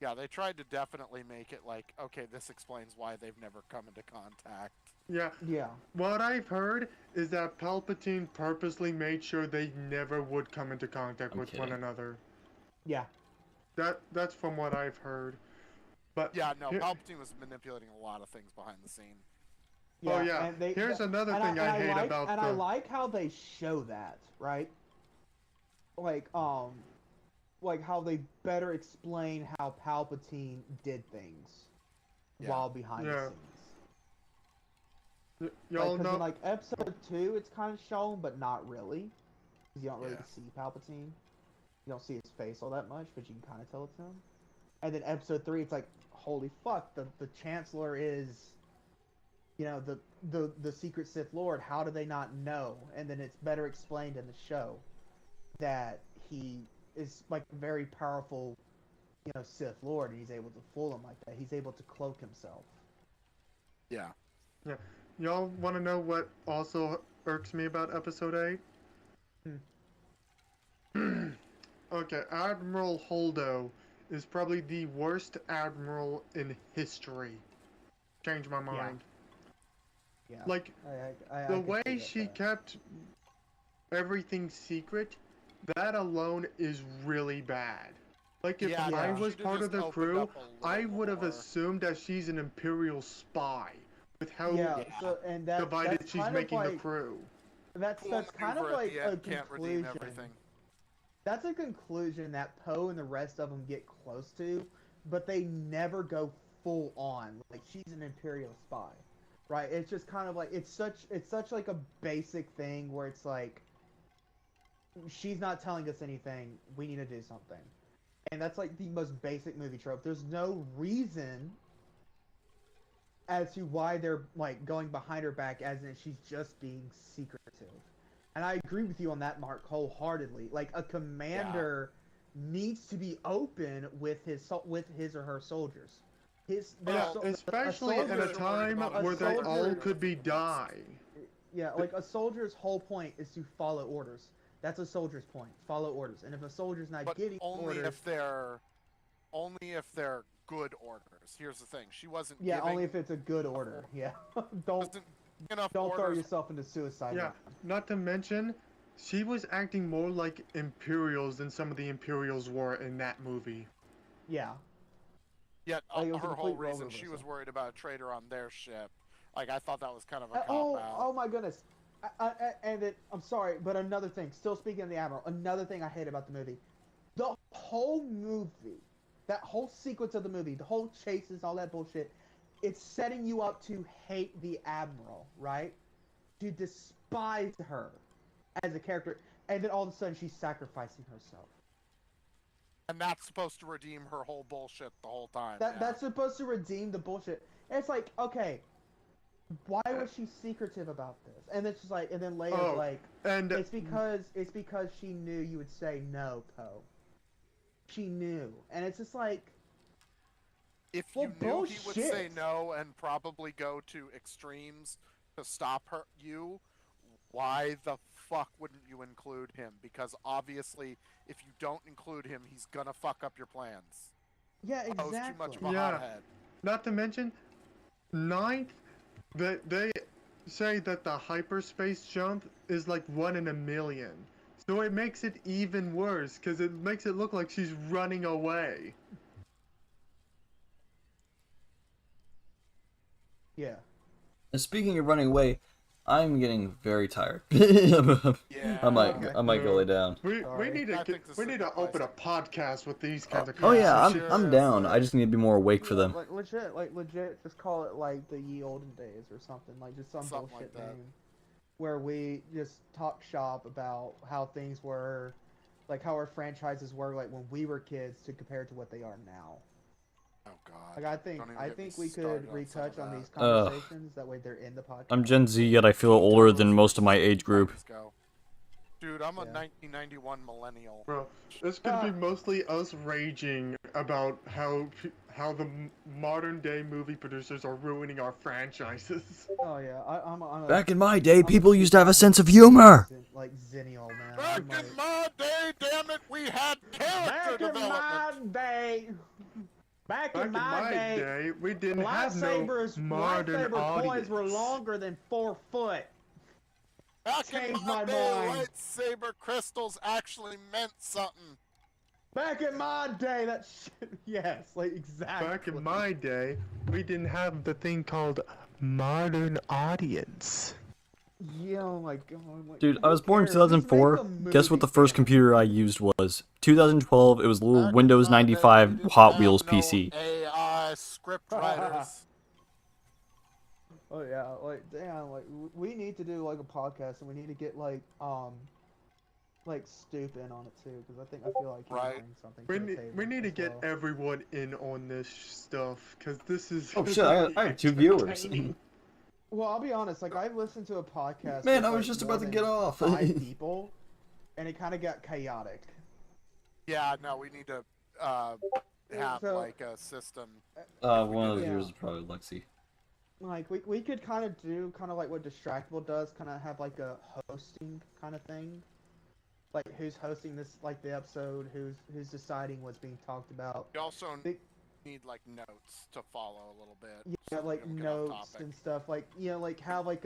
Yeah, they tried to definitely make it like, okay, this explains why they've never come into contact. Yeah. Yeah. What I've heard is that Palpatine purposely made sure they never would come into contact I'm with one kidding. another. Yeah. That's from what I've heard. But Yeah, no, here- Palpatine was manipulating a lot of things behind the scene. Oh, yeah. And they, Here's another thing and I hate like, about and the... I like how they show that, right? Like how they better explain how Palpatine did things Yeah. while behind the Yeah. scenes. Y'all Like, 'cause know... in like episode 2, it's kind of shown, but not really. You don't really Yeah. see Palpatine. You don't see his face all that much, but you can kind of tell it's him. And then episode 3, it's like, holy fuck, the Chancellor is, the secret Sith Lord. How do they not know? And then it's better explained in the show that he is like a very powerful, Sith Lord, and he's able to fool them like that. He's able to cloak himself. Yeah. Yeah. Y'all want to know what also irks me about episode 8? Okay, Admiral Holdo is probably the worst admiral in history. Changed my mind. Yeah. Like, I the could way forget she that. kept everything secret, that alone is really bad. Like, if Yeah, I Yeah. was should've part of just the opened crew, up a little I would have more. assumed that she's an Imperial spy. With how Yeah. So and divided that's she's kind making of the like crew. that's Cool kind of maneuver at like the a end can't redeem conclusion. everything. That's a conclusion that Poe and the rest of them get close to, but they never go full on. Like she's an Imperial spy, right? It's just kind of like it's such like a basic thing where it's like she's not telling us anything. We need to do something, and that's like the most basic movie trope. There's no reason as to why they're like going behind her back, as in she's just being secretive. And I agree with you on that, Mark, wholeheartedly. Like a commander needs to be open with his or her soldiers. Well, Especially at a soldier- time a where they soldier- all could be dying. Yeah, like a soldier's whole point is to follow orders. That's a soldier's point. Follow orders. And if a soldier's not but getting only orders, if they're good orders. Here's the thing: she wasn't. yeah, giving, only if it's a good order. Yeah, don't wasn't enough throw orders. yourself into suicide. Yeah, line. not to mention, she was acting more like Imperials than some of the Imperials were in that movie. Yeah. Yet Like, it was a her complete whole role reason she was reversal. worried about a traitor on their ship. Like I thought that was kind of a cop Oh, out. oh my goodness. And then, I'm sorry, but another thing, still speaking of the Admiral, another thing I hate about the movie. The whole movie, that whole sequence of the movie, the whole chases, all that bullshit, it's setting you up to hate the Admiral, right? To despise her as a character, and then all of a sudden she's sacrificing herself. And that's supposed to redeem her whole bullshit the whole time. That's supposed to redeem the bullshit. And it's like, okay, why was she secretive about this? And it's just like, and then Leia's like, and it's because she knew you would say no, Poe. She knew, and it's just like, If well, you knew he would say bullshit. no and probably go to extremes to stop you, why the fuck wouldn't you include him? Because obviously, if you don't include him, he's gonna fuck up your plans. yeah, Poe's exactly. too much of a Yeah. hothead. not to mention, ninth, they say that the hyperspace jump is like 1 in a million. So it makes it even worse, because it makes it look like she's running away. Yeah. And speaking of running away, I'm getting very tired. Yeah. I might go lay down. We Sorry. need I to think this we is need a to good open a place. podcast with these kinds of Oh yeah, conversations. I'm down. I just need to be more awake for them. Like legit, just call it like the ye olden days or something, like just some Something bullshit like that. name, where we just talk shop about how things were, like how our franchises were like when we were kids to compare to what they are now. Oh god. Like I think Don't even get me we started could on retouch some of on that. these conversations. That way they're in the podcast. I'm Gen Z, yet I feel older than most of my age group. Let's go. Dude, I'm a Yeah. 1991 millennial. Bro, it's gonna be mostly us raging about how the modern day movie producers are ruining our franchises. Oh yeah, I'm a, Back in my day, people used to have a sense of humor. like Zennial man. Back I'm like, in my day, damn it, we had character back in my development. day. Back Back in my day, we didn't have no lightsabers modern lightsaber coins were audience. longer than 4 foot. Back in Changed my my day, mind. lightsaber crystals actually meant something. Back in my day, that shit. Yes, like exactly. Back in my day, we didn't have the thing called modern audience. Yeah, oh my god. Like, Dude, I who was born in cares? Just make 2004. a Guess what the movie, first damn it. computer I used was? 2012. It was a little Back in Windows my day, we 95 didn't Hot have Wheels no PC. AI script writers. Oh yeah, like damn, like we need to do like a podcast, and we need to get like like Stoop in on it too, because I feel like he Right. brings something We to the need, table. we need to as get well. everyone in on this stuff, because this is. Oh gonna shit, be I have 2 viewers. entertaining. Well, I'll be honest. Like I've listened to a podcast. Man, with, I was like, just more about to than get off. 5 people, and it kind of got chaotic. Yeah, no, we need to have So- like a system. One of the Yeah. viewers is probably Lexi. Like we could kind of do kind of like what Distractable does, kind of have like a hosting kind of thing. Like who's hosting this, like the episode, who's deciding what's being talked about. We also They- need like notes to follow a little bit. Yeah, so we like don't get off notes topic. and stuff. Like like have like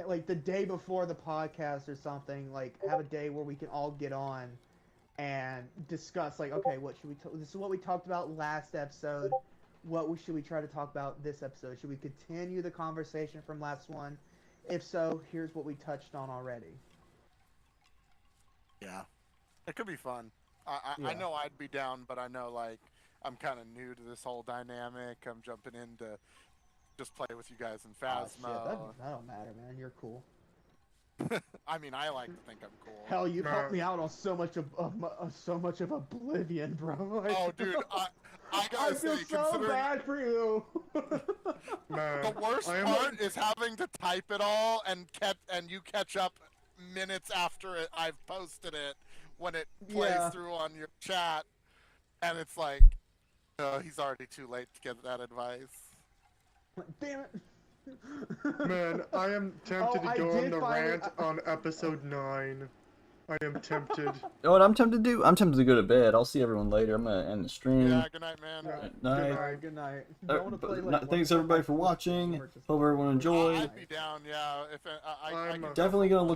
like the day before the podcast or something. Like have a day where we can all get on and discuss. Like, okay, what should we? This is what we talked about last episode. What should we try to talk about this episode? Should we continue the conversation from last one? If so, here's what we touched on already. Yeah, it could be fun. I Yeah. know I'd be down, but I know like I'm kind of new to this whole dynamic. I'm jumping in to just play with you guys in Ah, shit, Phasmo. that don't matter, man. You're cool. I mean, I like to think I'm cool. Hell, you've helped Man. me out on so much of Oblivion, bro. Like, Oh, dude, I I gotta feel say, so considering bad for you. Man, the worst I am part is having to type it all and you catch up minutes after I've posted it when it plays Yeah. through on your chat, and it's like, oh, he's already too late to get that advice. Damn it. Man, I am tempted Oh, I to go on did the finally- rant on episode 9. I am tempted. You know what I'm tempted to do? I'm tempted to go to bed. I'll see everyone later. I'm gonna end the stream. Yeah, good night, man. Good Good night. Alright, good night. Don't wanna play, like, Thanks one everybody for more watching. purchase. Hope everyone enjoyed. I'd be down, yeah. If I I'm, could Definitely gonna look